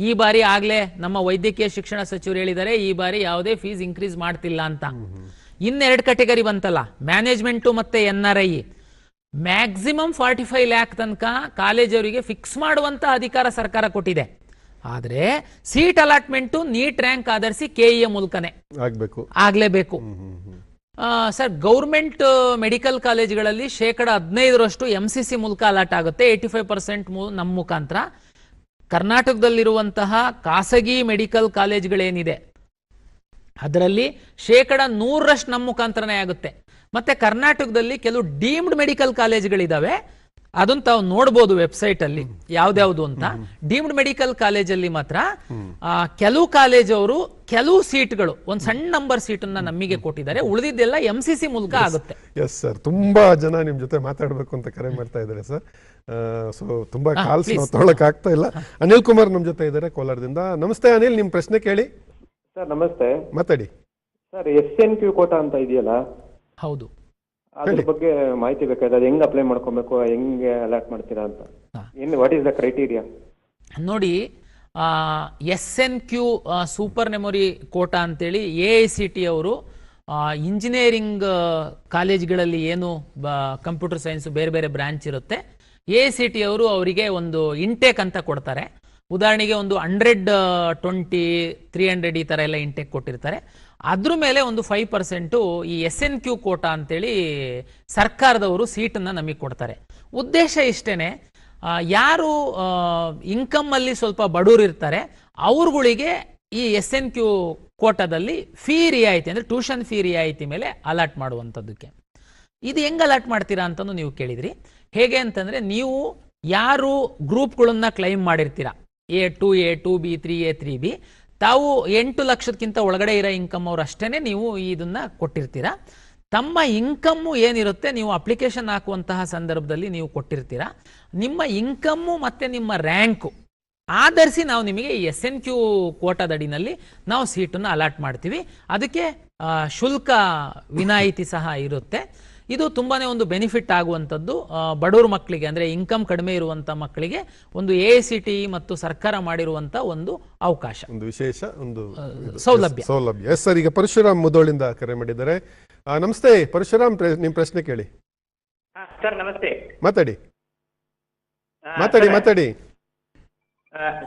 ಈ ಬಾರಿ ಆಗಲೇ ನಮ್ಮ ವೈದ್ಯಕೀಯ ಶಿಕ್ಷಣ ಸಚಿವರು ಹೇಳಿದ್ದಾರೆ, ಈ ಬಾರಿ ಯಾವುದೇ ಫೀಸ್ ಇನ್ಕ್ರೀಸ್ ಮಾಡ್ತಿಲ್ಲ ಅಂತ. ಇನ್ನೆರಡು ಕೆಟಗರಿ ಬಂತಲ್ಲ, ಮ್ಯಾನೇಜ್ಮೆಂಟು ಮತ್ತು NRI. ಮ್ಯಾಕ್ಸಿಮಮ್ 45 ಲ್ಯಾಕ್ ತನಕ ಕಾಲೇಜವರಿಗೆ ಫಿಕ್ಸ್ ಮಾಡುವಂಥ ಅಧಿಕಾರ ಸರ್ಕಾರ ಕೊಟ್ಟಿದೆ. ಆದರೆ ಸೀಟ್ ಅಲಾಟ್ಮೆಂಟು ನೀಟ್ ರ್ಯಾಂಕ್ ಆಧರಿಸಿ KEA ಮೂಲಕನೇ ಆಗಲೇಬೇಕು. ಸರ್, ಗೌರ್ಮೆಂಟ್ ಮೆಡಿಕಲ್ ಕಾಲೇಜ್ಗಳಲ್ಲಿ 15% MCC ಮೂಲಕ ಅಲಾಟ್ ಆಗುತ್ತೆ, 85% ನಮ್ಮ ಮುಖಾಂತರ. ಕರ್ನಾಟಕದಲ್ಲಿರುವಂತಹ ಖಾಸಗಿ ಮೆಡಿಕಲ್ ಕಾಲೇಜ್ಗಳೇನಿದೆ ಅದರಲ್ಲಿ 100% ನಮ್ಮ ಮುಖಾಂತರನೇ ಆಗುತ್ತೆ. ಮತ್ತೆ ಕರ್ನಾಟಕದಲ್ಲಿ ಕೆಲವು ಡೀಮ್ಡ್ ಮೆಡಿಕಲ್ ಕಾಲೇಜ್ಗಳಿದಾವೆ, ಅದನ್ನು ತಾವು ನೋಡ್ಬೋದು ವೆಬ್ಸೈಟ್ ಅಲ್ಲಿ ಯಾವ್ದ್ಯಾವ್ದು ಅಂತ. ಡೀಮ್ಡ್ ಮೆಡಿಕಲ್ ಕಾಲೇಜಲ್ಲಿ ಮಾತ್ರ ಕೆಲವು ಕಾಲೇಜವರು ಕೆಲವು ಸೀಟ್ಗಳು ಒಂದು ಸಣ್ಣ ನಂಬರ್ ಸೀಟನ್ನ ನಮಗೆ ಕೊಟ್ಟಿದ್ದಾರೆ, ಉಳಿದಿದ್ದೆಲ್ಲ MCC ಮೂಲಕ ಆಗುತ್ತೆ. ಎಸ್ ಸರ್, ತುಂಬಾ ಜನ ನಿಮ್ ಜೊತೆ ಮಾತಾಡ್ಬೇಕು ಅಂತ ಕರೆ ಮಾಡ್ತಾ ಇದ್ದಾರೆ ಸರ್. ಸೊ ತುಂಬಾ ಕಾಲ್ಸ್ ನಾವು ತೊಗೊಳಕ್ ಆಗ್ತಾ ಇಲ್ಲ. ಅನಿಲ್ ಕುಮಾರ್ ನಮ್ ಜೊತೆ ಇದ್ದಾರೆ ಕೋಲಾರದಿಂದ. ನಮಸ್ತೆ ಅನಿಲ್, ನಿಮ್ ಪ್ರಶ್ನೆ ಕೇಳಿ. ಸರ್ ನಮಸ್ತೆ. ಮಾತಾಡಿ ಸರ್. SNQ ಕೋಟಾ ಅಂತ ಇದೆಯಲ್ಲ, ಹೌದು, ಅದ್ರ ಬಗ್ಗೆ ಮಾಹಿತಿ ಬೇಕಾದ್ರೆ ಅದು ಹೆಂಗ್ ಅಪ್ಲೈ ಮಾಡ್ಕೊಬೇಕು, ಹೆಂಗೆ ಅಲಾಟ್ ಮಾಡ್ತೀರಾ ಅಂತ, ವಾಟ್ ಇಸ್ ದ ಕ್ರೈಟೀರಿಯಾ? ನೋಡಿ, SNQ ಸೂಪರ್ ಮೆಮೊರಿ ಕೋಟಾ ಅಂತೇಳಿ AICT ಅವರು ಇಂಜಿನಿಯರಿಂಗ್ ಕಾಲೇಜ್ಗಳಲ್ಲಿ ಏನು ಕಂಪ್ಯೂಟರ್ ಸೈನ್ಸ್ ಬೇರೆ ಬೇರೆ ಬ್ರಾಂಚ್ ಇರುತ್ತೆ, AICT ಅವರು ಅವರಿಗೆ ಒಂದು ಇಂಟೇಕ್ ಅಂತ ಕೊಡ್ತಾರೆ. ಉದಾಹರಣೆಗೆ ಒಂದು 120, 300 ಈ ಥರ ಎಲ್ಲ ಇಂಟೇಕ್ ಕೊಟ್ಟಿರ್ತಾರೆ. ಅದ್ರ ಮೇಲೆ ಒಂದು 5% ಈ SNQ ಕೋಟಾ ಅಂತೇಳಿ ಸರ್ಕಾರದವರು ಸೀಟನ್ನು ನಮಗೆ ಕೊಡ್ತಾರೆ. ಉದ್ದೇಶ ಇಷ್ಟೇ, ಯಾರು ಇನ್ಕಮ್ಮಲ್ಲಿ ಸ್ವಲ್ಪ ಬಡವರು ಇರ್ತಾರೆ ಅವ್ರುಗಳಿಗೆ ಈ SNQ ಕೋಟಾದಲ್ಲಿ ಫೀ ರಿಯಾಯಿತಿ ಅಂದರೆ ಟ್ಯೂಷನ್ ಫೀ ರಿಯಾಯಿತಿ ಮೇಲೆ ಅಲಾಟ್ ಮಾಡುವಂಥದ್ದಕ್ಕೆ. ಇದು ಹೆಂಗೆ ಅಲಾಟ್ ಮಾಡ್ತೀರಾ ಅಂತಲೂ ನೀವು ಕೇಳಿದ್ರಿ. ಹೇಗೆ ಅಂತಂದರೆ, ನೀವು ಯಾರು ಗ್ರೂಪ್ಗಳನ್ನು claim ಮಾಡಿರ್ತೀರ, A, 2A, 2B, 3A, 3B, ತಾವು 8 ಲಕ್ಷಕ್ಕಿಂತ ಒಳಗಡೆ ಇರೋ ಇನ್ಕಮ್ ಅವ್ರು ಅಷ್ಟೇ ನೀವು ಇದನ್ನ ಕೊಟ್ಟಿರ್ತೀರಾ. ತಮ್ಮ ಇನ್ಕಮ್ಮು ಏನಿರುತ್ತೆ ನೀವು ಅಪ್ಲಿಕೇಶನ್ ಹಾಕುವಂತಹ ಸಂದರ್ಭದಲ್ಲಿ ನೀವು ಕೊಟ್ಟಿರ್ತೀರಾ. ನಿಮ್ಮ ಇನ್ಕಮ್ಮು ಮತ್ತು ನಿಮ್ಮ ರ್ಯಾಂಕು ಆಧರಿಸಿ ನಾವು ನಿಮಗೆ ಈ SNQ ಕೋಟಾದಡಿನಲ್ಲಿ ನಾವು ಸೀಟನ್ನು ಅಲಾಟ್ ಮಾಡ್ತೀವಿ. ಅದಕ್ಕೆ ಶುಲ್ಕ ವಿನಾಯಿತಿ ಸಹ ಇರುತ್ತೆ. ಇದು ತುಂಬಾ ಒಂದು ಬೆನಿಫಿಟ್ ಆಗುವಂಥದ್ದು ಬಡವ್ರ ಮಕ್ಕಳಿಗೆ, ಅಂದರೆ ಇನ್ಕಮ್ ಕಡಿಮೆ ಇರುವಂಥ ಮಕ್ಕಳಿಗೆ ಒಂದು AICTE ಮತ್ತು ಸರ್ಕಾರ ಮಾಡಿರುವಂಥ ಒಂದು ಅವಕಾಶ, ಒಂದು ವಿಶೇಷ ಒಂದು ಸೌಲಭ್ಯ. ಎಸ್ ಸರ್, ಈಗ ಪರಶುರಾಮ್ ಮುದೋಳಿಂದ ಕರೆ ಮಾಡಿದ್ದಾರೆ. ನಮಸ್ತೆ ಪರಶುರಾಮ್, ನಿಮ್ಮ ಪ್ರಶ್ನೆ ಕೇಳಿ. ಸರ್ ನಮಸ್ತೆ. ಮಾತಾಡಿ ಮಾತಾಡಿ ಮಾತಾಡಿ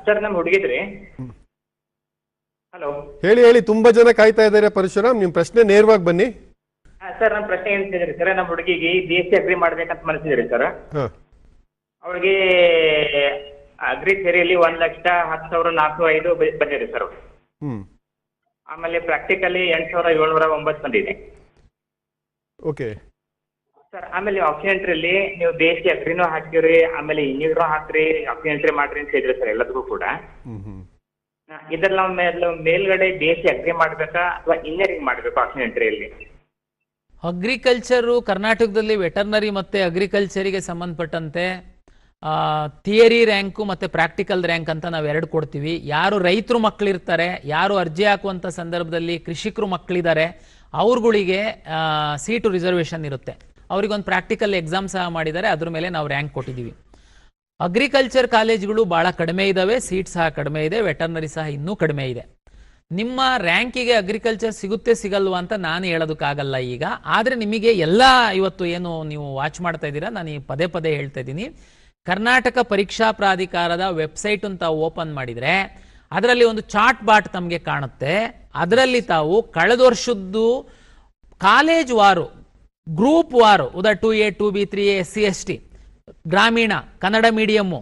ಸರ್, ನಮ್ಮ ಹುಡುಗಿದ್ರಿ. ಹಲೋ, ಹೇಳಿ ಹೇಳಿ, ತುಂಬಾ ಜನ ಕಾಯ್ತಾ ಇದ್ದಾರೆ ಪರಶುರಾಮ್, ನಿಮ್ಮ ಪ್ರಶ್ನೆ ನೇರವಾಗಿ ಬನ್ನಿ. ಸರ್, ನಮ್ಮ ಪ್ರಶ್ನೆ ಏನಿದೆ ಸರ್, ನಮ್ಮ ಹುಡುಗಿಗೆ BSc ಅಗ್ರಿ ಮಾಡ್ಬೇಕಂತ ಮನಸ್ಸಿದ್ರಿ ಸರ್. ಅವಳಿಗೆ ಅಗ್ರಿ ಥಿಯರಿಯಲ್ಲಿ 1,10,10,405 ಬಂದಿದೆ ಸರ್. ಹ್ಮ್ ಆಮೇಲೆ ಪ್ರಾಕ್ಟಿಕಲಿ 8,709 ಬಂದಿದೆ ಓಕೆ. ಸರ್. ಆಮೇಲೆ ಆಪ್ಷನ್ ಎಂಟ್ರಿಯಲ್ಲಿ ನೀವು ಬೇಸಿಗೆ ಅಗ್ರಿನೂ ಹಾಕಿರಿ, ಆಮೇಲೆ ಇಂಜಿನಿಯರ್ ಹಾಕ್ರಿ, ಆಪ್ಷನ್ ಎಂಟ್ರಿ ಮಾಡ್ರಿ ಅಂತ ಹೇಳಿದ್ರಿ ಸರ್ ಎಲ್ಲದಕ್ಕೂ ಕೂಡ. ಇದ್ರಲ್ಲಿ ನಾವು ಮೇಲ್ಗಡೆ ಬೇಸಿ ಅಗ್ರಿ ಮಾಡ್ಬೇಕಾ ಅಥವಾ ಇಂಜಿನಿಯರಿಂಗ್ ಮಾಡ್ಬೇಕಾ ಆಪ್ಷನ್ ಎಂಟ್ರಿಯಲ್ಲಿ? ಅಗ್ರಿಕಲ್ಚರು ಕರ್ನಾಟಕದಲ್ಲಿ ವೆಟರ್ನರಿ ಮತ್ತು ಅಗ್ರಿಕಲ್ಚರಿಗೆ ಸಂಬಂಧಪಟ್ಟಂತೆ ಥಿಯರಿ ರ್ಯಾಂಕು ಮತ್ತು ಪ್ರಾಕ್ಟಿಕಲ್ ರ್ಯಾಂಕ್ ಅಂತ ನಾವು ಎರಡು ಕೊಡ್ತೀವಿ. ಯಾರು ರೈತರು ಮಕ್ಕಳಿರ್ತಾರೆ, ಯಾರು ಅರ್ಜಿ ಹಾಕುವಂಥ ಸಂದರ್ಭದಲ್ಲಿ ಕೃಷಿಕರು ಮಕ್ಕಳಿದ್ದಾರೆ, ಅವ್ರುಗಳಿಗೆ ಸೀಟು ರಿಸರ್ವೇಷನ್ ಇರುತ್ತೆ. ಅವ್ರಿಗೊಂದು ಪ್ರಾಕ್ಟಿಕಲ್ ಎಕ್ಸಾಮ್ ಸಹ ಮಾಡಿದ್ದಾರೆ, ಅದ್ರ ಮೇಲೆ ನಾವು ರ್ಯಾಂಕ್ ಕೊಟ್ಟಿದ್ದೀವಿ. ಅಗ್ರಿಕಲ್ಚರ್ ಕಾಲೇಜ್ಗಳು ಭಾಳ ಕಡಿಮೆ ಇದ್ದಾವೆ, ಸೀಟ್ ಸಹ ಕಡಿಮೆ ಇದೆ, ವೆಟರ್ನರಿ ಸಹ ಇನ್ನೂ ಕಡಿಮೆ ಇದೆ. ನಿಮ್ಮ ರ್ಯಾಂಕಿಗೆ ಅಗ್ರಿಕಲ್ಚರ್ ಸಿಗುತ್ತೆ ಸಿಗಲ್ವಾ ಅಂತ ನಾನು ಹೇಳೋದಕ್ಕಾಗಲ್ಲ ಈಗ. ಆದರೆ ನಿಮಗೆ ಎಲ್ಲ ಇವತ್ತು ಏನು ನೀವು ವಾಚ್ ಮಾಡ್ತಾ ಇದ್ದೀರಾ, ನಾನು ಈ ಪದೇ ಪದೇ ಹೇಳ್ತಾ ಇದ್ದೀನಿ, ಕರ್ನಾಟಕ ಪರೀಕ್ಷಾ ಪ್ರಾಧಿಕಾರದ ವೆಬ್ಸೈಟ್ ಅಂತ ಓಪನ್ ಮಾಡಿದರೆ ಅದರಲ್ಲಿ ಒಂದು ಚಾರ್ಟ್ ಬಾಟ್ ತಮಗೆ ಕಾಣುತ್ತೆ. ಅದರಲ್ಲಿ ತಾವು ಕಳೆದ ವರ್ಷದ್ದು ಕಾಲೇಜ್ ವಾರು, ಗ್ರೂಪ್ ವಾರು, ಉದಾ 2A 2B 3A SC ST, ಗ್ರಾಮೀಣ, ಕನ್ನಡ ಮೀಡಿಯಮ್ಮು,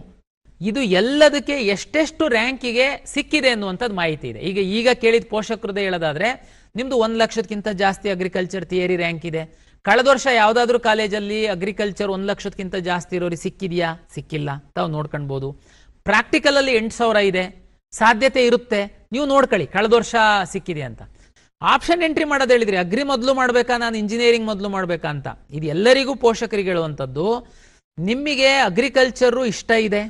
ಇದು ಎಲ್ಲದಕ್ಕೆ ಎಷ್ಟೆಷ್ಟು ರ್ಯಾಂಕಿಗೆ ಸಿಕ್ಕಿದೆ ಅನ್ನುವಂಥದ್ದು ಮಾಹಿತಿ ಇದೆ. ಈಗ ಕೇಳಿದ ಪೋಷಕರದೇ ಹೇಳೋದಾದ್ರೆ ನಿಮ್ದು 1 ಲಕ್ಷಕ್ಕಿಂತ ಜಾಸ್ತಿ ಅಗ್ರಿಕಲ್ಚರ್ ಥಿಯರಿ ರ್ಯಾಂಕ್ ಇದೆ. ಕಳೆದ ವರ್ಷ ಯಾವುದಾದ್ರೂ ಕಾಲೇಜಲ್ಲಿ ಅಗ್ರಿಕಲ್ಚರ್ 1 ಲಕ್ಷಕ್ಕಿಂತ ಜಾಸ್ತಿ ಇರೋರಿಗೆ ಸಿಕ್ಕಿದೆಯಾ? ಸಿಕ್ಕಿಲ್ಲ, ತಾವು ನೋಡ್ಕೊಳ್ಬೋದು. ಪ್ರಾಕ್ಟಿಕಲಲ್ಲಿ 8,000 ಇದೆ, ಸಾಧ್ಯತೆ ಇರುತ್ತೆ, ನೀವು ನೋಡ್ಕೊಳ್ಳಿ ಕಳೆದ ವರ್ಷ ಸಿಕ್ಕಿದೆ ಅಂತ. ಆಪ್ಷನ್ ಎಂಟ್ರಿ ಮಾಡೋದು ಹೇಳಿದ್ರಿ, ಅಗ್ರಿ ಮೊದಲು ಮಾಡಬೇಕಾ ನಾನು ಇಂಜಿನಿಯರಿಂಗ್ ಮೊದಲು ಮಾಡಬೇಕಾ ಅಂತ. ಇದು ಎಲ್ಲರಿಗೂ ಪೋಷಕರಿಗೆ ಹೇಳುವಂಥದ್ದು. ನಿಮಗೆ ಅಗ್ರಿಕಲ್ಚರು ಇಷ್ಟ ಇದೆ,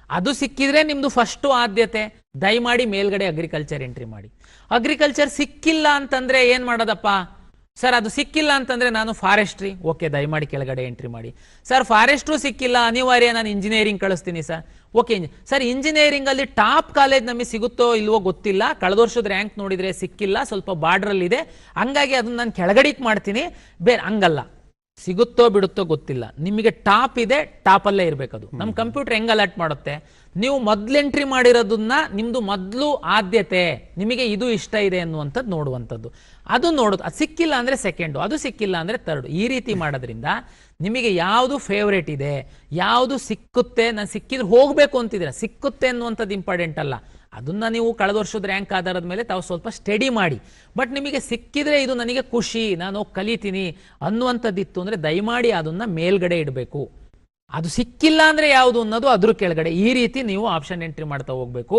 ಅದು ಸಿಕ್ಕಿದ್ರೆ ನಿಮ್ದು ಫಸ್ಟು ಆದ್ಯತೆ, ದಯಮಾಡಿ ಮೇಲ್ಗಡೆ ಅಗ್ರಿಕಲ್ಚರ್ ಎಂಟ್ರಿ ಮಾಡಿ. ಅಗ್ರಿಕಲ್ಚರ್ ಸಿಕ್ಕಿಲ್ಲ ಅಂತಂದ್ರೆ ಏನ್ ಮಾಡೋದಪ್ಪ ಸರ್? ಅದು ಸಿಕ್ಕಿಲ್ಲ ಅಂತಂದ್ರೆ ನಾನು ಫಾರೆಸ್ಟ್ರಿ, ಓಕೆ, ದಯಮಾಡಿ ಕೆಳಗಡೆ ಎಂಟ್ರಿ ಮಾಡಿ. ಸರ್ ಫಾರೆಸ್ಟ್ರು ಸಿಕ್ಕಿಲ್ಲ, ಅನಿವಾರ್ಯ ನಾನು ಇಂಜಿನಿಯರಿಂಗ್ ಕಳಿಸ್ತೀನಿ ಸರ್, ಓಕೆ. ಸರ್ ಇಂಜಿನಿಯರಿಂಗ್ ಅಲ್ಲಿ ಟಾಪ್ ಕಾಲೇಜ್ ನಮಗೆ ಸಿಗುತ್ತೋ ಇಲ್ವೋ ಗೊತ್ತಿಲ್ಲ, ಕಳೆದ ವರ್ಷದ ರ್ಯಾಂಕ್ ನೋಡಿದ್ರೆ ಸಿಕ್ಕಿಲ್ಲ, ಸ್ವಲ್ಪ ಬಾರ್ಡ್ರಲ್ಲಿ ಇದೆ, ಹಂಗಾಗಿ ಅದನ್ನ ನಾನು ಕೆಳಗಡೆಗೆ ಮಾಡ್ತೀನಿ, ಬೇರೆ ಹಂಗಲ್ಲ. ಸಿಗುತ್ತೋ ಬಿಡುತ್ತೋ ಗೊತ್ತಿಲ್ಲ, ನಿಮಗೆ ಟಾಪ್ ಇದೆ, ಟಾಪಲ್ಲೇ ಇರಬೇಕದು. ನಮ್ಮ ಕಂಪ್ಯೂಟರ್ ಹೆಂಗ್ ಅಲರ್ಟ್ ಮಾಡುತ್ತೆ, ನೀವು ಮೊದ್ಲು ಎಂಟ್ರಿ ಮಾಡಿರೋದನ್ನ ನಿಮ್ದು ಮೊದಲು ಆದ್ಯತೆ, ನಿಮಗೆ ಇದು ಇಷ್ಟ ಇದೆ ಅನ್ನುವಂಥದ್ದು ನೋಡುವಂಥದ್ದು. ಅದು ನೋಡೋದು, ಅದು ಸಿಕ್ಕಿಲ್ಲ ಅಂದ್ರೆ ಸೆಕೆಂಡು, ಅದು ಸಿಕ್ಕಿಲ್ಲ ಅಂದ್ರೆ ಥರ್ಡ್. ಈ ರೀತಿ ಮಾಡೋದ್ರಿಂದ ನಿಮಗೆ ಯಾವುದು ಫೇವ್ರೇಟ್ ಇದೆ, ಯಾವುದು ಸಿಕ್ಕುತ್ತೆ, ನಾನು ಸಿಕ್ಕಿದ್ರೆ ಹೋಗಬೇಕು ಅಂತಿದ್ರೆ ಸಿಕ್ಕುತ್ತೆ ಅನ್ನುವಂಥದ್ದು ಇಂಪಾರ್ಟೆಂಟ್ ಅಲ್ಲ. ಅದನ್ನ ನೀವು ಕಳೆದ ವರ್ಷದ ರ್ಯಾಂಕ್ ಆಧಾರದ ಮೇಲೆ ತಾವು ಸ್ವಲ್ಪ ಸ್ಟಡಿ ಮಾಡಿ. ಬಟ್ ನಿಮಗೆ ಸಿಕ್ಕಿದ್ರೆ ಇದು ನನಗೆ ಖುಷಿ, ನಾನು ಕಲಿತೀನಿ ಅನ್ನುವಂಥದ್ದಿತ್ತು ಅಂದರೆ ದಯಮಾಡಿ ಅದನ್ನ ಮೇಲ್ಗಡೆ ಇಡಬೇಕು. ಅದು ಸಿಕ್ಕಿಲ್ಲ ಅಂದರೆ ಯಾವುದು ಅನ್ನೋದು ಅದ್ರ ಕೆಳಗಡೆ. ಈ ರೀತಿ ನೀವು ಆಪ್ಷನ್ ಎಂಟ್ರಿ ಮಾಡ್ತಾ ಹೋಗಬೇಕು.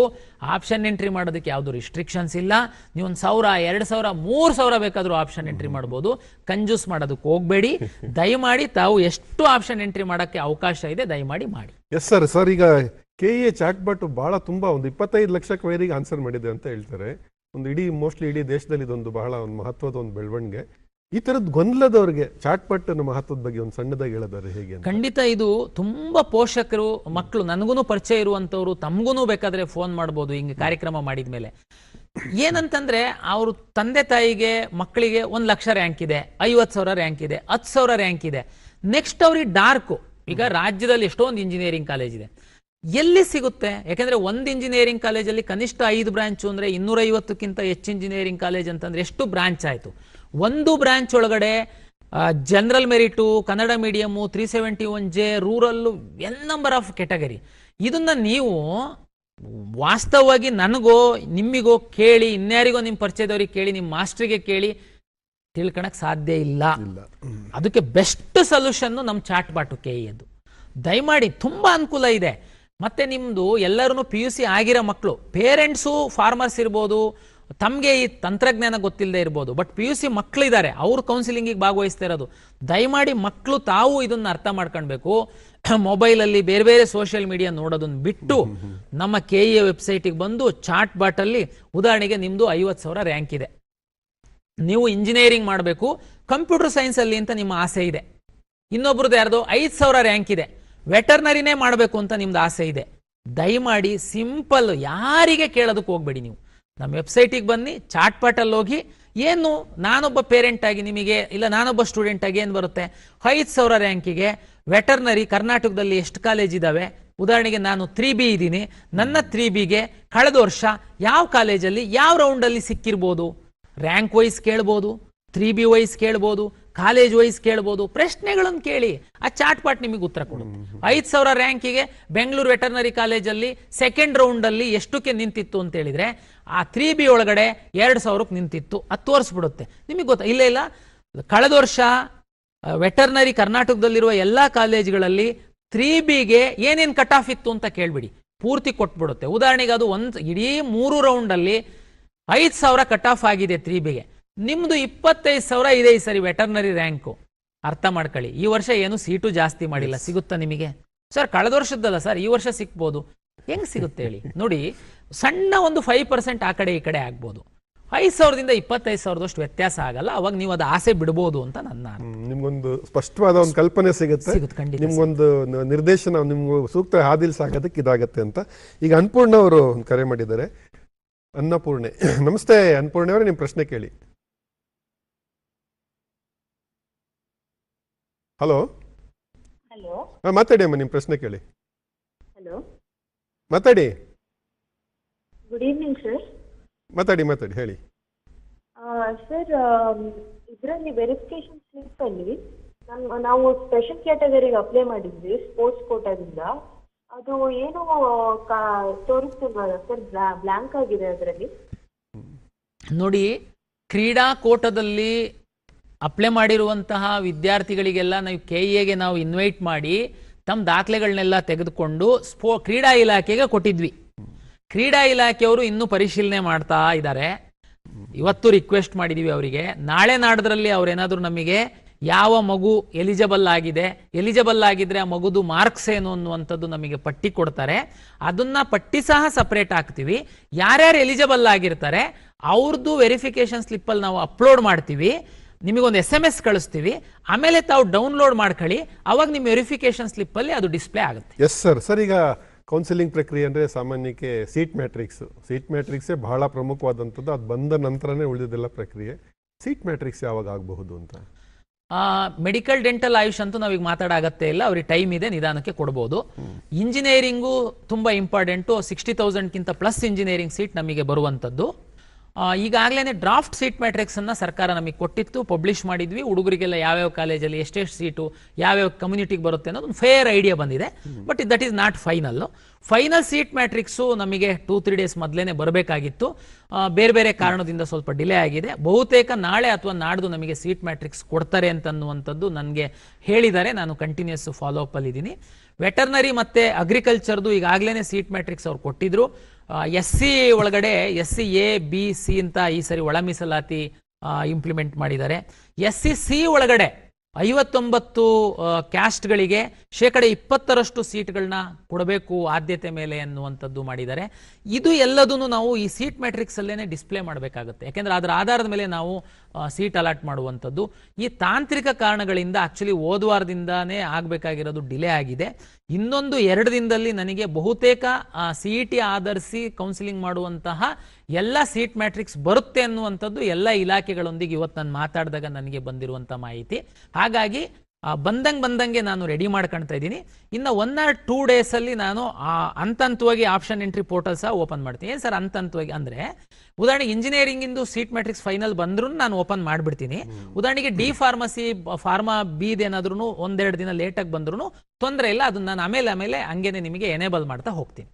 ಆಪ್ಷನ್ ಎಂಟ್ರಿ ಮಾಡೋದಕ್ಕೆ ಯಾವುದು ರಿಸ್ಟ್ರಿಕ್ಷನ್ಸ್ ಇಲ್ಲ. ನೀವು 1,000, 2,000, 3,000 ಬೇಕಾದರೂ ಆಪ್ಷನ್ ಎಂಟ್ರಿ ಮಾಡ್ಬೋದು. ಕಂಜೂಸ್ ಮಾಡೋದಕ್ಕೆ ಹೋಗಬೇಡಿ. ದಯಮಾಡಿ ತಾವು ಎಷ್ಟು ಆಪ್ಷನ್ ಎಂಟ್ರಿ ಮಾಡೋಕ್ಕೆ ಅವಕಾಶ ಇದೆ ದಯಮಾಡಿ ಮಾಡಿ. ಎಸ್ ಸರ್ ಈಗ KEA ಚಾಟ್ ಬಾಟ್ ಬಹಳ ತುಂಬಾ ಒಂದು 25 ಲಕ್ಷ ಕ್ವೈರಿಗೆ ಆನ್ಸರ್ ಮಾಡಿದೆ ಅಂತ ಹೇಳ್ತಾರೆ. ಮೋಸ್ಟ್ಲಿ ಇಡೀ ದೇಶದಲ್ಲಿ ಇದೊಂದು ಬಹಳ ಒಂದು ಮಹತ್ವದ ಒಂದು ಬೆಳವಣಿಗೆ. ಈ ತರದ್ ಗೊಂದಲದವ್ರಿಗೆ ಚಾಟ್ ಬಾಟ್ ಮಹತ್ವದ ಬಗ್ಗೆ ಒಂದು ಸಣ್ಣದಾಗಿ ಹೇಳೋದಾರೆ ಹೇಗೆ? ಖಂಡಿತ ಇದು ತುಂಬಾ ಪೋಷಕರು, ಮಕ್ಕಳು, ನನಗೂ ಪರಿಚಯ ಇರುವಂತವ್ರು, ತಮಗೂ ಬೇಕಾದ್ರೆ ಫೋನ್ ಮಾಡ್ಬೋದು ಹಿಂಗೆ ಕಾರ್ಯಕ್ರಮ ಮಾಡಿದ ಮೇಲೆ. ಏನಂತಂದ್ರೆ ಅವರು ತಂದೆ ತಾಯಿಗೆ ಮಕ್ಕಳಿಗೆ 1 ಲಕ್ಷ ರ್ಯಾಂಕ್ ಇದೆ, 50,000 ರ್ಯಾಂಕ್ ಇದೆ, 10,000 ರ್ಯಾಂಕ್ ಇದೆ. ನೆಕ್ಸ್ಟ್ ಅವ್ರಿಗೆ ಡಾರ್ಕು. ಈಗ ರಾಜ್ಯದಲ್ಲಿ ಎಷ್ಟೊಂದು ಇಂಜಿನಿಯರಿಂಗ್ ಕಾಲೇಜ್ ಇದೆ, ಎಲ್ಲಿ ಸಿಗುತ್ತೆ? ಯಾಕಂದ್ರೆ ಒಂದು ಇಂಜಿನಿಯರಿಂಗ್ ಕಾಲೇಜಲ್ಲಿ ಕನಿಷ್ಠ 5 ಬ್ರಾಂಚು ಅಂದ್ರೆ 250ಕ್ಕಿಂತ ಹೆಚ್ಚು ಇಂಜಿನಿಯರಿಂಗ್ ಕಾಲೇಜ್ ಅಂತಂದ್ರೆ ಎಷ್ಟು ಬ್ರಾಂಚ್ ಆಯ್ತು? ಒಂದು ಬ್ರಾಂಚ್ ಒಳಗಡೆ general merit, Kannada medium, 371J, rural, N number of category. ಇದನ್ನ ನೀವು ವಾಸ್ತವವಾಗಿ ನನಗೋ ನಿಮ್ಮಿಗೋ ಕೇಳಿ, ಇನ್ಯಾರಿಗೋ ನಿಮ್ಮ ಪರಿಚಯದವ್ರಿಗೆ ಕೇಳಿ, ನಿಮ್ಮ ಮಾಸ್ಟ್ರಿಗೆ ಕೇಳಿ ತಿಳ್ಕೊಳಕ್ ಸಾಧ್ಯ ಇಲ್ಲ. ಅದಕ್ಕೆ ಬೆಸ್ಟ್ ಸೊಲ್ಯೂಷನ್ ನಮ್ಮ ಚಾಟ್ ಬಾಟು KEA. ದಯಮಾಡಿ ತುಂಬಾ ಅನುಕೂಲ ಇದೆ. ಮತ್ತೆ ನಿಮ್ದು ಎಲ್ಲರೂ PUC ಆಗಿರೋ ಮಕ್ಕಳು, ಪೇರೆಂಟ್ಸು ಫಾರ್ಮರ್ಸ್ ಇರ್ಬೋದು, ತಮಗೆ ಈ ತಂತ್ರಜ್ಞಾನ ಗೊತ್ತಿಲ್ಲದೆ ಇರ್ಬೋದು, ಬಟ್ PUC ಮಕ್ಕಳಿದ್ದಾರೆ, ಅವ್ರು ಕೌನ್ಸಿಲಿಂಗಿಗೆ ಭಾಗವಹಿಸ್ತಾ ಇರೋದು. ದಯಮಾಡಿ ಮಕ್ಕಳು ತಾವು ಇದನ್ನ ಅರ್ಥ ಮಾಡ್ಕೊಳ್ಬೇಕು. ಮೊಬೈಲಲ್ಲಿ ಬೇರೆ ಬೇರೆ ಸೋಷಿಯಲ್ ಮೀಡಿಯಾ ನೋಡೋದನ್ನ ಬಿಟ್ಟು ನಮ್ಮ KEA ವೆಬ್ಸೈಟಿಗೆ ಬಂದು ಚಾಟ್ ಬಾಟಲ್ಲಿ, ಉದಾಹರಣೆಗೆ ನಿಮ್ದು 50,000 ರ್ಯಾಂಕ್ ಇದೆ, ನೀವು ಇಂಜಿನಿಯರಿಂಗ್ ಮಾಡಬೇಕು, ಕಂಪ್ಯೂಟರ್ ಸೈನ್ಸ್ ಅಲ್ಲಿ ಅಂತ ನಿಮ್ಮ ಆಸೆ ಇದೆ. ಇನ್ನೊಬ್ರದ್ದು ಯಾರ್ದು 5,000 ರ್ಯಾಂಕ್ ಇದೆ, ವೆಟರ್ನರಿನೇ ಮಾಡಬೇಕು ಅಂತ ನಿಮ್ದು ಆಸೆ ಇದೆ. ದಯಮಾಡಿ ಸಿಂಪಲ್, ಯಾರಿಗೆ ಕೇಳೋದಕ್ಕೆ ಹೋಗ್ಬೇಡಿ. ನೀವು ನಮ್ಮ ವೆಬ್ಸೈಟಿಗೆ ಬನ್ನಿ, ಚಾಟ್ ಬಾಟಲ್ಲಿ ಹೋಗಿ, ಏನು ನಾನೊಬ್ಬ ಪೇರೆಂಟ್ ಆಗಿ ನಿಮಗೆ, ಇಲ್ಲ ನಾನೊಬ್ಬ ಸ್ಟೂಡೆಂಟ್ ಆಗಿ ಏನು ಬರುತ್ತೆ, 5,000 ರ್ಯಾಂಕಿಗೆ ವೆಟರ್ನರಿ ಕರ್ನಾಟಕದಲ್ಲಿ ಎಷ್ಟು ಕಾಲೇಜ್ ಇದಾವೆ? ಉದಾಹರಣೆಗೆ ನಾನು 3B ಇದ್ದೀನಿ, ನನ್ನ 3Bಗೆ ಕಳೆದ ವರ್ಷ ಯಾವ ಕಾಲೇಜಲ್ಲಿ ಯಾವ ರೌಂಡಲ್ಲಿ ಸಿಕ್ಕಿರ್ಬೋದು? ರ್ಯಾಂಕ್ ವೈಸ್ ಕೇಳ್ಬೋದು, 3B ವೈಸ್ ಕೇಳ್ಬೋದು, ಕಾಲೇಜ್ ವೈಸ್ ಕೇಳ್ಬೋದು, ಪ್ರಶ್ನೆಗಳನ್ನು ಕೇಳಿ, ಆ ಚಾಟ್ ಪಾಟ್ ನಿಮಗೆ ಉತ್ತರ ಕೊಡುತ್ತೆ. 5,000 ರ್ಯಾಂಕಿಗೆ ಬೆಂಗಳೂರು ವೆಟರ್ನರಿ ಕಾಲೇಜಲ್ಲಿ ಸೆಕೆಂಡ್ ರೌಂಡಲ್ಲಿ ಎಷ್ಟಕ್ಕೆ ನಿಂತಿತ್ತು ಅಂತ ಹೇಳಿದ್ರೆ ಆ 3B ಒಳಗಡೆ 2,000ಕ್ಕೆ ನಿಂತಿತ್ತು. ಅದು ತೋರಿಸ್ಬಿಡುತ್ತೆ ನಿಮಗೆ ಗೊತ್ತಾ. ಇಲ್ಲ ಕಳೆದ ವರ್ಷ ವೆಟರ್ನರಿ ಕರ್ನಾಟಕದಲ್ಲಿರುವ ಎಲ್ಲ ಕಾಲೇಜುಗಳಲ್ಲಿ 3Bಗೆ ಏನೇನು ಕಟ್ ಆಫ್ ಇತ್ತು ಅಂತ ಕೇಳ್ಬಿಡಿ, ಪೂರ್ತಿ ಕೊಟ್ಬಿಡುತ್ತೆ. ಉದಾಹರಣೆಗೆ ಅದು ಇಡೀ 3 ರೌಂಡಲ್ಲಿ 5,000 ಕಟ್ ಆಫ್ ಆಗಿದೆ 3Bಗೆ. ನಿಮ್ದು 25,000 ಇದೆ ಈ ಸರಿ ವೆಟರ್ನರಿ ರ್ಯಾಂಕು. ಅರ್ಥ ಮಾಡ್ಕೊಳ್ಳಿ, ಈ ವರ್ಷ ಏನು ಸೀಟು ಜಾಸ್ತಿ ಮಾಡಿಲ್ಲ. ಸಿಗುತ್ತಾ ನಿಮಗೆ? ಸರ್ ಕಳೆದ ವರ್ಷದ್ದಲ್ಲ ಸರ್, ಈ ವರ್ಷ ಸಿಕ್ಬೋದು. ಹೆಂಗ್ ಸಿಗುತ್ತೆ ಹೇಳಿ ನೋಡಿ. ಸಣ್ಣ ಒಂದು 5% ಆ ಕಡೆ ಈ ಕಡೆ ಆಗ್ಬೋದು. 5,000ದಿಂದ 25,000ದಷ್ಟು ವ್ಯತ್ಯಾಸ ಆಗಲ್ಲ. ಅವಾಗ ನೀವು ಅದು ಆಸೆ ಬಿಡ್ಬೋದು ಅಂತ ನನ್ನ ನಿಮ್ಗೊಂದು ಸ್ಪಷ್ಟವಾದ ಒಂದು ಕಲ್ಪನೆ ಸಿಗುತ್ತೆ, ನಿಮ್ಗೊಂದು ನಿರ್ದೇಶನ, ನಿಮ್ಗೆ ಸೂಕ್ತ ಹಾದಿಲ್ ಸಾಗೋದಕ್ಕೆ ಇದಾಗತ್ತೆ ಅಂತ. ಈಗ ಅನ್ನಪೂರ್ಣ ಅವರು ಕರೆ ಮಾಡಿದ್ದಾರೆ. ಅನ್ನಪೂರ್ಣೆ, ನಮಸ್ತೆ ಅನ್ನಪೂರ್ಣೆ ಅವರೇ, ನಿಮ್ಮ ಪ್ರಶ್ನೆ ಕೇಳಿ. ಹಲೋ, ಹಲೋ, ಮಾತಾಡಿ ಅಮ್ಮ, ನಿಮ್ಮ ಪ್ರಶ್ನೆ ಕೇಳಿ. ಹಲೋ, ಮಾತಾಡಿ. Good evening sir. ಮಾತಾಡಿ ಹೇಳಿ. ಸರ್, ಇದರಲ್ಲಿ ವೆರಿಫಿಕೇಶನ್ ಸ್ಲಿಪ್ ಅಲ್ಲಿ ನಾವು ಸ್ಪೆಷಲ್ ಕ್ಯಾಟಗರಿಗೆ ಅಪ್ಲೈ ಮಾಡಿದ್ವಿ ಸ್ಪೋರ್ಟ್ಸ್ ಕೋಟಾದಿಂದ. ಅದು ಏನು ತೋರಿಸ್ತಿಲ್ವಲ್ಲ ಸರ್, ಬ್ಲ್ಯಾಂಕ್ ಆಗಿದೆ ಅದರಲ್ಲಿ. ನೋಡಿ, ಕ್ರೀಡಾ ಕೋಟದಲ್ಲಿ ಅಪ್ಲೈ ಮಾಡಿರುವಂತಹ ವಿದ್ಯಾರ್ಥಿಗಳಿಗೆಲ್ಲ ನಾವು KEAಗೆ ನಾವು ಇನ್ವೈಟ್ ಮಾಡಿ ತಮ್ಮ ದಾಖಲೆಗಳನ್ನೆಲ್ಲ ತೆಗೆದುಕೊಂಡು ಕ್ರೀಡಾ ಇಲಾಖೆಗೆ ಕೊಟ್ಟಿದ್ವಿ. ಕ್ರೀಡಾ ಇಲಾಖೆಯವರು ಇನ್ನೂ ಪರಿಶೀಲನೆ ಮಾಡ್ತಾ ಇದ್ದಾರೆ. ಇವತ್ತು ರಿಕ್ವೆಸ್ಟ್ ಮಾಡಿದೀವಿ ಅವರಿಗೆ. ನಾಳೆ ನಾಡದ್ರಲ್ಲಿ ಅವ್ರೇನಾದ್ರೂ ನಮಗೆ ಯಾವ ಮಗು ಎಲಿಜಿಬಲ್ ಆಗಿದ್ರೆ ಆ ಮಗುದು ಮಾರ್ಕ್ಸ್ ಏನು ಅನ್ನುವಂಥದ್ದು ನಮಗೆ ಪಟ್ಟಿ ಕೊಡ್ತಾರೆ. ಅದನ್ನ ಪಟ್ಟಿ ಸಹ ಸಪರೇಟ್ ಹಾಕ್ತೀವಿ. ಯಾರ್ಯಾರು ಎಲಿಜಿಬಲ್ ಆಗಿರ್ತಾರೆ ಅವ್ರದ್ದು ವೆರಿಫಿಕೇಶನ್ ಸ್ಲಿಪ್ಪಲ್ಲಿ ನಾವು ಅಪ್ಲೋಡ್ ಮಾಡ್ತೀವಿ. ನಿಮಗೊಂದು SMS ಕಳಿಸ್ತೀವಿ. ಆಮೇಲೆ ತಾವು ಡೌನ್ಲೋಡ್ ಮಾಡ್ಕೊಳ್ಳಿ. ಅವಾಗ ನಿಮ್ಮ ವೆರಿಫಿಕೇಶನ್ ಸ್ಲಿಪ್ಪಲ್ಲಿ ಅದು ಡಿಸ್ಪ್ಲೇ ಆಗುತ್ತೆ. S sir. ಈಗ ಕೌನ್ಸಿಲಿಂಗ್ ಪ್ರಕ್ರಿಯೆ ಅಂದರೆ ಸಾಮಾನ್ಯಕ್ಕೆ ಸೀಟ್ ಮ್ಯಾಟ್ರಿಕ್ಸೇ ಬಹಳ ಪ್ರಮುಖವಾದಂಥದ್ದು. ಅದು ಬಂದ ನಂತರನೇ ಉಳಿದಿದ್ದೆಲ್ಲ ಪ್ರಕ್ರಿಯೆ. ಸೀಟ್ ಮ್ಯಾಟ್ರಿಕ್ಸ್ ಯಾವಾಗ ಆಗಬಹುದು ಅಂತ? ಮೆಡಿಕಲ್, ಡೆಂಟಲ್, ಆಯುಷ್ ಅಂತೂ ನಾವೀಗ ಮಾತಾಡಾಗತ್ತೆ ಇಲ್ಲ, ಅವ್ರಿಗೆ ಟೈಮ್ ಇದೆ, ನಿಧಾನಕ್ಕೆ ಕೊಡ್ಬೋದು. ಇಂಜಿನಿಯರಿಂಗು ತುಂಬ ಇಂಪಾರ್ಟೆಂಟು. 60,000ಕ್ಕಿಂತ ಪ್ಲಸ್ ಇಂಜಿನಿಯರಿಂಗ್ ಸೀಟ್ ನಮಗೆ ಬರುವಂಥದ್ದು. ಈಗಾಗಲೇ ಡ್ರಾಫ್ಟ್ ಸೀಟ್ ಮ್ಯಾಟ್ರಿಕ್ಸ್ ಅನ್ನ ಸರ್ಕಾರ ನಮಗೆ ಕೊಟ್ಟಿತ್ತು, ಪಬ್ಲಿಷ್ ಮಾಡಿದ್ವಿ. ಹುಡುಗರಿಗೆಲ್ಲ ಯಾವ್ಯಾವ ಕಾಲೇಜಲ್ಲಿ ಎಷ್ಟೆಷ್ಟು ಸೀಟು ಯಾವ್ಯಾವ ಕಮ್ಯುನಿಟಿಗೆ ಬರುತ್ತೆ ಅನ್ನೋದು ಒಂದು ಫೇರ್ ಐಡಿಯಾ ಬಂದಿದೆ. But that is not final seat matrix ನಮಗೆ 2-3 ಡೇಸ್ ಮೊದಲೇ ಬರಬೇಕಾಗಿತ್ತು. ಬೇರೆ ಬೇರೆ ಕಾರಣದಿಂದ ಸ್ವಲ್ಪ ಡಿಲೇ ಆಗಿದೆ. ಬಹುತೇಕ ನಾಳೆ ಅಥವಾ ನಾಡ್ದು ನಮಗೆ ಸೀಟ್ ಮ್ಯಾಟ್ರಿಕ್ಸ್ ಕೊಡ್ತಾರೆ ಅಂತನ್ನುವಂಥದ್ದು ನನಗೆ ಹೇಳಿದ್ದಾರೆ. ನಾನು ಕಂಟಿನ್ಯೂಸ್ ಫಾಲೋ ಅಪ್ ಅಲ್ಲಿ ಇದ್ದೀನಿ. ವೆಟರ್ನರಿ ಮತ್ತೆ ಅಗ್ರಿಕಲ್ಚರ್ದು ಈಗಾಗಲೇ ಸೀಟ್ ಮ್ಯಾಟ್ರಿಕ್ಸ್ ಅವ್ರು ಕೊಟ್ಟಿದ್ರು. SC ಒಳಗಡೆ SC A B C ಅಂತ ಈ ಸರಿ ಒಳ ಮೀಸಲಾತಿ ಇಂಪ್ಲಿಮೆಂಟ್ ಮಾಡಿದ್ದಾರೆ. SC C ಒಳಗಡೆ 59 ಕ್ಯಾಸ್ಟ್ಗಳಿಗೆ 20% ಸೀಟ್ಗಳನ್ನ ಕೊಡಬೇಕು ಆದ್ಯತೆ ಮೇಲೆ ಅನ್ನುವಂಥದ್ದು ಮಾಡಿದ್ದಾರೆ. ಇದು ಎಲ್ಲದನ್ನು ನಾವು ಈ ಸೀಟ್ ಮ್ಯಾಟ್ರಿಕ್ಸ್ ಅಲ್ಲೇನೆ ಡಿಸ್ಪ್ಲೇ ಮಾಡಬೇಕಾಗುತ್ತೆ. ಯಾಕೆಂದ್ರೆ ಅದರ ಆಧಾರದ ಮೇಲೆ ನಾವು ಸೀಟ್ ಅಲಾಟ್ ಮಾಡುವಂಥದ್ದು. ಈ ತಾಂತ್ರಿಕ ಕಾರಣಗಳಿಂದ ಆಕ್ಚುಲಿ ಹೋದ ವಾರದಿಂದಾನೇ ಆಗಬೇಕಾಗಿರೋದು ಡಿಲೇ ಆಗಿದೆ. ಇನ್ನೊಂದು 2 ದಿನದಲ್ಲಿ ನನಗೆ ಬಹುತೇಕ CET ಆಧರಿಸಿ ಕೌನ್ಸಿಲಿಂಗ್ ಮಾಡುವಂತಹ ಎಲ್ಲ ಸೀಟ್ ಮ್ಯಾಟ್ರಿಕ್ಸ್ ಬರುತ್ತೆ ಅನ್ನುವಂಥದ್ದು ಎಲ್ಲ ಇಲಾಖೆಗಳೊಂದಿಗೆ ಇವತ್ತು ನಾನು ಮಾತಾಡಿದಾಗ ನನಗೆ ಬಂದಿರುವಂಥ ಮಾಹಿತಿ. ಹಾಗಾಗಿ ಬಂದಂಗೆ ನಾನು ರೆಡಿ ಮಾಡ್ಕೊಳ್ತಾ ಇದ್ದೀನಿ. ಇನ್ನು 1 or 2 ಡೇಸಲ್ಲಿ ನಾನು ಹಂತವಾಗಿ ಆಪ್ಷನ್ ಎಂಟ್ರಿ ಪೋರ್ಟಲ್ ಸಹ ಓಪನ್ ಮಾಡ್ತೀನಿ. ಏನು ಸರ್ ಹಂತವಾಗಿ ಅಂದರೆ, ಉದಾಹರಣೆಗೆ ಇಂಜಿನಿಯರಿಂಗ್ ಇಂದು ಸೀಟ್ ಮ್ಯಾಟ್ರಿಕ್ಸ್ ಫೈನಲ್ ಬಂದ್ರೂ ನಾನು ಓಪನ್ ಮಾಡಿಬಿಡ್ತೀನಿ. ಉದಾಹರಣೆಗೆ D ಫಾರ್ಮಸಿ, ಫಾರ್ಮಾ B ಏನಾದ್ರೂ 1-2 ದಿನ ಲೇಟಾಗಿ ಬಂದ್ರೂ ತೊಂದರೆ ಇಲ್ಲ. ಅದನ್ನ ನಾನು ಆಮೇಲೆ ಹಂಗೇನೆ ನಿಮಗೆ ಎನೇಬಲ್ ಮಾಡ್ತಾ ಹೋಗ್ತೀನಿ.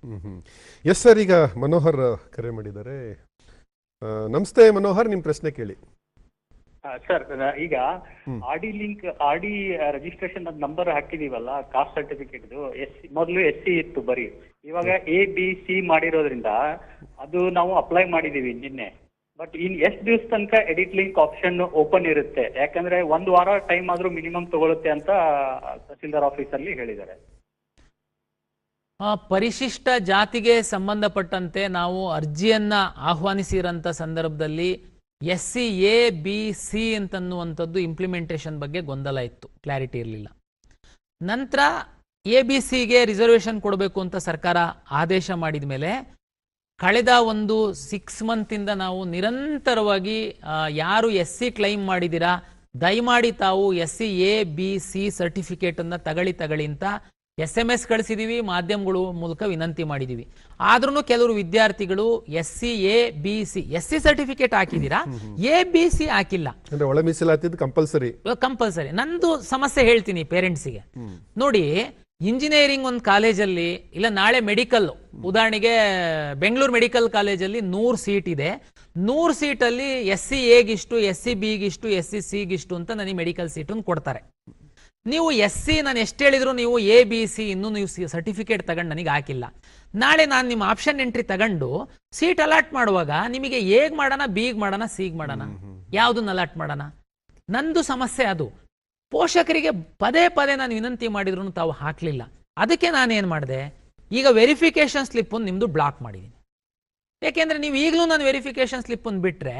S sir. ಈಗ ಮನೋಹರ್ ಕರೆ ಮಾಡಿದ್ದಾರೆ. ನಮಸ್ತೆ ಮನೋಹರ್, ನಿಮ್ಮ ಪ್ರಶ್ನೆ ಕೇಳಿ. ಸರ್, ಈಗ ಆರ್ಡಿ ರಿಜಿಸ್ಟ್ರೇಷನ್ ನಂಬರ್ ಹಾಕಿದೀವಲ್ಲ, ಕಾಸ್ಟ್ ಸರ್ಟಿಫಿಕೇಟ್ ಮೊದಲು SC ಇತ್ತು ಬರೀ. ಇವಾಗ ABC ಮಾಡಿರೋದ್ರಿಂದ ಅದು ನಾವು ಅಪ್ಲೈ ಮಾಡಿದೀವಿ ನಿನ್ನೆ. ಬಟ್ ಎಷ್ಟು ದಿವಸ ತನಕ ಎಡಿಟ್ ಲಿಂಕ್ ಆಪ್ಷನ್ ಓಪನ್ ಇರುತ್ತೆ? ಯಾಕಂದ್ರೆ 1 ವಾರ ಟೈಮ್ ಆದ್ರೂ ಮಿನಿಮಮ್ ತಗೊಳುತ್ತೆ ಅಂತ ತಹಸೀಲ್ದಾರ್ ಆಫೀಸ್ ಅಲ್ಲಿ ಹೇಳಿದ್ದಾರೆ. ಪರಿಶಿಷ್ಟ ಜಾತಿಗೆ ಸಂಬಂಧಪಟ್ಟಂತೆ ನಾವು ಅರ್ಜಿಯನ್ನ ಆಹ್ವಾನಿಸಿರಂತ ಸಂದರ್ಭದಲ್ಲಿ SC A B C ಅಂತನ್ನುವಂಥದ್ದು ಇಂಪ್ಲಿಮೆಂಟೇಷನ್ ಬಗ್ಗೆ ಗೊಂದಲ ಇತ್ತು, ಕ್ಲಾರಿಟಿ ಇರಲಿಲ್ಲ. ನಂತರ ABCಗೆ ರಿಸರ್ವೇಷನ್ ಕೊಡಬೇಕು ಅಂತ ಸರ್ಕಾರ ಆದೇಶ ಮಾಡಿದ ಮೇಲೆ ಕಳೆದ ಒಂದು 6 ಮಂತಿಂದ ನಾವು ನಿರಂತರವಾಗಿ ಯಾರು SC ಕ್ಲೈಮ್ ಮಾಡಿದ್ದೀರಾ ದಯಮಾಡಿ ತಾವು SC A B C certificate ಅನ್ನ ತಗೊಳ್ಳಿ ಅಂತ SMS ಕಳಿಸಿದೀವಿ, ಮಾಧ್ಯಮಗಳು ಮೂಲಕ ವಿನಂತಿ ಮಾಡಿದೀವಿ. ಆದ್ರೂ ಕೆಲವರು ವಿದ್ಯಾರ್ಥಿಗಳು SC ABC SC ಸರ್ಟಿಫಿಕೇಟ್ ಹಾಕಿದೀರಾ, ABC ಹಾಕಿಲ್ಲ. ಅಂದ್ರೆ ಒಳ ಮೀಸಲಾತಿದ್ದು ಕಂಪಲ್ಸರಿ. ನಂದು ಸಮಸ್ಯೆ ಹೇಳ್ತೀನಿ ಪೇರೆಂಟ್ಸಿಗೆ. ನೋಡಿ, ಇಂಜಿನಿಯರಿಂಗ್ ಒಂದು ಕಾಲೇಜಲ್ಲಿ ಇಲ್ಲ ನಾಳೆ ಮೆಡಿಕಲ್, ಉದಾಹರಣೆಗೆ ಬೆಂಗಳೂರು ಮೆಡಿಕಲ್ ಕಾಲೇಜಲ್ಲಿ 100 ಸೀಟ್ ಇದೆ. 100 ಸೀಟಲ್ಲಿ SC Aಗಿಷ್ಟು, SC Bಗಿಷ್ಟು, SC Cಗಿಷ್ಟು ಅಂತ ನನಗೆ ಮೆಡಿಕಲ್ ಸೀಟನ್ನು ಕೊಡ್ತಾರೆ. ನೀವು SC ನಾನು ಎಷ್ಟು ಹೇಳಿದ್ರು ನೀವು ABC ಇನ್ನೂ ನೀವು ಸರ್ಟಿಫಿಕೇಟ್ ತಗೊಂಡು ನನಗೆ ಹಾಕಿಲ್ಲ. ನಾಳೆ ನಾನು ನಿಮ್ಮ ಆಪ್ಷನ್ ಎಂಟ್ರಿ ತಗೊಂಡು ಸೀಟ್ ಅಲಾಟ್ ಮಾಡುವಾಗ ನಿಮಗೆ ಎಗ್ ಮಾಡೋಣ, ಬಿಗ್ ಮಾಡೋಣ, ಸಿಗ್ ಮಾಡೋಣ, ಯಾವ್ದನ್ನ ಅಲಾಟ್ ಮಾಡೋಣ? ನಂದು ಸಮಸ್ಯೆ ಅದು. ಪೋಷಕರಿಗೆ ಪದೇ ಪದೇ ನಾನು ವಿನಂತಿ ಮಾಡಿದ್ರು ತಾವು ಹಾಕ್ಲಿಲ್ಲ. ಅದಕ್ಕೆ ನಾನೇನ್ ಮಾಡಿದೆ, ಈಗ ವೆರಿಫಿಕೇಶನ್ ಸ್ಲಿಪ್ ನಿಮ್ದು ಬ್ಲಾಕ್ ಮಾಡಿದ್ದೀನಿ. ಯಾಕೆಂದ್ರೆ ನೀವು ಈಗಲೂ ನಾನು ವೆರಿಫಿಕೇಶನ್ ಸ್ಲಿಪ್ ಬಿಟ್ರೆ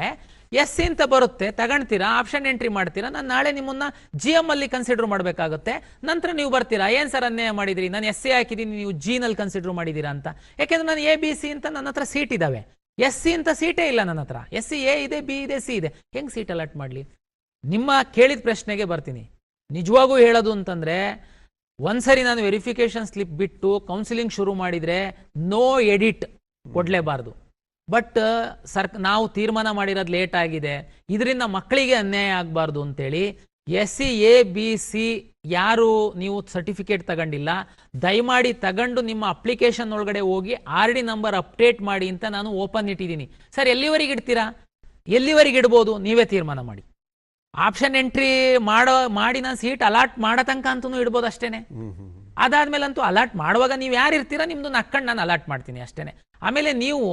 SC ಅಂತ ಬರುತ್ತೆ, ತಗೊಂತೀರಾ, ಆಪ್ಷನ್ ಎಂಟ್ರಿ ಮಾಡ್ತೀರಾ, ನಾನು ನಾಳೆ ನಿಮ್ಮನ್ನ GM ಅಲ್ಲಿ ಕನ್ಸಿಡರ್ ಮಾಡಬೇಕಾಗುತ್ತೆ. ನಂತರ ನೀವು ಬರ್ತೀರಾ, ಏನ್ ಸರ್ ಅನ್ಯಾಯ ಮಾಡಿದ್ರಿ, ನಾನು SC ಹಾಕಿದ್ದೀನಿ, ನೀವು G ನಲ್ಲಿ ಕನ್ಸಿಡರ್ ಮಾಡಿದೀರಾ ಅಂತ. ಯಾಕೆಂದ್ರೆ ನಾನು ABC ಅಂತ ನನ್ನ ಹತ್ರ ಸೀಟ್ ಇದಾವೆ, SC ಅಂತ ಸೀಟೇ ಇಲ್ಲ ನನ್ನ ಹತ್ರ. SC A ಇದೆ, B ಇದೆ, C ಇದೆ, ಹೆಂಗ್ ಸೀಟ್ ಅಲಾಟ್ ಮಾಡ್ಲಿ? ನಿಮ್ಮ ಕೇಳಿದ ಪ್ರಶ್ನೆಗೆ ಬರ್ತೀನಿ. ನಿಜವಾಗೂ ಹೇಳೋದು ಅಂತಂದ್ರೆ, ಒಂದ್ಸರಿ ನಾನು ವೆರಿಫಿಕೇಶನ್ ಸ್ಲಿಪ್ ಬಿಟ್ಟು ಕೌನ್ಸಿಲಿಂಗ್ ಶುರು ಮಾಡಿದ್ರೆ ನೋ ಎಡಿಟ್ ಕೊಡ್ಲೇಬಾರ್ದು. ಬಟ್ ನಾವು ತೀರ್ಮಾನ ಮಾಡಿರೋದು ಲೇಟ್ ಆಗಿದೆ, ಇದರಿಂದ ಮಕ್ಕಳಿಗೆ ಅನ್ಯಾಯ ಆಗಬಾರ್ದು ಅಂತೇಳಿ SC ABC ಯಾರು ನೀವು ಸರ್ಟಿಫಿಕೇಟ್ ತಗೊಂಡಿಲ್ಲ, ದಯಮಾಡಿ ತಗೊಂಡು ನಿಮ್ಮ ಅಪ್ಲಿಕೇಶನ್ ಒಳಗಡೆ ಹೋಗಿ RD ನಂಬರ್ ಅಪ್ಡೇಟ್ ಮಾಡಿ ಅಂತ ನಾನು ಓಪನ್ ಇಟ್ಟಿದ್ದೀನಿ. ಸರ್ ಎಲ್ಲಿವರೆಗೆ ಇಡ್ತೀರಾ? ಎಲ್ಲಿವರೆಗೆ ಇಡ್ಬೋದು ನೀವೇ ತೀರ್ಮಾನ ಮಾಡಿ. ಆಪ್ಷನ್ ಎಂಟ್ರಿ ಮಾಡಿ ನಾನು ಸೀಟ್ ಅಲಾಟ್ ಮಾಡೋ ತನಕ ಅಂತೂ ಇಡ್ಬೋದು ಅಷ್ಟೇನೆ. ಅದಾದ್ಮೇಲಂತೂ ಅಲಾಟ್ ಮಾಡುವಾಗ ನೀವು ಯಾರು ಇರ್ತೀರಾ ನಿಮ್ದು ನಕ್ಕೊಂಡು ನಾನು ಅಲಾಟ್ ಮಾಡ್ತೀನಿ ಅಷ್ಟೇನೆ. ಆಮೇಲೆ ನೀವು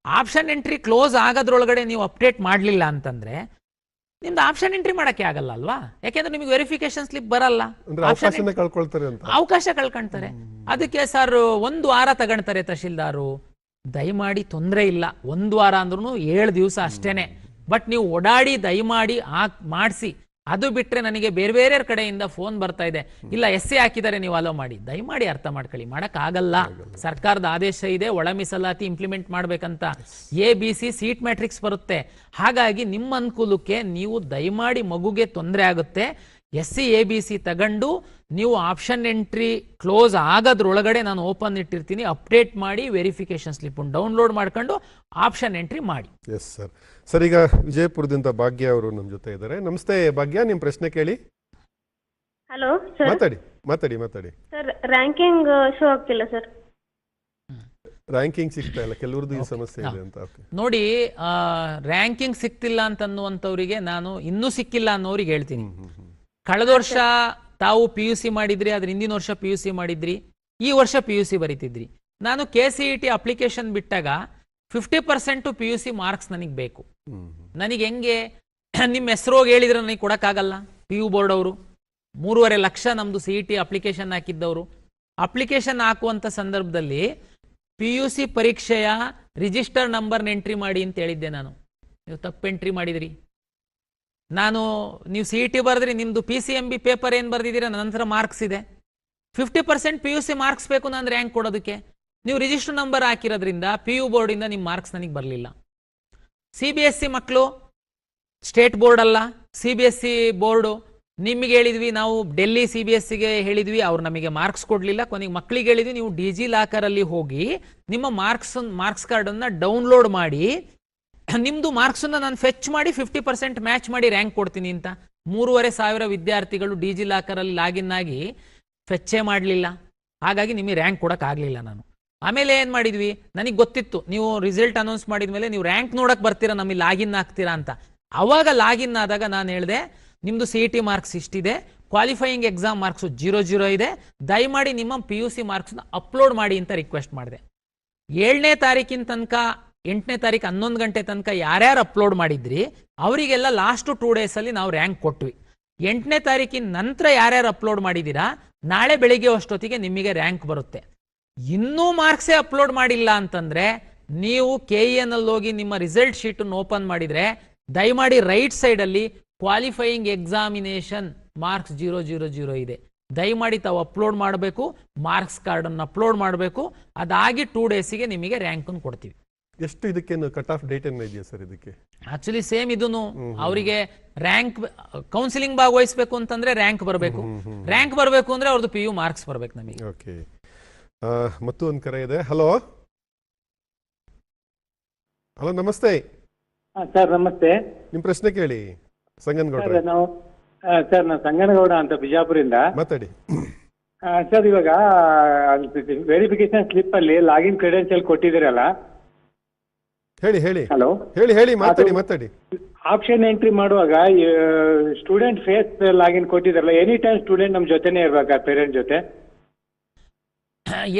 ಆಪ್ಷನ್ ಎಂಟ್ರಿ ಕ್ಲೋಸ್ ಆಗೋದ್ರೊಳಗಡೆ ನೀವು ಅಪ್ಡೇಟ್ ಮಾಡಲಿಲ್ಲ ಅಂತಂದ್ರೆ ನಿಮ್ದು ಆಪ್ಷನ್ ಎಂಟ್ರಿ ಮಾಡಕ್ಕೆ ಆಗಲ್ಲ ಅಲ್ವಾ? ಯಾಕೆಂದ್ರೆ ನಿಮಗೆ ವೆರಿಫಿಕೇಶನ್ ಸ್ಲಿಪ್ ಬರಲ್ಲ, ಅವಕಾಶ ಕಳ್ಕೊಳ್ತಾರೆ. ಅದಕ್ಕೆ ಸರ್ 1 ವಾರ ತಗೊಳ್ತಾರೆ ತಹಶೀಲ್ದಾರು. ದಯಮಾಡಿ ತೊಂದರೆ ಇಲ್ಲ, 1 ವಾರ ಅಂದ್ರೂ 7 ದಿವಸ ಅಷ್ಟೇನೆ. ಬಟ್ ನೀವು ಓಡಾಡಿ ದಯಮಾಡಿ ಮಾಡಿಸಿ. ಅದು ಬಿಟ್ರೆ ನನಗೆ ಬೇರೆ ಬೇರೆ ಕಡೆಯಿಂದ ಫೋನ್ ಬರ್ತಾ ಇದೆ, ಇಲ್ಲ SC ಹಾಕಿದ್ದಾರೆ ನೀವು ಅಲೋ ಮಾಡಿ. ದಯಮಾಡಿ ಅರ್ಥ ಮಾಡ್ಕೊಳ್ಳಿ, ಮಾಡಕ್ ಆಗಲ್ಲ. ಸರ್ಕಾರದ ಆದೇಶ ಇದೆ, ಒಳ ಮೀಸಲಾತಿ ಇಂಪ್ಲಿಮೆಂಟ್ ಮಾಡ್ಬೇಕಂತ. ABC ಸೀಟ್ ಮ್ಯಾಟ್ರಿಕ್ಸ್ ಬರುತ್ತೆ. ಹಾಗಾಗಿ ನಿಮ್ಮ ಅನುಕೂಲಕ್ಕೆ ನೀವು ದಯಮಾಡಿ, ಮಗುಗೆ ತೊಂದರೆ ಆಗುತ್ತೆ, SC ABC ತಗೊಂಡು ನೀವು ಆಪ್ಷನ್ ಎಂಟ್ರಿ ಕ್ಲೋಸ್ ಆಗೋದ್ರೊಳಗಡೆ ನಾನು ಓಪನ್ ಇಟ್ಟಿರ್ತೀನಿ, ಅಪ್ಡೇಟ್ ಮಾಡಿ ವೆರಿಫಿಕೇಶನ್ ಸ್ಲಿಪ್ ಡೌನ್ಲೋಡ್ ಮಾಡ್ಕೊಂಡು ಆಪ್ಷನ್ ಎಂಟ್ರಿ ಮಾಡಿ. Yes sir. ಸರ್, ಈಗ ವಿಜಯಪುರದಿಂದ ಭಾಗ್ಯ ಅವರು ನಮ್ಮ ಜೊತೆ ಇದ್ದಾರೆ. ನಮಸ್ತೆ ಭಾಗ್ಯ, ನಿಮ್ಮ ಪ್ರಶ್ನೆ ಕೇಳಿ. Hello sir. ಮಾತಾಡಿ. ಸರ್ ರ್ಯಾಂಕಿಂಗ್ ಶೋ ಆಗ್ತಿಲ್ಲ ಸರ್. ರ್ಯಾಂಕಿಂಗ್ ಸಿಗ್ತಾ ಇಲ್ಲ, ಕೆಲವ್ರದ್ದು ಈ ಸಮಸ್ಯೆ ಇದೆ ಅಂತ. ನೋಡಿ, ರ್ಯಾಂಕಿಂಗ್ ಸಿಗ್ತಿಲ್ಲ ಅಂತನ್ನುವಂಥವ್ರಿಗೆ ನಾನು ಇನ್ನೂ ಸಿಕ್ಕಿಲ್ಲ ಅನ್ನೋರಿಗೆ ಹೇಳ್ತೀನಿ. ಕಳೆದ ವರ್ಷ ತಾವು PUC ಮಾಡಿದ್ರಿ, ಅದ್ರ ಹಿಂದಿನ ವರ್ಷ PUC ಮಾಡಿದ್ರಿ, ಈ ವರ್ಷ PUC ಬರೀತಿದ್ರಿ. ನಾನು KCET ಅಪ್ಲಿಕೇಶನ್ ಬಿಟ್ಟಾಗ 50% PUC ಮಾರ್ಕ್ಸ್ ನನಗೆ ಬೇಕು. ನನಗೆ ಹೆಂಗೆ ನಿಮ್ಮ ಹೆಸರು ಹೇಳಿದ್ರೆ ನನಗೆ ಕೊಡಕ್ಕಾಗಲ್ಲ. PU ಬೋರ್ಡ್ ಅವರು 3.5 ಲಕ್ಷ ನಮ್ದು CET ಅಪ್ಲಿಕೇಶನ್ ಹಾಕಿದ್ದವರು. ಅಪ್ಲಿಕೇಶನ್ ಹಾಕುವಂತ ಸಂದರ್ಭದಲ್ಲಿ PUC ಪರೀಕ್ಷೆಯ ರಿಜಿಸ್ಟರ್ ನಂಬರ್ನ ಎಂಟ್ರಿ ಮಾಡಿ ಅಂತ ಹೇಳಿದ್ದೆ ನಾನು. ನೀವು ತಪ್ಪು ಎಂಟ್ರಿ ಮಾಡಿದ್ರಿ. ನೀವು CET ಬರೆದ್ರಿ, ನಿಮ್ದು PCMB ಪೇಪರ್ ಏನು ಬರ್ದಿದ್ದೀರಾ, ನಂತರ ಮಾರ್ಕ್ಸ್ ಇದೆ. 50% PUC ಮಾರ್ಕ್ಸ್ ಬೇಕು ನಾನು ರ್ಯಾಂಕ್ ಕೊಡೋದಕ್ಕೆ. ನೀವು ರಿಜಿಸ್ಟರ್ ನಂಬರ್ ಹಾಕಿರೋದ್ರಿಂದ PU ಬೋರ್ಡಿಂದ ನಿಮ್ಮ ಮಾರ್ಕ್ಸ್ ನನಗೆ ಬರಲಿಲ್ಲ. CBSE ಮಕ್ಕಳು, ಸ್ಟೇಟ್ ಬೋರ್ಡ್ ಅಲ್ಲ, CBSE ಬೋರ್ಡು. ನಿಮಗೆ ಹೇಳಿದ್ವಿ ನಾವು, ಡೆಲ್ಲಿ CBSEಗೆ ಹೇಳಿದ್ವಿ, ಅವ್ರು ನಮಗೆ ಮಾರ್ಕ್ಸ್ ಕೊಡಲಿಲ್ಲ. ಕೊನೆಗೆ ಮಕ್ಕಳಿಗೆ ಹೇಳಿದ್ವಿ, ನೀವು DG ಲಾಕರಲ್ಲಿ ಹೋಗಿ ನಿಮ್ಮ ಮಾರ್ಕ್ಸ್ ಕಾರ್ಡನ್ನು ಡೌನ್ಲೋಡ್ ಮಾಡಿ, ನಿಮ್ಮದು ಮಾರ್ಕ್ಸನ್ನು ನಾನು ಫೆಚ್ ಮಾಡಿ 50% ಮ್ಯಾಚ್ ಮಾಡಿ ರ್ಯಾಂಕ್ ಕೊಡ್ತೀನಿ ಅಂತ. 3,500 ವಿದ್ಯಾರ್ಥಿಗಳು DG ಲಾಕರಲ್ಲಿ ಲಾಗಿನ್ ಆಗಿ ಫೆಚ್ಚೇ ಮಾಡಲಿಲ್ಲ. ಹಾಗಾಗಿ ನಿಮಗೆ ರ್ಯಾಂಕ್ ಕೊಡೋಕ್ಕಾಗಲಿಲ್ಲ ನಾನು. ಆಮೇಲೆ ಏನು ಮಾಡಿದ್ವಿ, ನನಗೆ ಗೊತ್ತಿತ್ತು ನೀವು ರಿಸಲ್ಟ್ ಅನೌನ್ಸ್ ಮಾಡಿದ ಮೇಲೆ ನೀವು ರ್ಯಾಂಕ್ ನೋಡಕ್ಕೆ ಬರ್ತೀರಾ, ನಮಗೆ ಲಾಗಿನ್ ಆಗ್ತೀರಾ ಅಂತ. ಅವಾಗ ಲಾಗಿನ್ ಆದಾಗ ನಾನು ಹೇಳಿದೆ, ನಿಮ್ಮದು CET ಮಾರ್ಕ್ಸ್ ಇಷ್ಟಿದೆ, ಕ್ವಾಲಿಫೈಯಿಂಗ್ ಎಕ್ಸಾಮ್ ಮಾರ್ಕ್ಸು 0 ಇದೆ, ದಯಮಾಡಿ ನಿಮ್ಮ PUC ಮಾರ್ಕ್ಸ್ನ ಅಪ್ಲೋಡ್ ಮಾಡಿ ಅಂತ ರಿಕ್ವೆಸ್ಟ್ ಮಾಡಿದೆ. 7ನೇ ತಾರೀಕಿನ ತನಕ, 8ನೇ ತಾರೀಕು 11 ಗಂಟೆ ತನಕ ಯಾರ್ಯಾರು ಅಪ್ಲೋಡ್ ಮಾಡಿದ್ರಿ ಅವರಿಗೆಲ್ಲ ಲಾಸ್ಟ್ 2 ಡೇಸಲ್ಲಿ ನಾವು ರ್ಯಾಂಕ್ ಕೊಟ್ವಿ. 8ನೇ ತಾರೀಕಿನ ನಂತರ ಯಾರ್ಯಾರು ಅಪ್ಲೋಡ್ ಮಾಡಿದ್ದೀರಾ, ನಾಳೆ ಬೆಳಿಗ್ಗೆ ಅಷ್ಟೊತ್ತಿಗೆ ನಿಮಗೆ ರ್ಯಾಂಕ್ ಬರುತ್ತೆ. ಇನ್ನೂ ಮಾರ್ಕ್ಸೇ ಅಪ್ಲೋಡ್ ಮಾಡಿಲ್ಲ ಅಂತಂದ್ರೆ ನೀವು KEನಲ್ಲಿ ಹೋಗಿ ನಿಮ್ಮ ರಿಸಲ್ಟ್ ಶೀಟನ್ನು ಓಪನ್ ಮಾಡಿದ್ರೆ ದಯಮಾಡಿ ರೈಟ್ ಸೈಡಲ್ಲಿ ಕ್ವಾಲಿಫೈಯಿಂಗ್ ಎಕ್ಸಾಮಿನೇಷನ್ ಮಾರ್ಕ್ಸ್ 000 ಇದೆ. ದಯಮಾಡಿ ತಾವು ಅಪ್ಲೋಡ್ ಮಾಡಬೇಕು, ಮಾರ್ಕ್ಸ್ ಕಾರ್ಡನ್ನು ಅಪ್ಲೋಡ್ ಮಾಡಬೇಕು. ಅದಾಗಿ 2 ಡೇಸಿಗೆ ನಿಮಗೆ ರ್ಯಾಂಕನ್ನು ಕೊಡ್ತೀವಿ. ಎಷ್ಟು ಇದಕ್ಕೇನು ಕಟ್ ಆಫ್ ಡೇಟ್ ಏನು ಇದೆಯಾ ಸರ್ ಇದಕ್ಕೆ? ಆಕ್ಚುಲಿ ಸೇಮ್ ಇದೂನು ಅವರಿಗೆ ರ್ಯಾಂಕ್ ಕೌನ್ಸಿಲಿಂಗ್ ಭಾಗವಹಿಸಬೇಕು ಅಂತಂದ್ರೆ ರ್ಯಾಂಕ್ ಬರಬೇಕು, ರ್ಯಾಂಕ್ ಬರಬೇಕು ಅಂದ್ರೆ ಅವ್ರದ್ದು PU ಮಾರ್ಕ್ಸ್ ಬರಬೇಕು ನಮಗೆ. ಓಕೆ, ಮತ್ತು ಒಂದು ಕರೆ ಇದೆ. ಹಲೋ ಹಲೋ, ನಮಸ್ತೆ ಸರ್. ನಮಸ್ತೆ. ನಿಮ್ಮ ಪ್ರಶ್ನೆ ಕೇಳಿ ಸಂಗನಗೌಡ. ನಾವು ಸರ್, ನಾನು ಸಂಗನಗೌಡ ಅಂತ ಬಿಜಾಪುರಿಂದ ಮಾತಾಡಿ. ಸರ್, ಇವಾಗ ವೆರಿಫಿಕೇಶನ್ ಸ್ಲಿಪ್ ಅಲ್ಲಿ ಲಾಗಿನ್ ಕ್ರೆಡೆನ್ಷಿಯಲ್ ಕೊಟ್ಟಿದ್ದೀರಲ್ಲ. ಹೇಳಿ ಹೇಳಿ. ಹಲೋ, ಹೇಳಿ ಮಾತಾಡಿ. ಆಪ್ಷನ್ ಎಂಟ್ರಿ ಮಾಡುವಾಗ ಸ್ಟೂಡೆಂಟ್ ಫೇಸ್ ಲಾಗಿನ್ ಕೊಟ್ಟಿದ್ದಾರಲ್ಲ, ಎನಿ ಟೈಮ್ ಸ್ಟೂಡೆಂಟ್ ನಮ್ಮ ಜೊತೆನೇ ಇರ್ಬೇಕಾ, ಪೇರೆಂಟ್ ಜೊತೆ?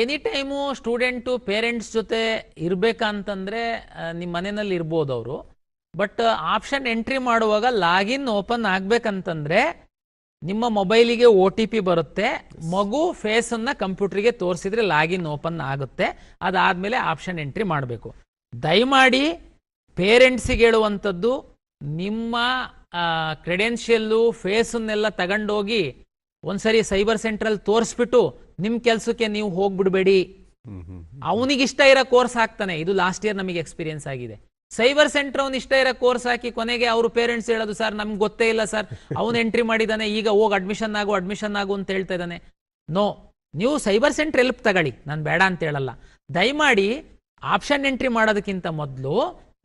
ಎನಿ ಟೈಮು ಸ್ಟೂಡೆಂಟು ಪೇರೆಂಟ್ಸ್ ಜೊತೆ ಇರಬೇಕಂತಂದರೆ ನಿಮ್ಮ ಮನೆಯಲ್ಲಿ ಇರ್ಬೋದು ಅವರು. ಬಟ್ ಆಪ್ಷನ್ ಎಂಟ್ರಿ ಮಾಡುವಾಗ ಲಾಗಿನ್ ಓಪನ್ ಆಗಬೇಕಂತಂದರೆ ನಿಮ್ಮ ಮೊಬೈಲಿಗೆ OTP ಬರುತ್ತೆ, ಮಗು ಫೇಸನ್ನು ಕಂಪ್ಯೂಟ್ರಿಗೆ ತೋರಿಸಿದ್ರೆ ಲಾಗಿನ್ ಓಪನ್ ಆಗುತ್ತೆ. ಅದಾದಮೇಲೆ ಆಪ್ಷನ್ ಎಂಟ್ರಿ ಮಾಡಬೇಕು. ದಯಮಾಡಿ ಪೇರೆಂಟ್ಸಿಗೆ ಹೇಳುವಂಥದ್ದು, ನಿಮ್ಮ ಕ್ರೆಡೆನ್ಷಿಯಲ್ಲು ಫೇಸನ್ನೆಲ್ಲ ತಗೊಂಡೋಗಿ ಒಂದ್ಸರಿ ಸೈಬರ್ ಸೆಂಟ್ರಲ್ಲಿ ತೋರಿಸ್ಬಿಟ್ಟು ನಿಮ್ಮ ಕೆಲಸಕ್ಕೆ ನೀವು ಹೋಗ್ಬಿಡ್ಬೇಡಿ. ಅವನಿಗಿಷ್ಟ ಇರೋ ಕೋರ್ಸ್ ಹಾಕ್ತಾನೆ. ಇದು ಲಾಸ್ಟ್ ಇಯರ್ ನಮಗೆ ಎಕ್ಸ್ಪೀರಿಯನ್ಸ್ ಆಗಿದೆ. ಸೈಬರ್ ಸೆಂಟರ್ ಅವ್ನು ಇಷ್ಟ ಇರೋ ಕೋರ್ಸ್ ಹಾಕಿ ಕೊನೆಗೆ ಅವರು ಪೇರೆಂಟ್ಸ್ ಹೇಳೋದು, ಸರ್ ನಮ್ಗೆ ಗೊತ್ತೇ ಇಲ್ಲ ಸರ್, ಅವನು ಎಂಟ್ರಿ ಮಾಡಿದ್ದಾನೆ, ಈಗ ಹೋಗಿ ಅಡ್ಮಿಷನ್ ಆಗು ಅಂತ ಹೇಳ್ತಾ ಇದ್ದಾನೆ. ನೋ, ನೀವು ಸೈಬರ್ ಸೆಂಟರ್ ಹೆಲ್ಪ್ ತಗೊಳ್ಳಿ, ನಾನು ಬೇಡ ಅಂತ ಹೇಳಲ್ಲ. ದಯಮಾಡಿ ಆಪ್ಷನ್ ಎಂಟ್ರಿ ಮಾಡೋದಕ್ಕಿಂತ ಮೊದಲು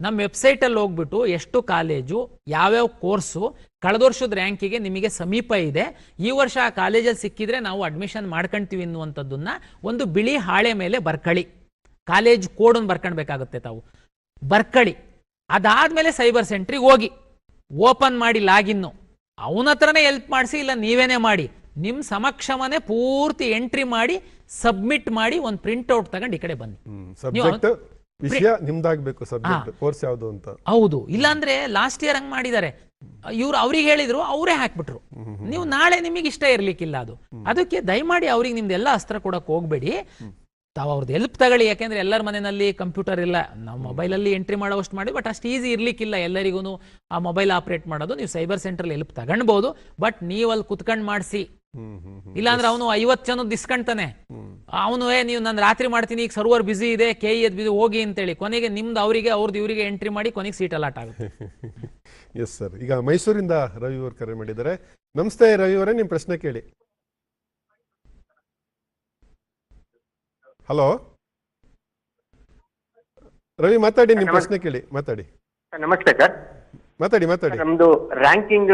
ನಮ್ಮ ವೆಬ್ಸೈಟಲ್ಲಿ ಹೋಗ್ಬಿಟ್ಟು ಎಷ್ಟು ಕಾಲೇಜು, ಯಾವ್ಯಾವ ಕೋರ್ಸು, ಕಳೆದ ವರ್ಷದ ರ್ಯಾಂಕಿಗೆ ನಿಮಗೆ ಸಮೀಪ ಇದೆ, ಈ ವರ್ಷ ಆ ಕಾಲೇಜಲ್ಲಿ ಸಿಕ್ಕಿದ್ರೆ ನಾವು ಅಡ್ಮಿಷನ್ ಮಾಡ್ಕೊಳ್ತೀವಿ ಅನ್ನುವಂಥದ್ದನ್ನ ಒಂದು ಬಿಳಿ ಹಾಳೆ ಮೇಲೆ ಬರ್ಕಳಿ. ಕಾಲೇಜ್ ಕೋಡನ್ನು ಬರ್ಕೊಳ್ಬೇಕಾಗುತ್ತೆ, ತಾವು ಬರ್ಕಳಿ. ಅದಾದ್ಮೇಲೆ ಸೈಬರ್ ಸೆಂಟ್ರಿಗೆ ಹೋಗಿ ಓಪನ್ ಮಾಡಿ ಲಾಗಿನ್ನು, ಅವನ ಹತ್ರನೇ ಹೆಲ್ಪ್ ಮಾಡಿಸಿ, ಇಲ್ಲ ನೀವೇನೇ ಮಾಡಿ, ನಿಮ್ಮ ಸಮಕ್ಷಮನೆ ಪೂರ್ತಿ ಎಂಟ್ರಿ ಮಾಡಿ ಸಬ್ಮಿಟ್ ಮಾಡಿ ಒಂದು ಪ್ರಿಂಟ್ಔಟ್ ತಗೊಂಡು ಈ ಕಡೆ ಬನ್ನಿ. ಸಬ್ಜೆಕ್ಟ್ ವಿಷಯ ನಿಮ್ದಾಗಬೇಕು, ಸಬ್ಜೆಕ್ಟ್ ಕೋರ್ಸ್ ಯಾವುದು ಅಂತ. ಹೌದು, ಇಲ್ಲಾಂದ್ರೆ ಲಾಸ್ಟ್ ಇಯರ್ ಹಂಗ್ ಮಾಡಿದ್ದಾರೆ, ಇವ್ರು ಅವ್ರಿಗೆ ಹೇಳಿದ್ರು, ಅವರೇ ಹಾಕ್ಬಿಟ್ರು. ನೀವು ನಾಳೆ ನಿಮಗೆ ಇಷ್ಟ ಇರ್ಲಿಕ್ಕಿಲ್ಲ ಅದು. ಅದಕ್ಕೆ ದಯಮಾಡಿ ಅವ್ರಿಗೆ ನಿಮ್ದೆಲ್ಲ ಅಸ್ತ್ರ ಕೊಡಕ್ ಹೋಗ್ಬೇಡಿ, ತಾವು ಅವ್ರದ್ದು ಹೆಲ್ಪ್ ತಗೊಳ್ಳಿ. ಯಾಕೆಂದ್ರೆ ಎಲ್ಲರ ಮನೆಯಲ್ಲಿ ಕಂಪ್ಯೂಟರ್ ಇಲ್ಲ, ನಾವು ಮೊಬೈಲಲ್ಲಿ ಎಂಟ್ರಿ ಮಾಡೋವಷ್ಟು ಮಾಡಿ, ಬಟ್ ಅಷ್ಟು ಈಸಿ ಇರ್ಲಿಕ್ಕಿಲ್ಲ ಎಲ್ಲರಿಗೂ ಆ ಮೊಬೈಲ್ ಆಪರೇಟ್ ಮಾಡೋದು. ನೀವು ಸೈಬರ್ ಸೆಂಟ್ರಲ್ಲಿ ಹೆಲ್ಪ್ ತಗೊಂಡ್ಬೋದು, ಬಟ್ ನೀವು ಅಲ್ಲಿ ಕುತ್ಕೊಂಡು ಮಾಡಿಸಿ. ಇಲ್ಲಾಂದ್ರೆ ಅವನು 50 ಜನದ್ದು ಇಸ್ಕೊಂತಾನೆ, ಅವನು ನೀವು ನಾನು ರಾತ್ರಿ ಮಾಡ್ತೀನಿ, ಈಗ ಸರ್ವರ್ ಬಿಸಿ ಇದೆ, KE ಬಿಸಿ ಹೋಗಿ ಅಂತೇಳಿ, ಕೊನೆಗೆ ನಿಮ್ದು ಅವರಿಗೆ, ಅವ್ರದ್ದು ಇವರಿಗೆ ಎಂಟ್ರಿ ಮಾಡಿ ಕೊನೆಗೆ ಸೀಟ್ ಅಲಾಟ್ ಆಗುತ್ತೆ. S sir. ಈಗ ಮೈಸೂರಿಂದ ರವಿ ಅವರು ಕರೆ ಮಾಡಿದ್ದಾರೆ. ನಮಸ್ತೆ ರವಿ ಅವರೇ, ನಿಮ್ಮ ಪ್ರಶ್ನೆ ಕೇಳಿ. ಹಲೋ ರವಿ, ಮಾತಾಡಿ, ನಿಮ್ಮ ಪ್ರಶ್ನೆ ಕೇಳಿ, ಮಾತಾಡಿ. ನಮಸ್ತೆ ಸರ್. ಮಾತಾಡಿ. ನಮ್ದು ರ್ಯಾಂಕಿಂಗ್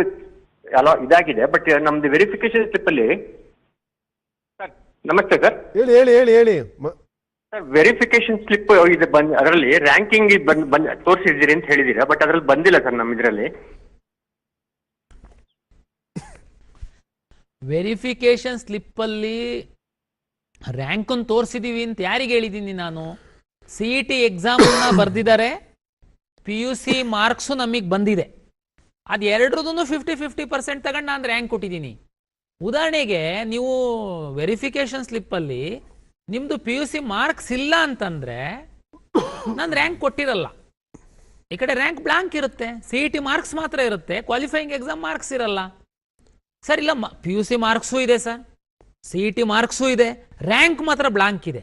ಎಲ್ಲ ಇದಾಗಿದೆ, ಬಟ್ ನಮ್ದು ವೆರಿಫಿಕೇಶನ್ ಸ್ಲಿಪ್ ಅಲ್ಲಿ. ನಮಸ್ತೆ ಸರ್. ಹೇಳಿ. ಸರ್, ವೆರಿಫಿಕೇಶನ್ ಸ್ಲಿಪ್ ಇದೆ, ಅದರಲ್ಲಿ ರ್ಯಾಂಕಿಂಗ್ ತೋರಿಸಿದ್ದೀರಿ ಅಂತ ಹೇಳಿದೀರಾ, ಬಟ್ ಅದ್ರಲ್ಲಿ ಬಂದಿಲ್ಲ ಸರ್ ನಮ್ಮ ಇದರಲ್ಲಿ. ವೆರಿಫಿಕೇಶನ್ ಸ್ಲಿಪ್ ಅಲ್ಲಿ ರ್ಯಾಂಕ್ ಅನ್ನು ತೋರಿಸಿದೀವಿ ಅಂತ ಯಾರಿಗೆ ಹೇಳಿದ್ದೀನಿ ನಾನು? CET ಎಕ್ಸಾಮ್ ಬರ್ದಿದ್ದಾರೆ, PUC ಮಾರ್ಕ್ಸು ನಮಗೆ ಬಂದಿದೆ, ಅದು ಎರಡರದೂ 50-50% ತಗೊಂಡು ನಾನು ರ್ಯಾಂಕ್ ಕೊಟ್ಟಿದ್ದೀನಿ. ಉದಾಹರಣೆಗೆ ನೀವು ವೆರಿಫಿಕೇಶನ್ ಸ್ಲಿಪ್ಪಲ್ಲಿ ನಿಮ್ಮದು PUC ಮಾರ್ಕ್ಸ್ ಇಲ್ಲ ಅಂತಂದರೆ ನಾನು ರ್ಯಾಂಕ್ ಕೊಟ್ಟಿರಲ್ಲ. ಈ ಕಡೆ ರ್ಯಾಂಕ್ ಬ್ಲಾಂಕ್ ಇರುತ್ತೆ, CET ಮಾರ್ಕ್ಸ್ ಮಾತ್ರ ಇರುತ್ತೆ, ಕ್ವಾಲಿಫೈಯಿಂಗ್ ಎಕ್ಸಾಮ್ ಮಾರ್ಕ್ಸ್ ಇರಲ್ಲ. ಸರ್ ಇಲ್ಲ, PUC ಮಾರ್ಕ್ಸು ಇದೆ ಸರ್, CET ಮಾರ್ಕ್ಸು ಇದೆ, ರ್ಯಾಂಕ್ ಮಾತ್ರ ಬ್ಲಾಂಕ್ ಇದೆ.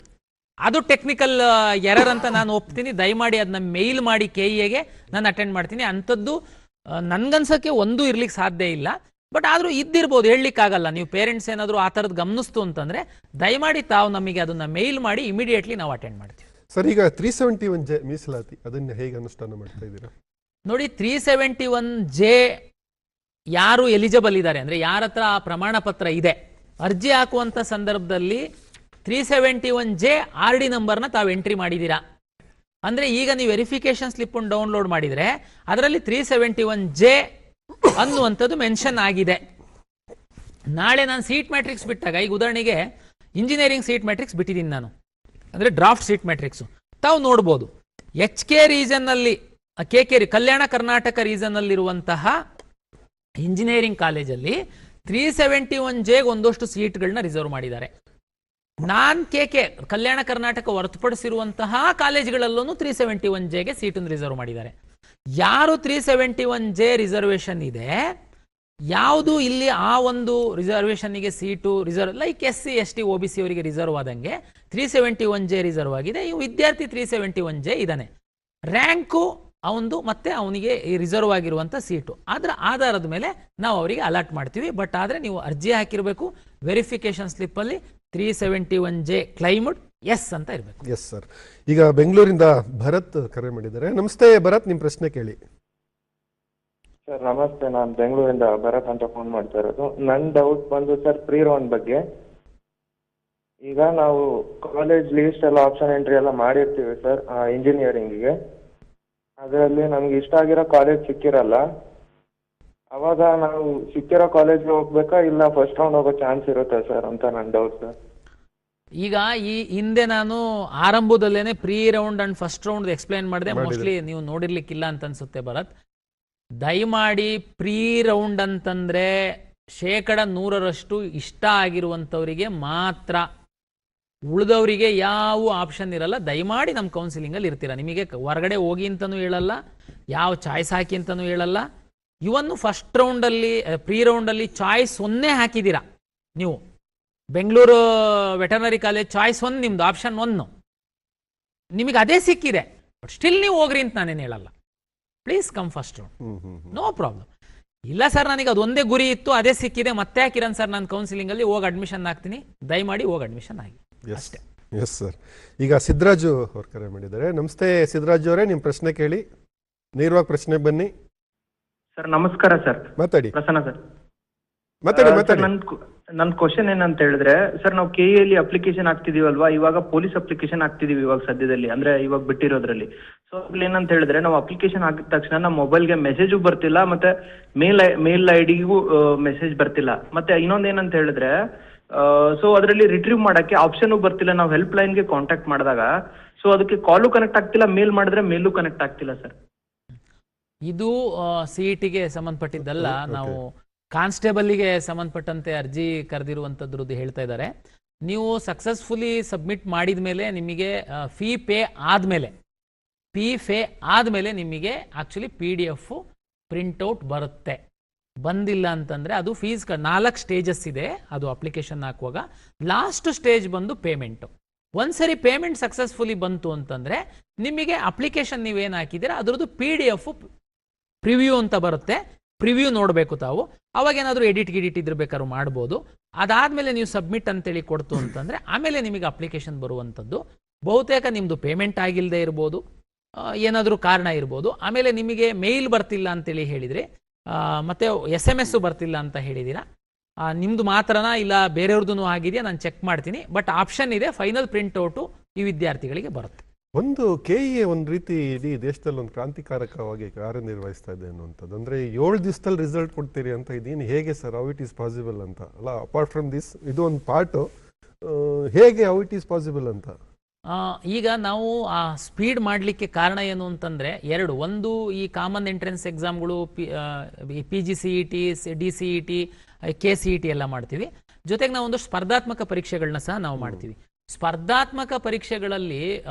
ಅದು ಟೆಕ್ನಿಕಲ್ ಎರರ್ ಅಂತ ನಾನು ಒಪ್ತೀನಿ. ದಯಮಾಡಿ ಅದನ್ನ ಮೇಲ್ ಮಾಡಿ KEಗೆ, ನಾನು ಅಟೆಂಡ್ ಮಾಡ್ತೀನಿ. ಅಂಥದ್ದು ನನ್ಗನ್ಸೋಕ್ಕೆ ಒಂದೂ ಇರ್ಲಿಕ್ಕೆ ಸಾಧ್ಯ ಇಲ್ಲ. ಬಟ್ ಆದರೂ ಇದ್ದಿರ್ಬೋದು, ಹೇಳಲಿಕ್ಕಾಗಲ್ಲ. ನೀವು ಪೇರೆಂಟ್ಸ್ ಏನಾದರೂ ಆ ಥರದ್ದು ಗಮನಿಸ್ತು ಅಂತಂದರೆ ದಯಮಾಡಿ ತಾವು ನಮಗೆ ಅದನ್ನು ಮೇಲ್ ಮಾಡಿ, ಇಮಿಡಿಯೇಟ್ಲಿ ನಾವು ಅಟೆಂಡ್ ಮಾಡ್ತೀವಿ. ಸರ್, ಈಗ 371J ಮೀಸಲಾತಿ ಅದನ್ನು ಹೇಗೆ ಅನುಷ್ಠಾನ ಮಾಡ್ತಾ ಇದ್ದೀರಾ? ನೋಡಿ, 371J ಯಾರು ಎಲಿಜಿಬಲ್ ಇದ್ದಾರೆ ಅಂದರೆ ಯಾರ ಹತ್ರ ಆ ಪ್ರಮಾಣ ಪತ್ರ ಇದೆ, ಅರ್ಜಿ ಹಾಕುವಂಥ ಸಂದರ್ಭದಲ್ಲಿ 371J RD ನಂಬರ್ನ ತಾವು ಎಂಟ್ರಿ ಮಾಡಿದ್ದೀರಾ ಅಂದರೆ ಈಗ ನೀವು ವೆರಿಫಿಕೇಶನ್ ಸ್ಲಿಪ್ಪನ್ನು ಡೌನ್ಲೋಡ್ ಮಾಡಿದರೆ ಅದರಲ್ಲಿ 371J ಅನ್ನುವಂಥದ್ದು ಮೆನ್ಷನ್ ಆಗಿದೆ. ನಾಳೆ ನಾನು ಸೀಟ್ ಮ್ಯಾಟ್ರಿಕ್ಸ್ ಬಿಟ್ಟಾಗ, ಈಗ ಉದಾಹರಣೆಗೆ ಇಂಜಿನಿಯರಿಂಗ್ ಸೀಟ್ ಮ್ಯಾಟ್ರಿಕ್ಸ್ ಬಿಟ್ಟಿದ್ದೀನಿ ನಾನು, ಅಂದರೆ ಡ್ರಾಫ್ಟ್ ಸೀಟ್ ಮ್ಯಾಟ್ರಿಕ್ಸು ತಾವು ನೋಡ್ಬೋದು. HK ರೀಜನ್ನಲ್ಲಿ, KK ಕಲ್ಯಾಣ ಕರ್ನಾಟಕ ರೀಜನ್ನಲ್ಲಿರುವಂತಹ ಇಂಜಿನಿಯರಿಂಗ್ ಕಾಲೇಜಲ್ಲಿ 371J ಒಂದಷ್ಟು ಸೀಟ್ಗಳನ್ನ ರಿಸರ್ವ್ ಮಾಡಿದ್ದಾರೆ. KK ಕಲ್ಯಾಣ ಕರ್ನಾಟಕ ಹೊರತುಪಡಿಸಿರುವಂತಹ ಕಾಲೇಜುಗಳಲ್ಲೂ 371Jಗೆ ಸೀಟನ್ನು ರಿಸರ್ವ್ ಮಾಡಿದ್ದಾರೆ. ಯಾರು 371J ರಿಸರ್ವೇಷನ್ ಇದೆ, ಯಾವುದು ಇಲ್ಲಿ ಆ ಒಂದು ರಿಸರ್ವೇಷನ್ಗೆ ಸೀಟು reserve, like SC ST OBC ಅವರಿಗೆ ರಿಸರ್ವ್ ಆದಂಗೆ 371J ರಿಸರ್ವ್ ಆಗಿದೆ. ಈ ವಿದ್ಯಾರ್ಥಿ 371J ಇದ್ದಾನೆ. ರ್ಯಾಂಕು ಅವನದು ಮತ್ತೆ ಅವನಿಗೆ ರಿಸರ್ವ್ ಆಗಿರುವಂಥ ಸೀಟು ಅದರ ಆಧಾರದ ಮೇಲೆ ನಾವು ಅವರಿಗೆ ಅಲಾಟ್ ಮಾಡ್ತೀವಿ. ಬಟ್ ಆದರೆ ನೀವು ಅರ್ಜಿ ಹಾಕಿರಬೇಕು, ವೆರಿಫಿಕೇಶನ್ ಸ್ಲಿಪ್ಪಲ್ಲಿ 371J ಕ್ಲೈಮ್ಡ್ ಎಸ್ ಅಂತ ಇರಬೇಕು. S sir. ಈಗ ಬೆಂಗಳೂರಿಂದ ಭರತ್ ಕರೆ ಮಾಡಿದ್ದಾರೆ. ನಮಸ್ತೆ ಭರತ್, ನಿಮ್ಮ ಪ್ರಶ್ನೆ ಕೇಳಿ. ಸರ್ ನಮಸ್ತೆ, ನಾನು ಬೆಂಗಳೂರಿಂದ ಭರತ್ ಅಂತ ಫೋನ್ ಮಾಡ್ತಾ ಇರೋದು. ನನ್ನ ಡೌಟ್ ಬಂದು ಸರ್ ಪ್ರೀ ರೌಂಡ್ ಬಗ್ಗೆ. ಈಗ ನಾವು ಕಾಲೇಜ್ ಲೀಸ್ಟ್ ಎಲ್ಲ ಆಪ್ಷನ್ ಎಂಟ್ರಿ ಎಲ್ಲ ಮಾಡಿರ್ತೀವಿ ಸರ್ ಇಂಜಿನಿಯರಿಂಗಿಗೆ. ಅದರಲ್ಲಿ ನಮ್ಗೆ ಇಷ್ಟ ಆಗಿರೋ ಕಾಲೇಜ್ ಸಿಕ್ಕಿರಲ್ಲ. ಅವಾಗ ನಾವು ಸಿಕ್ಕಿರೋ ಕಾಲೇಜ್ಗೆ ಹೋಗ್ಬೇಕಾ ಇಲ್ಲ ಫಸ್ಟ್ ರೌಂಡ್ ಹೋಗೋ ಚಾನ್ಸ್ ಇರುತ್ತೆ ಸರ್ ಅಂತ ನನ್ನ ಡೌಟ್ ಸರ್. ಈಗ ಈ ಹಿಂದೆ ನಾನು ಆರಂಭದಲ್ಲೇನೆ pre round and first round explain ಮಾಡಿದೆ. ಮೋಸ್ಟ್ಲಿ ನೀವು ನೋಡಿರ್ಲಿಕ್ಕಿಲ್ಲ ಅಂತ ಅನ್ಸುತ್ತೆ ಭರತ್. ದಯಮಾಡಿ ಪ್ರೀ ರೌಂಡ್ ಅಂತಂದ್ರೆ 100% ಇಷ್ಟ ಆಗಿರುವಂಥವರಿಗೆ ಮಾತ್ರ, ಉಳಿದವರಿಗೆ ಯಾವ ಆಪ್ಷನ್ ಇರಲ್ಲ. ದಯಮಾಡಿ ನಮ್ಮ ಕೌನ್ಸಿಲಿಂಗಲ್ಲಿ ಇರ್ತೀರಾ. ನಿಮಗೆ ಹೊರಗಡೆ ಹೋಗಿ ಅಂತಲೂ ಹೇಳಲ್ಲ, ಯಾವ ಚಾಯ್ಸ್ ಹಾಕಿ ಅಂತಲೂ ಹೇಳಲ್ಲ. ಇವನ್ನು ಫಸ್ಟ್ ರೌಂಡಲ್ಲಿ ಪ್ರೀ ರೌಂಡಲ್ಲಿ ಚಾಯ್ಸ್ 1 ಹಾಕಿದ್ದೀರಾ ನೀವು. ಬೆಂಗಳೂರು ವೆಟರ್ನರಿ ಕಾಲೇಜ್ ಚಾಯ್ಸ್ 1 ನಿಮ್ದು, ಆಪ್ಷನ್ 1 ನಿಮಗೆ ಅದೇ ಸಿಕ್ಕಿದೆ. ಬಟ್ ಸ್ಟಿಲ್ ನೀವು ಹೋಗ್ರಿ ಅಂತ ನಾನೇನು ಹೇಳಲ್ಲ. Please come first round, no problem. ಇಲ್ಲ ಸರ್ ನನಗೆ ಅದೊಂದೇ ಗುರಿ ಇತ್ತು, ಅದೇ ಸಿಕ್ಕಿದೆ, ಮತ್ತೆ ಹಾಕಿರನ್ ಸರ್ ನಾನು ಕೌನ್ಸಿಲಿಂಗಲ್ಲಿ ಹೋಗಿ ಅಡ್ಮಿಷನ್ ಆಗ್ತೀನಿ, ದಯಮಾಡಿ ಹೋಗಿ ಅಡ್ಮಿಷನ್ ಆಗಿ ಅಷ್ಟೇ. S sir. ಈಗ ಸಿದ್ದರಾಜು ಅವ್ರು ಕರೆ ಮಾಡಿದ್ದಾರೆ. ನಮಸ್ತೆ ಸಿದ್ದರಾಜು ಅವರೇ, ನಿಮ್ಮ ಪ್ರಶ್ನೆ ಕೇಳಿ. ನೇರವಾಗಿ ಪ್ರಶ್ನೆ ಬನ್ನಿ ಸರ್. ನಮಸ್ಕಾರ ಸರ್. ಮಾತಾಡಿ. ಪ್ರಸನ್ನ ಸರ್. ಮಾತಾಡಿ. ನನ್ನ ಕ್ವಶನ್ ಏನಂತ ಹೇಳಿದ್ರೆ ಸರ್, ನಾವು KEಯಲ್ಲಿ ಅಪ್ಲಿಕೇಶನ್ ಹಾಕ್ತಿದೀವಲ್ವಾ, ಇವಾಗ ಪೊಲೀಸ್ ಅಪ್ಲಿಕೇಶನ್ ಹಾಕ್ತಿದೀವಿ ಇವಾಗ ಸದ್ಯದಲ್ಲಿ, ಅಂದ್ರೆ ಇವಾಗ ಬಿಟ್ಟಿರೋದ್ರಲ್ಲಿ. ಸೊ ಅದ್ರಲ್ಲಿ ಏನಂತ ಹೇಳಿದ್ರೆ ನಾವು ಅಪ್ಲಿಕೇಶನ್ ಹಾಕಿದ ತಕ್ಷಣ ನಮ್ಮ ಮೊಬೈಲ್ಗೆ ಮೆಸೇಜು ಬರ್ತಿಲ್ಲ, ಮತ್ತೆ ಮೇಲ್ ಐಡಿಗೂ ಮೆಸೇಜ್ ಬರ್ತಿಲ್ಲ. ಮತ್ತೆ ಇನ್ನೊಂದೇನಂತ ಹೇಳಿದ್ರೆ ಸೊ ಅದರಲ್ಲಿ ರಿಟ್ರೀವ್ ಮಾಡಕ್ಕೆ ಆಪ್ಷನ್ ಬರ್ತಿಲ್ಲ. ನಾವು ಹೆಲ್ಪ್ ಲೈನ್ಗೆ ಕಾಂಟ್ಯಾಕ್ಟ್ ಮಾಡಿದಾಗ ಸೊ ಅದಕ್ಕೆ ಕಾಲು ಕನೆಕ್ಟ್ ಆಗ್ತಿಲ್ಲ, ಮೇಲ್ ಮಾಡಿದ್ರೆ ಮೇಲೂ ಕನೆಕ್ಟ್ ಆಗ್ತಿಲ್ಲ ಸರ್. ಇದು CETಗೆ ಸಂಬಂಧಪಟ್ಟಿದ್ದಲ್ಲ, ನಾವು ಕಾನ್ಸ್ಟೇಬಲ್ಗೆ ಸಂಬಂಧಪಟ್ಟಂತೆ ಅರ್ಜಿ ಕರೆದಿರುವಂಥದ್ದು ಹೇಳ್ತಾ ಇದ್ದಾರೆ. ನೀವು ಸಕ್ಸಸ್ಫುಲಿ ಸಬ್ಮಿಟ್ ಮಾಡಿದ ಮೇಲೆ ನಿಮಗೆ ಫೀ ಪೇ ಆದಮೇಲೆ ನಿಮಗೆ ಆ್ಯಕ್ಚುಲಿ PDF ಪ್ರಿಂಟೌಟ್ ಬರುತ್ತೆ. ಬಂದಿಲ್ಲ ಅಂತಂದರೆ ಅದು ಫೀಸ್ 4 ಸ್ಟೇಜಸ್ ಇದೆ. ಅದು ಅಪ್ಲಿಕೇಶನ್ ಹಾಕುವಾಗ ಲಾಸ್ಟ್ ಸ್ಟೇಜ್ ಬಂದು ಪೇಮೆಂಟು. ಒಂದ್ಸರಿ ಪೇಮೆಂಟ್ ಸಕ್ಸಸ್ಫುಲಿ ಬಂತು ಅಂತಂದರೆ ನಿಮಗೆ ಅಪ್ಲಿಕೇಶನ್ ನೀವೇನು ಹಾಕಿದ್ದೀರಾ ಅದರದ್ದು PDF ಪ್ರಿವ್ಯೂ ಅಂತ ಬರುತ್ತೆ. ಪ್ರಿವ್ಯೂ ನೋಡಬೇಕು ತಾವು. ಅವಾಗ ಏನಾದರೂ ಎಡಿಟ್ ಇದ್ರೆ ಬೇಕಾದ್ರೂ ಮಾಡ್ಬೋದು. ಅದಾದಮೇಲೆ ನೀವು ಸಬ್ಮಿಟ್ ಅಂತೇಳಿ ಕೊಡ್ತು ಅಂತಂದರೆ ಆಮೇಲೆ ನಿಮಗೆ ಅಪ್ಲಿಕೇಶನ್ ಬರುವಂಥದ್ದು. ಬಹುತೇಕ ನಿಮ್ಮದು ಪೇಮೆಂಟ್ ಆಗಿಲ್ಲದೆ ಇರ್ಬೋದು, ಏನಾದರೂ ಕಾರಣ ಇರ್ಬೋದು. ಆಮೇಲೆ ನಿಮಗೆ ಮೇಲ್ ಬರ್ತಿಲ್ಲ ಅಂತೇಳಿ ಹೇಳಿದರೆ, ಮತ್ತು SMS ಬರ್ತಿಲ್ಲ ಅಂತ ಹೇಳಿದ್ದೀರಾ. ನಿಮ್ಮದು ಮಾತ್ರನಾ ಇಲ್ಲ ಬೇರೆಯವ್ರದ್ದು ಆಗಿದೆಯಾ ನಾನು ಚೆಕ್ ಮಾಡ್ತೀನಿ. ಬಟ್ ಆಪ್ಷನ್ ಇದೆ, ಫೈನಲ್ ಪ್ರಿಂಟ್ಔಟು ಈ ವಿದ್ಯಾರ್ಥಿಗಳಿಗೆ ಬರುತ್ತೆ. ಒಂದು KEA ಒಂದು ರೀತಿ ಇಡೀ ದೇಶದಲ್ಲಿ ಒಂದು ಕ್ರಾಂತಿಕಾರಕವಾಗಿ ಕಾರ್ಯನಿರ್ವಹಿಸ್ತಾ ಇದೆ ಅನ್ನುವಂಥದ್ದು. ಅಂದರೆ 7 ದಿವಸದಲ್ಲಿ ರಿಸಲ್ಟ್ ಕೊಡ್ತೀರಿ ಅಂತ ಇದೀನಿ, ಹೇಗೆ sir how it is possible ಅಂತ ಅಲ್ಲ? ಅಪಾರ್ಟ್ ಫ್ರಮ್ ದಿಸ್ ಇದು ಒಂದು ಪಾರ್ಟು, ಹೇಗೆ ಹೌ ಇಟ್ ಈಸ್ ಪಾಸಿಬಲ್ ಅಂತ ಈಗ ನಾವು ಆ ಸ್ಪೀಡ್ ಮಾಡಲಿಕ್ಕೆ ಕಾರಣ ಏನು ಅಂತಂದರೆ ಒಂದು ಈ ಕಾಮನ್ ಎಂಟ್ರೆನ್ಸ್ ಎಕ್ಸಾಮ್ಗಳು PGCET, DCET, KCET ಎಲ್ಲ ಮಾಡ್ತೀವಿ. ಜೊತೆಗೆ ನಾವು ಒಂದು ಸ್ಪರ್ಧಾತ್ಮಕ ಪರೀಕ್ಷೆಗಳನ್ನ ಸಹ ನಾವು ಮಾಡ್ತೀವಿ. ಸ್ಪರ್ಧಾತ್ಮಕ ಪರೀಕ್ಷೆಗಳಲ್ಲಿ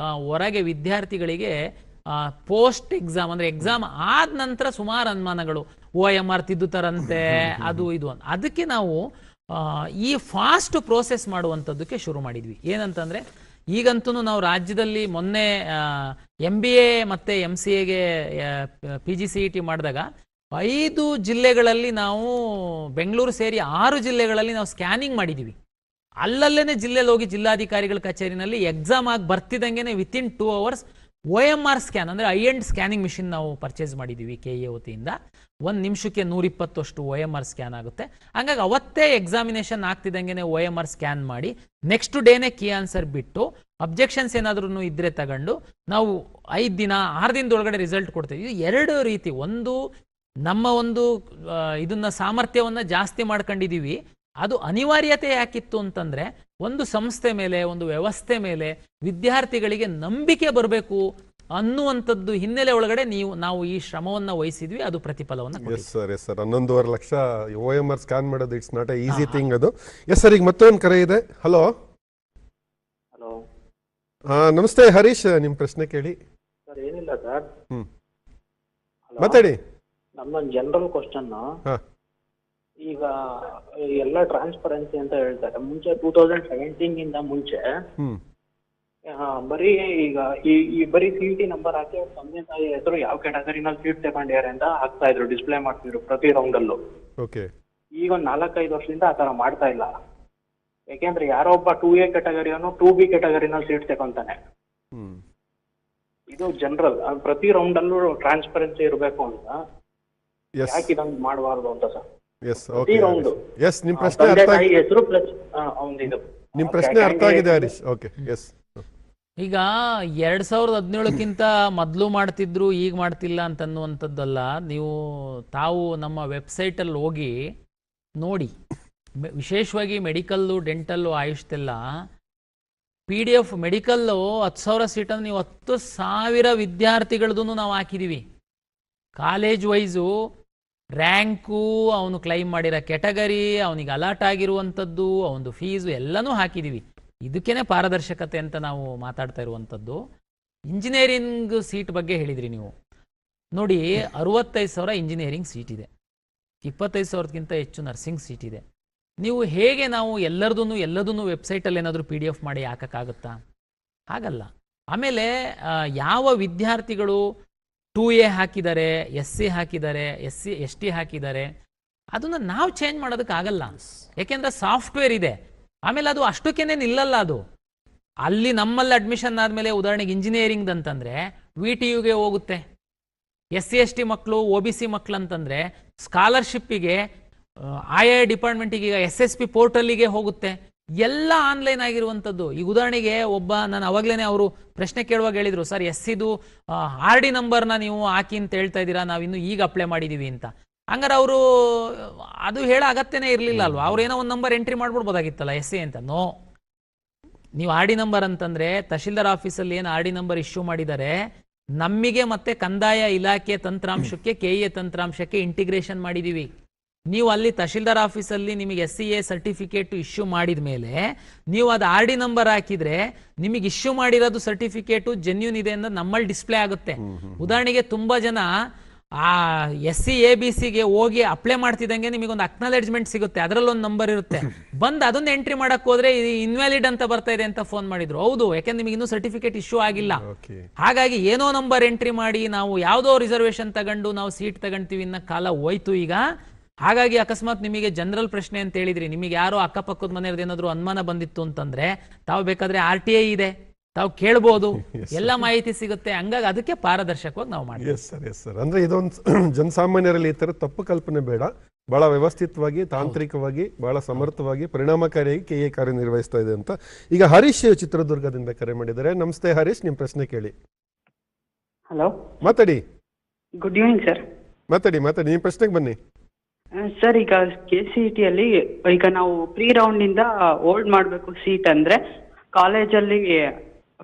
ಹೊರಗೆ ವಿದ್ಯಾರ್ಥಿಗಳಿಗೆ ಪೋಸ್ಟ್ ಎಕ್ಸಾಮ್ ಅಂದರೆ ಎಕ್ಸಾಮ್ ಆದ ನಂತರ ಸುಮಾರು ಅನುಮಾನಗಳು, OMR ತಿದ್ದುತ್ತಾರಂತೆ, ಅದು ಇದು ಅಂತ. ಅದಕ್ಕೆ ನಾವು ಈ ಫಾಸ್ಟ್ ಪ್ರೋಸೆಸ್ ಮಾಡುವಂಥದ್ದಕ್ಕೆ ಶುರು ಮಾಡಿದ್ವಿ. ಏನಂತಂದರೆ ಈಗಂತೂ ನಾವು ರಾಜ್ಯದಲ್ಲಿ ಮೊನ್ನೆ MBA ಮತ್ತು MCAಗೆ PGCET ಮಾಡಿದಾಗ 5 ಜಿಲ್ಲೆಗಳಲ್ಲಿ ನಾವು, ಬೆಂಗಳೂರು ಸೇರಿ 6 ಜಿಲ್ಲೆಗಳಲ್ಲಿ ನಾವು ಸ್ಕ್ಯಾನಿಂಗ್ ಮಾಡಿದ್ದೀವಿ. ಅಲ್ಲಲ್ಲೇ ಜಿಲ್ಲೆಯಲ್ಲಿ ಹೋಗಿ ಜಿಲ್ಲಾಧಿಕಾರಿಗಳ ಕಚೇರಿನಲ್ಲಿ ಎಕ್ಸಾಮ್ ಆಗಿ ಬರ್ತಿದ್ದಂಗೆ ವಿತಿನ್ 2 hours OMR ಸ್ಕ್ಯಾನ್ ಅಂದರೆ ಐ-ಎಂಡ್ ಸ್ಕ್ಯಾನಿಂಗ್ ಮಿಷಿನ್ ನಾವು ಪರ್ಚೇಸ್ ಮಾಡಿದ್ದೀವಿ KEA ವತಿಯಿಂದ. 1 ನಿಮಿಷಕ್ಕೆ 120 OMR ಸ್ಕ್ಯಾನ್ ಆಗುತ್ತೆ. ಹಂಗಾಗಿ ಅವತ್ತೇ ಎಕ್ಸಾಮಿನೇಷನ್ ಆಗ್ತಿದ್ದಂಗೆ OMR ಸ್ಕ್ಯಾನ್ ಮಾಡಿ ನೆಕ್ಸ್ಟ್ ಡೇನೇ ಕೀ ಆನ್ಸರ್ ಬಿಟ್ಟು ಅಬ್ಜೆಕ್ಷನ್ಸ್ ಏನಾದ್ರೂ ಇದ್ರೆ ತಗೊಂಡು ನಾವು 5 ದಿನ 6 ದಿನದೊಳಗಡೆ ರಿಸಲ್ಟ್ ಕೊಡ್ತೀವಿ. ಇದು 2 ರೀತಿ. ಒಂದು ನಮ್ಮ ಒಂದು ಇದನ್ನ ಸಾಮರ್ಥ್ಯವನ್ನು ಜಾಸ್ತಿ ಮಾಡ್ಕೊಂಡಿದ್ದೀವಿ. ಅದು ಅನಿವಾರ್ಯತೆ ಯಾಕಿತ್ತು ಅಂತಂದ್ರೆ ಒಂದು ಸಂಸ್ಥೆ ಮೇಲೆ, ಒಂದು ವ್ಯವಸ್ಥೆ ಮೇಲೆ ವಿದ್ಯಾರ್ಥಿಗಳಿಗೆ ನಂಬಿಕೆ ಬರಬೇಕು ಅನ್ನುವಂಥದ್ದು ಹಿನ್ನೆಲೆ ಒಳಗಡೆ ನಾವು ಈ ಶ್ರಮವನ್ನು ವಹಿಸಿದ್ವಿ. ಅದು ಪ್ರತಿಫಲವನ್ನು. ಎಸ್ ಸರ್ 11.5 ಲಕ್ಷ OMR ಸ್ಕ್ಯಾನ್ ಮಾಡೋದು it's not a easy thing ಅದು. ಎಸ್ ಸರ್, ಈಗ ಮತ್ತೊಂದು ಕರೆ ಇದೆ. ಹಲೋ ನಮಸ್ತೆ ಹರೀಶ್, ನಿಮ್ಮ ಪ್ರಶ್ನೆ ಕೇಳಿ. ಸರ್ ಏನಿಲ್ಲ ಸರ್, ಮಾತಾಡಿ. ನಮ್ಮೊಂದು ಜನರಲ್ ಕ್ವಶನ್. ಈಗ ಎಲ್ಲ ಟ್ರಾನ್ಸ್ಪರೆನ್ಸಿ ಅಂತ ಹೇಳ್ತಾರೆ. ಮುಂಚೆ 2017 ಇಂದ ಮುಂಚೆ ಬರೀ ಈಗ ಈ ಬರೀ CET ನಂಬರ್ ಹಾಕಿ ಅವ್ರ ತಂದೆ ತಾಯಿ ಹೆಸರು ಯಾವ ಕ್ಯಾಟಗರಿನಲ್ಲಿ ಸೀಟ್ ತಗೊಂಡಿದ್ದಾರೆ ಅಂತ ಹಾಕ್ತಾ ಇದ್ರು, ಡಿಸ್ಪ್ಲೇ ಮಾಡ್ತಿದ್ರು ಪ್ರತಿ ರೌಂಡಲ್ಲೂ. ಓಕೆ. ಈಗ ಒಂದು 4-5 ವರ್ಷದಿಂದ ಆ ಥರ ಮಾಡ್ತಾ ಇಲ್ಲ. ಯಾಕೆಂದ್ರೆ ಯಾರೋ ಒಬ್ಬ 2A ಕ್ಯಾಟಗರಿಯನ್ನು 2B ಕ್ಯಾಟಗರಿನಲ್ಲಿ ಸೀಟ್ ತಗೊಂತಾನೆ. ಇದು ಜನರಲ್, ಪ್ರತಿ ರೌಂಡಲ್ಲೂ ಟ್ರಾನ್ಸ್ಪರೆನ್ಸಿ ಇರಬೇಕು ಅಂತ ಯಾಕೆ ಇದೊಂದು ಮಾಡಬಾರ್ದು ಅಂತ ಸರ್. ಪ್ರತಿ ರೌಂಡ್ ನಿಮ್ ಪ್ರಶ್ನೆ ಅರ್ಥ ಆಗಿದೆ. ಹೆಸರು ಪ್ಲಸ್ ಅವನದು ನಿಮ್ ಪ್ರಶ್ನೆ ಅರ್ಥ ಆಗಿದೆ ಹರೀಶ್. ಓಕೆ. ಎಸ್. ಈಗ 2017ಕ್ಕಿಂತ ಮೊದಲು ಮಾಡ್ತಿದ್ರು ಈಗ ಮಾಡ್ತಿಲ್ಲ ಅಂತನ್ನುವಂಥದ್ದಲ್ಲ. ನೀವು ತಾವು ನಮ್ಮ ವೆಬ್ಸೈಟಲ್ಲಿ ಹೋಗಿ ನೋಡಿ, ವಿಶೇಷವಾಗಿ ಮೆಡಿಕಲ್ಲು, ಡೆಂಟಲ್ಲು, ಆಯುಷ್ದೆಲ್ಲ PDF ಮೆಡಿಕಲ್ಲು 10,000 ಸೀಟನ್ನು ನೀವು 10,000 ವಿದ್ಯಾರ್ಥಿಗಳದ್ದು ನಾವು ಹಾಕಿದ್ದೀವಿ. ಕಾಲೇಜ್ ವೈಸು ರ್ಯಾಂಕು, ಅವನು ಕ್ಲೈಮ್ ಮಾಡಿರೋ ಕ್ಯಾಟಗರಿ, ಅವನಿಗೆ ಅಲಾಟ್ ಆಗಿರುವಂಥದ್ದು, ಅವನದು ಫೀಸು ಎಲ್ಲನೂ ಹಾಕಿದ್ದೀವಿ. ಇದಕ್ಕೇನೆ ಪಾರದರ್ಶಕತೆ ಅಂತ ನಾವು ಮಾತಾಡ್ತಾ ಇರುವಂಥದ್ದು. ಇಂಜಿನಿಯರಿಂಗ್ ಸೀಟ್ ಬಗ್ಗೆ ಹೇಳಿದ್ರಿ ನೀವು. ನೋಡಿ, 65,000 ಇಂಜಿನಿಯರಿಂಗ್ ಸೀಟ್ ಇದೆ, 25,000ಕ್ಕಿಂತ ಹೆಚ್ಚು ನರ್ಸಿಂಗ್ ಸೀಟ್ ಇದೆ. ನೀವು ಹೇಗೆ ನಾವು ಎಲ್ಲದನ್ನೂ ವೆಬ್ಸೈಟಲ್ಲಿ ಏನಾದರೂ PDF ಮಾಡಿ ಹಾಕೋಕ್ಕಾಗುತ್ತಾ? ಹಾಗಲ್ಲ. ಆಮೇಲೆ ಯಾವ ವಿದ್ಯಾರ್ಥಿಗಳು 2A ಹಾಕಿದ್ದಾರೆ, SC ಹಾಕಿದ್ದಾರೆ, ST ಹಾಕಿದ್ದಾರೆ, ಅದನ್ನು ನಾವು ಚೇಂಜ್ ಮಾಡೋದಕ್ಕಾಗಲ್ಲ. ಯಾಕೆಂದರೆ ಸಾಫ್ಟ್ವೇರ್ ಇದೆ. ಆಮೇಲೆ ಅದು ಅಷ್ಟಕ್ಕೇನೆ ನಿಲ್ಲಲ್ಲ. ಅದು ಅಲ್ಲಿ ನಮ್ಮಲ್ಲಿ ಅಡ್ಮಿಷನ್ ಆದಮೇಲೆ ಉದಾಹರಣೆಗೆ ಇಂಜಿನಿಯರಿಂಗ್ ಅಂತಂದರೆ VTUಗೆ ಹೋಗುತ್ತೆ. SC ST ಮಕ್ಕಳು, OBC ಮಕ್ಕಳು ಅಂತಂದರೆ ಸ್ಕಾಲರ್ಶಿಪ್ಪಿಗೆ ಆಯಾ ಡಿಪಾರ್ಟ್ಮೆಂಟಿಗೆ, ಈಗ SSP ಪೋರ್ಟಲ್ಲಿಗೆ ಹೋಗುತ್ತೆ. ಎಲ್ಲ ಆನ್ಲೈನ್ ಆಗಿರುವಂಥದ್ದು. ಈಗ ಉದಾಹರಣೆಗೆ ನಾನು ಅವಾಗಲೇ ಅವರು ಪ್ರಶ್ನೆ ಕೇಳುವಾಗ ಹೇಳಿದರು, ಸರ್ SCದು RD ನಂಬರ್ನ ನೀವು ಹಾಕಿ ಅಂತ ಹೇಳ್ತಾ ಇದ್ದೀರಾ, ನಾವಿನ್ನು ಈಗ ಅಪ್ಲೈ ಮಾಡಿದ್ದೀವಿ ಅಂತ. ಹಂಗಾರೆ ಅವರು ಅದು ಹೇಳೋ ಅಗತ್ಯನೇ ಇರಲಿಲ್ಲ ಅಲ್ವಾ? ಅವ್ರೇನೋ ಒಂದು ನಂಬರ್ ಎಂಟ್ರಿ ಮಾಡ್ಬಿಡ್ಬೋದಾಗಿತ್ತಲ್ಲ SC ಅಂತ. ನೋ, ನೀವು RD ನಂಬರ್ ಅಂತಂದರೆ ತಹಶೀಲ್ದಾರ್ ಆಫೀಸಲ್ಲಿ ಏನು RD ನಂಬರ್ ಇಶ್ಯೂ ಮಾಡಿದ್ದಾರೆ, ನಮಗೆ ಮತ್ತೆ ಕಂದಾಯ ಇಲಾಖೆ ತಂತ್ರಾಂಶಕ್ಕೆ, KEA ತಂತ್ರಾಂಶಕ್ಕೆ ಇಂಟಿಗ್ರೇಷನ್ ಮಾಡಿದ್ದೀವಿ. ನೀವು ಅಲ್ಲಿ ತಹಶೀಲ್ದಾರ್ ಆಫೀಸಲ್ಲಿ ನಿಮಗೆ SCA ಸರ್ಟಿಫಿಕೇಟ್ ಇಶ್ಯೂ ಮಾಡಿದ ಮೇಲೆ ನೀವು ಅದು RD ನಂಬರ್ ಹಾಕಿದರೆ ನಿಮಗೆ ಇಶ್ಯೂ ಮಾಡಿರೋದು ಸರ್ಟಿಫಿಕೇಟು ಜೆನ್ಯೂನ್ ಇದೆ ಅಂತ ನಮ್ಮಲ್ಲಿ ಡಿಸ್ಪ್ಲೇ ಆಗುತ್ತೆ. ಉದಾಹರಣೆಗೆ ತುಂಬ ಜನ SC ABCಗೆ ಹೋಗಿ ಅಪ್ಲೈ ಮಾಡ್ತಿದ್ದಂಗೆ ನಿಮಗೊಂದು ಅಕ್ನಾಲೆಜ್ಮೆಂಟ್ ಸಿಗುತ್ತೆ, ಅದರಲ್ಲೊಂದು ನಂಬರ್ ಇರುತ್ತೆ. ಬಂದು ಅದನ್ನು ಎಂಟ್ರಿ ಮಾಡಕ್ಕೆ ಹೋದ್ರೆ ಇನ್ವ್ಯಾಲಿಡ್ ಅಂತ ಬರ್ತಾ ಇದೆ ಅಂತ ಫೋನ್ ಮಾಡಿದ್ರು. ಹೌದು, ಯಾಕೆಂದ್ರೆ ನಿಮಗೆ ಇನ್ನೂ ಸರ್ಟಿಫಿಕೇಟ್ ಇಶ್ಯೂ ಆಗಿಲ್ಲ. ಹಾಗಾಗಿ ಏನೋ ನಂಬರ್ ಎಂಟ್ರಿ ಮಾಡಿ ನಾವು ಯಾವುದೋ ರಿಸರ್ವೇಶನ್ ತಗೊಂಡು ನಾವು ಸೀಟ್ ತಗೊಂತೀವಿ ಅನ್ನೋ ಕಾಲ ಹೋಯ್ತು ಈಗ. ಹಾಗಾಗಿ ಅಕಸ್ಮಾತ್ ನಿಮಗೆ ಜನರಲ್ ಪ್ರಶ್ನೆ ಅಂತ ಹೇಳಿದ್ರಿ, ನಿಮಗೆ ಯಾರೋ ಅಕ್ಕಪಕ್ಕದ ಮನೆಯವ್ರದ್ದು ಏನಾದರೂ ಅನುಮಾನ ಬಂದಿತ್ತು ಅಂತಂದ್ರೆ ತಾವು ಬೇಕಾದ್ರೆ RTI ಇದೆ, ತಾವು ಕೇಳ್ಬೋದು, ಎಲ್ಲ ಮಾಹಿತಿ ಸಿಗುತ್ತೆ. ಹಂಗಾಗಿ ಅದಕ್ಕೆ ಪಾರದರ್ಶಕವಾಗಿ ನಾವು ಮಾಡ್ತೀವಿ. Yes sir. ಅಂದ್ರೆ ಇದೊಂದು ಜನಸಾಮಾನ್ಯರಲ್ಲಿ ಈ ತರ ತಪ್ಪು ಕಲ್ಪನೆ ಬೇಡ. ಬಹಳ ವ್ಯವಸ್ಥಿತವಾಗಿ, ತಾಂತ್ರಿಕವಾಗಿ, ಬಹಳ ಸಮರ್ಥವಾಗಿ, ಪರಿಣಾಮಕಾರಿಯಾಗಿ KEA ಕಾರ್ಯನಿರ್ವಹಿಸ್ತಾ ಇದೆ ಅಂತ. ಈಗ ಹರೀಶ್ ಚಿತ್ರದುರ್ಗದಿಂದ ಕರೆ ಮಾಡಿದ್ದಾರೆ. ನಮಸ್ತೆ ಹರೀಶ್, ನಿಮ್ಮ ಪ್ರಶ್ನೆ ಕೇಳಿ. ಹಲೋ, ಮಾತಾಡಿ. Good evening sir. ಮಾತಾಡಿ. ನಿಮ್ಮ ಪ್ರಶ್ನೆಗೆ ಬನ್ನಿ ಸರ್. ಈಗ KCET ಅಲ್ಲಿ ಈಗ ನಾವು ಪ್ರೀ ರೌಂಡ್ ಇಂದ ಹೋಲ್ಡ್ ಮಾಡಬೇಕು ಸೀಟ್ ಅಂದ್ರೆ ಕಾಲೇಜಲ್ಲಿ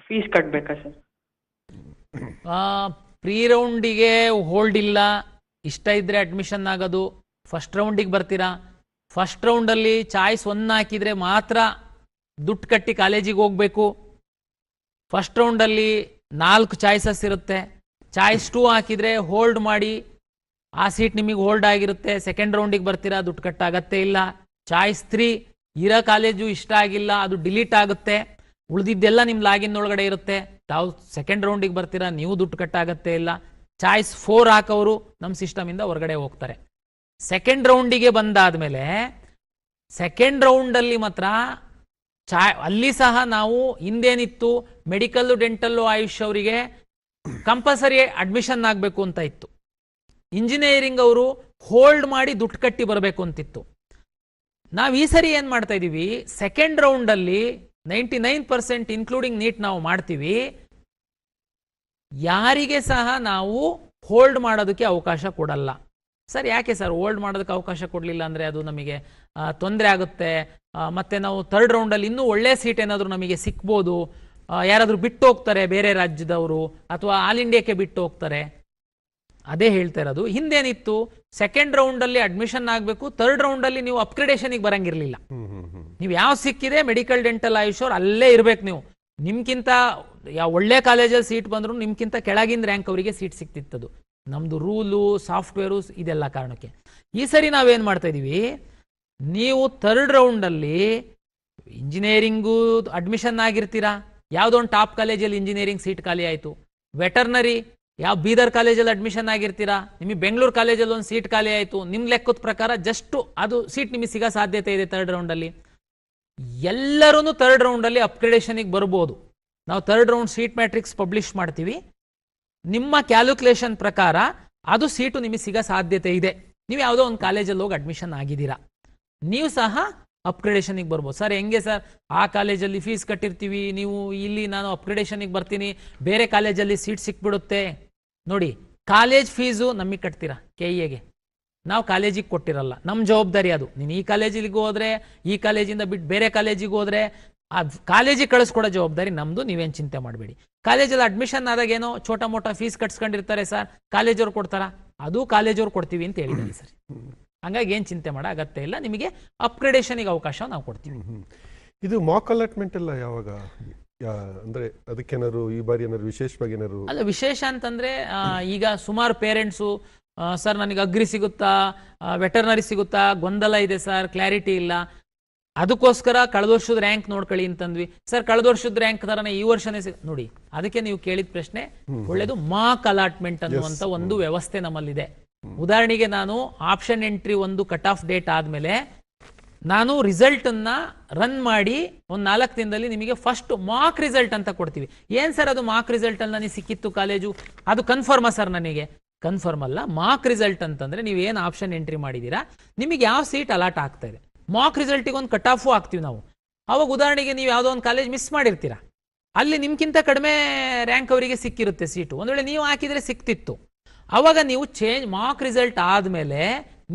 ಫೀಸ್ ಕಟ್ಟಬೇಕಾ ಸರ್? ಪ್ರೀ ರೌಂಡಿಗೆ ಹೋಲ್ಡ್ ಇಲ್ಲ, ಇಷ್ಟ ಇದ್ರೆ ಅಡ್ಮಿಷನ್ ಆಗೋದು. ಫಸ್ಟ್ ರೌಂಡಿಗೆ ಬರ್ತೀರಾ, ಫಸ್ಟ್ ರೌಂಡಲ್ಲಿ ಚಾಯ್ಸ್ 1 ಹಾಕಿದರೆ ಮಾತ್ರ ದುಡ್ಡು ಕಟ್ಟಿ ಕಾಲೇಜಿಗೆ ಹೋಗಬೇಕು. ಫಸ್ಟ್ ರೌಂಡಲ್ಲಿ 4 ಚಾಯ್ಸಸ್ ಇರುತ್ತೆ. ಚಾಯ್ಸ್ 2 ಹಾಕಿದರೆ ಹೋಲ್ಡ್ ಮಾಡಿ, ಆ ಸೀಟ್ ನಿಮಗೆ ಹೋಲ್ಡ್ ಆಗಿರುತ್ತೆ. ಸೆಕೆಂಡ್ ರೌಂಡಿಗೆ ಬರ್ತೀರಾ, ದುಡ್ಡು ಕಟ್ಟಾಗತ್ತೇ ಇಲ್ಲ. ಚಾಯ್ಸ್ 3 ಇರೋ ಕಾಲೇಜು ಇಷ್ಟ ಆಗಿಲ್ಲ, ಅದು ಡಿಲೀಟ್ ಆಗುತ್ತೆ. ಉಳಿದಿದ್ದೆಲ್ಲ ನಿಮ್ಮ ಲಾಗಿನ್ ಒಳಗಡೆ ಇರುತ್ತೆ. ತಾವು ಸೆಕೆಂಡ್ ರೌಂಡಿಗೆ ಬರ್ತೀರಾ, ನೀವು ದುಡ್ಡು ಕಟ್ಟಾಗತ್ತೇ ಇಲ್ಲ. ಚಾಯ್ಸ್ 4 ಹಾಕೋರು ನಮ್ಮ ಸಿಸ್ಟಮಿಂದ ಹೊರಗಡೆ ಹೋಗ್ತಾರೆ. ಸೆಕೆಂಡ್ ರೌಂಡಿಗೆ ಬಂದಾದ್ಮೇಲೆ ಸೆಕೆಂಡ್ ರೌಂಡಲ್ಲಿ ಮಾತ್ರ ಅಲ್ಲಿ ಸಹ ನಾವು ಹಿಂದೇನಿತ್ತು, ಮೆಡಿಕಲ್ಲು, ಡೆಂಟಲ್ಲು, ಆಯುಷ್ ಅವರಿಗೆ ಕಂಪಲ್ಸರಿ ಅಡ್ಮಿಷನ್ ಆಗಬೇಕು ಅಂತ ಇತ್ತು. ಇಂಜಿನಿಯರಿಂಗ್ ಅವರು ಹೋಲ್ಡ್ ಮಾಡಿ ದುಡ್ಡು ಕಟ್ಟಿ ಬರಬೇಕು ಅಂತಿತ್ತು. ನಾವು ಈ ಸರಿ ಏನು ಮಾಡ್ತಾ ಇದ್ದೀವಿ, ಸೆಕೆಂಡ್ ರೌಂಡಲ್ಲಿ 99% ಇನ್ಕ್ಲೂಡಿಂಗ್ ನೀಟ್ ನಾವು ಮಾಡ್ತೀವಿ. ಯಾರಿಗೆ ಸಹ ನಾವು ಹೋಲ್ಡ್ ಮಾಡೋದಕ್ಕೆ ಅವಕಾಶ ಕೊಡಲ್ಲ. ಸರ್, ಯಾಕೆ ಸರ್ ಹೋಲ್ಡ್ ಮಾಡೋದಕ್ಕೆ ಅವಕಾಶ ಕೊಡಲಿಲ್ಲ ಅಂದರೆ ಅದು ನಮಗೆ ತೊಂದರೆ ಆಗುತ್ತೆ, ಮತ್ತು ನಾವು ಥರ್ಡ್ ರೌಂಡಲ್ಲಿ ಇನ್ನೂ ಒಳ್ಳೆಯ ಸೀಟ್ ಏನಾದರೂ ನಮಗೆ ಸಿಕ್ಬೋದು, ಯಾರಾದರೂ ಬಿಟ್ಟು ಹೋಗ್ತಾರೆ ಬೇರೆ ರಾಜ್ಯದವರು, ಅಥವಾ ಆಲ್ ಇಂಡಿಯಾಕ್ಕೆ ಬಿಟ್ಟು ಹೋಗ್ತಾರೆ. ಅದೇ ಹೇಳ್ತಾ ಇರೋದು. ಹಿಂದೇನಿತ್ತು, ಸೆಕೆಂಡ್ ರೌಂಡಲ್ಲಿ ಅಡ್ಮಿಷನ್ ಆಗಬೇಕು, ಥರ್ಡ್ ರೌಂಡಲ್ಲಿ ನೀವು ಅಪ್ಗ್ರೇಡೇಷನ್ಗೆ ಬರಂಗಿರಲಿಲ್ಲ. ನೀವು ಯಾವ ಸಿಕ್ಕಿದೆ ಮೆಡಿಕಲ್, ಡೆಂಟಲ್, ಆಯುಷ್ ಅವ್ರು ಅಲ್ಲೇ ಇರಬೇಕು. ನೀವು ನಿಮ್ಗಿಂತ ಯಾವ ಒಳ್ಳೆ ಕಾಲೇಜಲ್ಲಿ ಸೀಟ್ ಬಂದರೂ ನಿಮ್ಗಿಂತ ಕೆಳಗಿನ ರ್ಯಾಂಕ್ ಅವರಿಗೆ ಸೀಟ್ ಸಿಕ್ತಿತ್ತದು. ನಮ್ಮದು ರೂಲು, ಸಾಫ್ಟ್ವೇರು, ಇದೆಲ್ಲ ಕಾರಣಕ್ಕೆ. ಈ ಸರಿ ನಾವೇನು ಮಾಡ್ತಾ ಇದ್ದೀವಿ, ನೀವು ಥರ್ಡ್ ರೌಂಡಲ್ಲಿ ಇಂಜಿನಿಯರಿಂಗು ಅಡ್ಮಿಷನ್ ಆಗಿರ್ತೀರಾ, ಯಾವುದೋ ಒಂದು ಟಾಪ್ ಕಾಲೇಜಲ್ಲಿ ಇಂಜಿನಿಯರಿಂಗ್ ಸೀಟ್ ಖಾಲಿ ಆಯಿತು, ವೆಟರ್ನರಿ ಯಾವ ಬೀದರ್ ಕಾಲೇಜಲ್ಲಿ ಅಡ್ಮಿಷನ್ ಆಗಿರ್ತೀರಾ, ನಿಮಗೆ ಬೆಂಗಳೂರು ಕಾಲೇಜಲ್ಲಿ ಒಂದು ಸೀಟ್ ಖಾಲಿ ಆಯಿತು, ನಿಮ್ಮ ಲೆಕ್ಕದ ಪ್ರಕಾರ ಜಸ್ಟು ಅದು ಸೀಟ್ ನಿಮಗೆ ಸಿಗೋ ಸಾಧ್ಯತೆ ಇದೆ ಥರ್ಡ್ ರೌಂಡಲ್ಲಿ. ಎಲ್ಲರೂ ಥರ್ಡ್ ರೌಂಡಲ್ಲಿ ಅಪ್ಗ್ರೇಡೇಷನಿಗೆ ಬರ್ಬೋದು. ನಾವು third round seat matrix publish ಮಾಡ್ತೀವಿ. ನಿಮ್ಮ ಕ್ಯಾಲ್ಕುಲೇಷನ್ ಪ್ರಕಾರ ಅದು ಸೀಟು ನಿಮಗೆ ಸಿಗೋ ಸಾಧ್ಯತೆ ಇದೆ. ನೀವು ಯಾವುದೋ ಒಂದು ಕಾಲೇಜಲ್ಲಿ ಹೋಗಿ ಅಡ್ಮಿಷನ್ ಆಗಿದ್ದೀರಾ, ನೀವು ಸಹ ಅಪ್ಗ್ರೇಡೇಷನಿಗೆ ಬರ್ಬೋದು. ಸರ್ ಹೆಂಗೆ ಸರ್, ಆ ಕಾಲೇಜಲ್ಲಿ ಫೀಸ್ ಕಟ್ಟಿರ್ತೀವಿ, ನೀವು ಇಲ್ಲಿ ನಾನು ಅಪ್ಗ್ರೇಡೇಷನಿಗೆ ಬರ್ತೀನಿ, ಬೇರೆ ಕಾಲೇಜಲ್ಲಿ ಸೀಟ್ ಸಿಕ್ಬಿಡುತ್ತೆ. ನೋಡಿ, ಕಾಲೇಜ್ ಫೀಸು ನಮಗೆ ಕಟ್ತೀರಾ KEAಗೆ, ನಾವು ಕಾಲೇಜಿಗೆ ಕೊಟ್ಟಿರಲ್ಲ, ನಮ್ಮ ಜವಾಬ್ದಾರಿ ಅದು. ನೀನು ಈ ಕಾಲೇಜಿಗೆ ಹೋದರೆ, ಈ ಕಾಲೇಜಿಂದ ಬಿಟ್ಟು ಬೇರೆ ಕಾಲೇಜಿಗೆ ಹೋದರೆ ಆ ಕಾಲೇಜಿಗೆ ಕಳಿಸ್ಕೊಡೋ ಜವಾಬ್ದಾರಿ ನಮ್ಮದು, ನೀವೇನು ಚಿಂತೆ ಮಾಡಬೇಡಿ. ಕಾಲೇಜಲ್ಲಿ ಅಡ್ಮಿಷನ್ ಆದಾಗ ಏನೋ ಚೋಟ ಮೋಟ ಫೀಸ್ ಕಟ್ಸ್ಕೊಂಡಿರ್ತಾರೆ ಸರ್, ಕಾಲೇಜವ್ರು ಕೊಡ್ತಾರಾ, ಅದು ಕಾಲೇಜವ್ರು ಕೊಡ್ತೀವಿ ಅಂತ ಹೇಳಿದ್ದಾರೆ ಸರ್. ಹಂಗಾಗಿ ಏನು ಚಿಂತೆ ಮಾಡೋ ಅಗತ್ಯ ಇಲ್ಲ, ನಿಮಗೆ ಅಪ್ಗ್ರೇಡೇಷನಿಗೆ ಅವಕಾಶ ನಾವು ಕೊಡ್ತೀವಿ. ಇದು ಮಾಕ್ ಅಲಾಟ್ಮೆಂಟ್ ಎಲ್ಲ ಯಾವಾಗ, ಅಂದ್ರೆ ಅದಕ್ಕೇನಾದ್ರು ಈ ಬಾರಿ ಏನಾದ್ರು ವಿಶೇಷವಾಗಿ ಏನಾದ್ರು? ಅಲ್ಲ, ವಿಶೇಷ ಅಂತಂದ್ರೆ ಈಗ ಸುಮಾರು ಪೇರೆಂಟ್ಸು ಸರ್ ನನಗೆ ಅಗ್ರಿ ಸಿಗುತ್ತಾ, ವೆಟರ್ನರಿ ಸಿಗುತ್ತಾ, ಗೊಂದಲ ಇದೆ ಸರ್, ಕ್ಲಾರಿಟಿ ಇಲ್ಲ, ಅದಕ್ಕೋಸ್ಕರ ಕಳೆದ ವರ್ಷದ ರ್ಯಾಂಕ್ ನೋಡ್ಕೊಳ್ಳಿ ಅಂತಂದ್ವಿ. ಸರ್ ಕಳೆದ ವರ್ಷದ ರ್ಯಾಂಕ್ ತರನೇ ಈ ವರ್ಷನೇ ನೋಡಿ, ಅದಕ್ಕೆ ನೀವು ಕೇಳಿದ ಪ್ರಶ್ನೆ ಒಳ್ಳೇದು. ಮಾಕ್ ಅಲಾಟ್ಮೆಂಟ್ ಅನ್ನುವಂಥ ಒಂದು ವ್ಯವಸ್ಥೆ ನಮ್ಮಲ್ಲಿದೆ. ಉದಾಹರಣೆಗೆ ನಾನು ಆಪ್ಷನ್ ಎಂಟ್ರಿ ಒಂದು ಕಟ್ ಆಫ್ ಡೇಟ್ ಆದಮೇಲೆ ನಾನು ರಿಸಲ್ಟ್ ಅನ್ನ ರನ್ ಮಾಡಿ ಒಂದು 4 ದಿನದಲ್ಲಿ ನಿಮಗೆ ಫಸ್ಟ್ ಮಾಕ್ ರಿಸಲ್ಟ್ ಅಂತ ಕೊಡ್ತೀವಿ. ಏನ್ ಸರ್ ಅದು ಮಾಕ್ ರಿಸಲ್ಟ್ ಅಲ್ಲಿ ನನಗೆ ಸಿಕ್ಕಿತ್ತು ಕಾಲೇಜು, ಅದು ಕನ್ಫರ್ಮಾ ಸರ್? ನನಗೆ ಕನ್ಫರ್ಮ್ ಅಲ್ಲ. ಮಾಕ್ ರಿಸಲ್ಟ್ ಅಂತಂದ್ರೆ ನೀವು ಏನು ಆಪ್ಷನ್ ಎಂಟ್ರಿ ಮಾಡಿದ್ದೀರಾ, ನಿಮಗೆ ಯಾವ ಸೀಟ್ ಅಲಾಟ್ ಆಗ್ತಾ ಇದೆ, ಮಾಕ್ ರಿಸಲ್ಟಿಗೆ ಒಂದು ಕಟ್ ಆಫು ಹಾಕ್ತೀವಿ ನಾವು. ಅವಾಗ ಉದಾಹರಣೆಗೆ ನೀವು ಯಾವುದೋ ಒಂದು ಕಾಲೇಜ್ ಮಿಸ್ ಮಾಡಿರ್ತೀರಾ, ಅಲ್ಲಿ ನಿಮ್ಗಿಂತ ಕಡಿಮೆ ರ್ಯಾಂಕ್ ಅವರಿಗೆ ಸಿಕ್ಕಿರುತ್ತೆ ಸೀಟು, ಒಂದು ವೇಳೆ ನೀವು ಹಾಕಿದ್ರೆ ಸಿಕ್ತಿತ್ತು. ಅವಾಗ ನೀವು ಮಾಕ್ ರಿಸಲ್ಟ್ ಆದಮೇಲೆ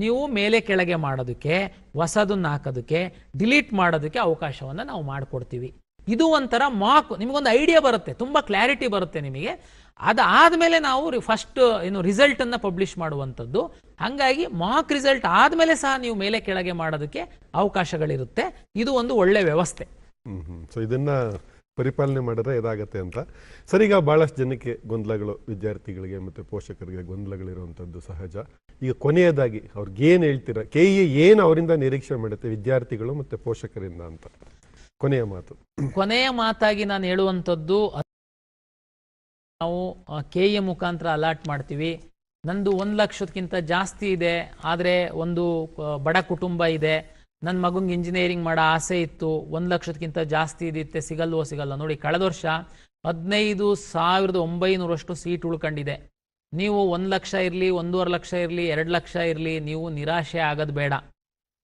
ನೀವು ಮೇಲೆ ಕೆಳಗೆ ಮಾಡೋದಕ್ಕೆ, ಹೊಸದನ್ನ ಹಾಕೋದಕ್ಕೆ, ಡಿಲೀಟ್ ಮಾಡೋದಕ್ಕೆ ಅವಕಾಶವನ್ನು ನಾವು ಮಾಡಿಕೊಡ್ತೀವಿ. ಇದು ಒಂಥರ ಮಾಕ್, ನಿಮಗೊಂದು ಐಡಿಯಾ ಬರುತ್ತೆ, ತುಂಬ ಕ್ಲಾರಿಟಿ ಬರುತ್ತೆ ನಿಮಗೆ. ಅದಾದಮೇಲೆ ನಾವು ಫಸ್ಟ್ ರಿಸಲ್ಟನ್ನು ಪಬ್ಲಿಷ್ ಮಾಡುವಂಥದ್ದು. ಹಾಗಾಗಿ ಮಾಕ್ ರಿಸಲ್ಟ್ ಆದಮೇಲೆ ಸಹ ನೀವು ಮೇಲೆ ಕೆಳಗೆ ಮಾಡೋದಕ್ಕೆ ಅವಕಾಶಗಳಿರುತ್ತೆ. ಇದು ಒಂದು ಒಳ್ಳೆ ವ್ಯವಸ್ಥೆ. ಸೊ ಇದನ್ನ ಪರಿಪಾಲನೆ ಮಾಡಿದ್ರೆ ಇದಾಗತ್ತೆ ಅಂತ. ಸರ್, ಈಗ ಬಹಳಷ್ಟು ಜನಕ್ಕೆ ಗೊಂದಲಗಳು, ವಿದ್ಯಾರ್ಥಿಗಳಿಗೆ ಮತ್ತು ಪೋಷಕರಿಗೆ ಗೊಂದಲಗಳಿರುವಂಥದ್ದು ಸಹಜ. ಈಗ ಕೊನೆಯದಾಗಿ ಅವ್ರಿಗೆ ಏನು ಹೇಳ್ತೀರಾ, KEA ಏನು ಅವರಿಂದ ನಿರೀಕ್ಷೆ ಮಾಡುತ್ತೆ ವಿದ್ಯಾರ್ಥಿಗಳು ಮತ್ತು ಪೋಷಕರಿಂದ ಅಂತ ಕೊನೆಯ ಮಾತು? ಕೊನೆಯ ಮಾತಾಗಿ ನಾನು ಹೇಳುವಂಥದ್ದು, ನಾವು KEA ಮುಖಾಂತರ ಅಲಾಟ್ ಮಾಡ್ತೀವಿ. ನಂದು 1 ಲಕ್ಷಕ್ಕಿಂತ ಜಾಸ್ತಿ ಇದೆ, ಆದರೆ ಒಂದು ಬಡ ಕುಟುಂಬ ಇದೆ, ನನ್ನ ಮಗಂಗೆ ಇಂಜಿನಿಯರಿಂಗ್ ಮಾಡೋ ಆಸೆ ಇತ್ತು, 1 ಲಕ್ಷಕ್ಕಿಂತ ಜಾಸ್ತಿ ಇದಿತ್ತೆ, ಸಿಗಲ್ಲ. ನೋಡಿ, ಕಳೆದ ವರ್ಷ 15,900 ಸೀಟ್ ಉಳ್ಕೊಂಡಿದೆ. ನೀವು 1 ಲಕ್ಷ ಇರಲಿ, 1.5 ಲಕ್ಷ ಇರಲಿ, 2 ಲಕ್ಷ ಇರಲಿ, ನೀವು ನಿರಾಶೆ ಆಗೋದು ಬೇಡ.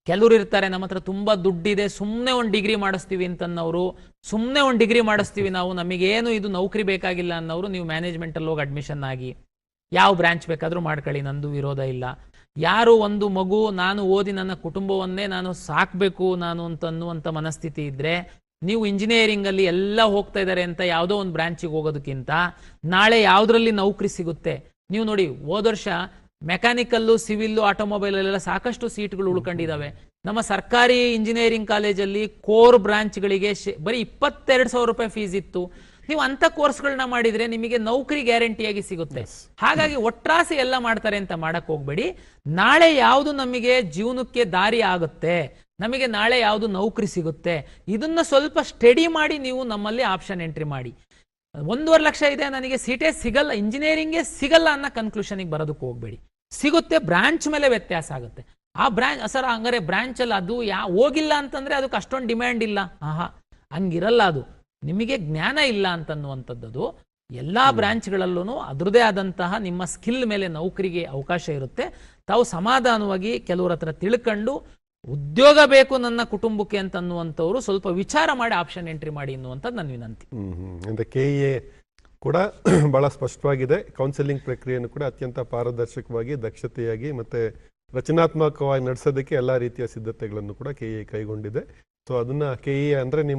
ಕೆಲವರು ಇರ್ತಾರೆ, ನಮ್ಮ ಹತ್ರ ತುಂಬ ದುಡ್ಡಿದೆ, ಸುಮ್ಮನೆ ಒಂದು ಡಿಗ್ರಿ ಮಾಡಿಸ್ತೀವಿ ಅಂತನ್ನೋರು, ಸುಮ್ಮನೆ ಒಂದು ಡಿಗ್ರಿ ಮಾಡಿಸ್ತೀವಿ ನಾವು, ನಮಗೇನು ಇದು ನೌಕರಿ ಬೇಕಾಗಿಲ್ಲ ಅನ್ನೋರು, ನೀವು ಮ್ಯಾನೇಜ್ಮೆಂಟಲ್ಲಿ ಹೋಗಿ ಅಡ್ಮಿಷನ್ ಆಗಿ ಯಾವ ಬ್ರಾಂಚ್ ಬೇಕಾದರೂ ಮಾಡ್ಕೊಳ್ಳಿ, ನಂದು ವಿರೋಧ ಇಲ್ಲ. ಯಾರು ಒಂದು ಮಗು ನಾನು ಓದಿ ನನ್ನ ಕುಟುಂಬವನ್ನೇ ನಾನು ಸಾಕಬೇಕು ನಾನು ಅಂತನ್ನುವಂಥ ಮನಸ್ಥಿತಿ ಇದ್ದರೆ, ನೀವು ಇಂಜಿನಿಯರಿಂಗಲ್ಲಿ ಎಲ್ಲ ಹೋಗ್ತಾ ಇದ್ದಾರೆ ಅಂತ ಯಾವುದೋ ಒಂದು ಬ್ರಾಂಚಿಗೆ ಹೋಗೋದಕ್ಕಿಂತ ನಾಳೆ ಯಾವುದರಲ್ಲಿ ನೌಕರಿ ಸಿಗುತ್ತೆ. ನೀವು ನೋಡಿ, ಹೋದ ವರ್ಷ ಮೆಕ್ಯಾನಿಕಲ್ಲು, ಸಿವಿಲ್ಲು, ಆಟೋಮೊಬೈಲಲ್ಲೆಲ್ಲ ಸಾಕಷ್ಟು ಸೀಟ್ಗಳು ಉಳ್ಕೊಂಡಿದ್ದಾವೆ. ನಮ್ಮ ಸರ್ಕಾರಿ ಇಂಜಿನಿಯರಿಂಗ್ ಕಾಲೇಜಲ್ಲಿ ಕೋರ್ ಬ್ರಾಂಚ್ಗಳಿಗೆ ಬರೀ 22,000 ರೂಪಾಯಿ ಫೀಸ್ ಇತ್ತು. ನೀವು ಅಂಥ ಕೋರ್ಸ್ಗಳನ್ನ ಮಾಡಿದರೆ ನಿಮಗೆ ನೌಕರಿ ಗ್ಯಾರಂಟಿಯಾಗಿ ಸಿಗುತ್ತೆ. ಹಾಗಾಗಿ ಒಟ್ರಾಸಿ ಎಲ್ಲ ಮಾಡ್ತಾರೆ ಅಂತ ಮಾಡಕ್ಕೆ ಹೋಗ್ಬೇಡಿ. ನಾಳೆ ಯಾವುದು ನಮಗೆ ಜೀವನಕ್ಕೆ ದಾರಿ ಆಗುತ್ತೆ, ನಮಗೆ ನಾಳೆ ಯಾವುದು ನೌಕರಿ ಸಿಗುತ್ತೆ, ಇದನ್ನ ಸ್ವಲ್ಪ ಸ್ಟಡಿ ಮಾಡಿ ನೀವು ನಮ್ಮಲ್ಲಿ ಆಪ್ಷನ್ ಎಂಟ್ರಿ ಮಾಡಿ. 1.5 ಲಕ್ಷ ಇದೆ, ನನಗೆ ಸೀಟೇ ಸಿಗಲ್ಲ, ಇಂಜಿನಿಯರಿಂಗೇ ಸಿಗಲ್ಲ ಅನ್ನೋ ಕನ್ಕ್ಲೂಷನ್ಗೆ ಬರೋದಕ್ಕೆ ಹೋಗ್ಬೇಡಿ. ಸಿಗುತ್ತೆ, ಬ್ರಾಂಚ್ ಮೇಲೆ ವ್ಯತ್ಯಾಸ ಆಗುತ್ತೆ. ಆ ಬ್ರಾಂಚ್ ಸರ್ ಹಂಗಾರೆ ಬ್ರಾಂಚಲ್ಲಿ ಅದು ಹೋಗಿಲ್ಲ ಅಂತಂದ್ರೆ ಅದಕ್ಕೆ ಅಷ್ಟೊಂದು ಡಿಮ್ಯಾಂಡ್ ಇಲ್ಲ, ಹಂಗಿರಲ್ಲ. ಅದು ನಿಮಗೆ ಜ್ಞಾನ ಇಲ್ಲ ಅಂತನ್ನುವಂಥದ್ದು. ಎಲ್ಲ ಬ್ರಾಂಚ್ಗಳಲ್ಲೂ ಅದರದೇ ಆದಂತಹ ನಿಮ್ಮ ಸ್ಕಿಲ್ ಮೇಲೆ ನೌಕರಿಗೆ ಅವಕಾಶ ಇರುತ್ತೆ. ತಾವು ಸಮಾಧಾನವಾಗಿ ಕೆಲವ್ರ ಹತ್ರ ತಿಳ್ಕೊಂಡು ಉದ್ಯೋಗ ಬೇಕು ನನ್ನ ಕುಟುಂಬಕ್ಕೆ ಅಂತನ್ನುವಂಥವ್ರು ಸ್ವಲ್ಪ ವಿಚಾರ ಮಾಡಿ ಆಪ್ಷನ್ ಎಂಟ್ರಿ ಮಾಡಿ ಅನ್ನುವಂಥದ್ದು ನನ್ನ ವಿನಂತಿ. ಅಂದರೆ KEA ಕೂಡ ಬಹಳ ಸ್ಪಷ್ಟವಾಗಿದೆ. ಕೌನ್ಸಿಲಿಂಗ್ ಪ್ರಕ್ರಿಯೆಯನ್ನು ಕೂಡ ಅತ್ಯಂತ ಪಾರದರ್ಶಕವಾಗಿ, ದಕ್ಷತೆಯಾಗಿ ಮತ್ತು ರಚನಾತ್ಮಕವಾಗಿ ನಡೆಸೋದಕ್ಕೆ ಎಲ್ಲ ರೀತಿಯ ಸಿದ್ಧತೆಗಳನ್ನು ಕೂಡ KEA ಕೈಗೊಂಡಿದೆ. ಸೊ ಅದನ್ನು KEA ಅಂದರೆ ನಿಮ್ಮ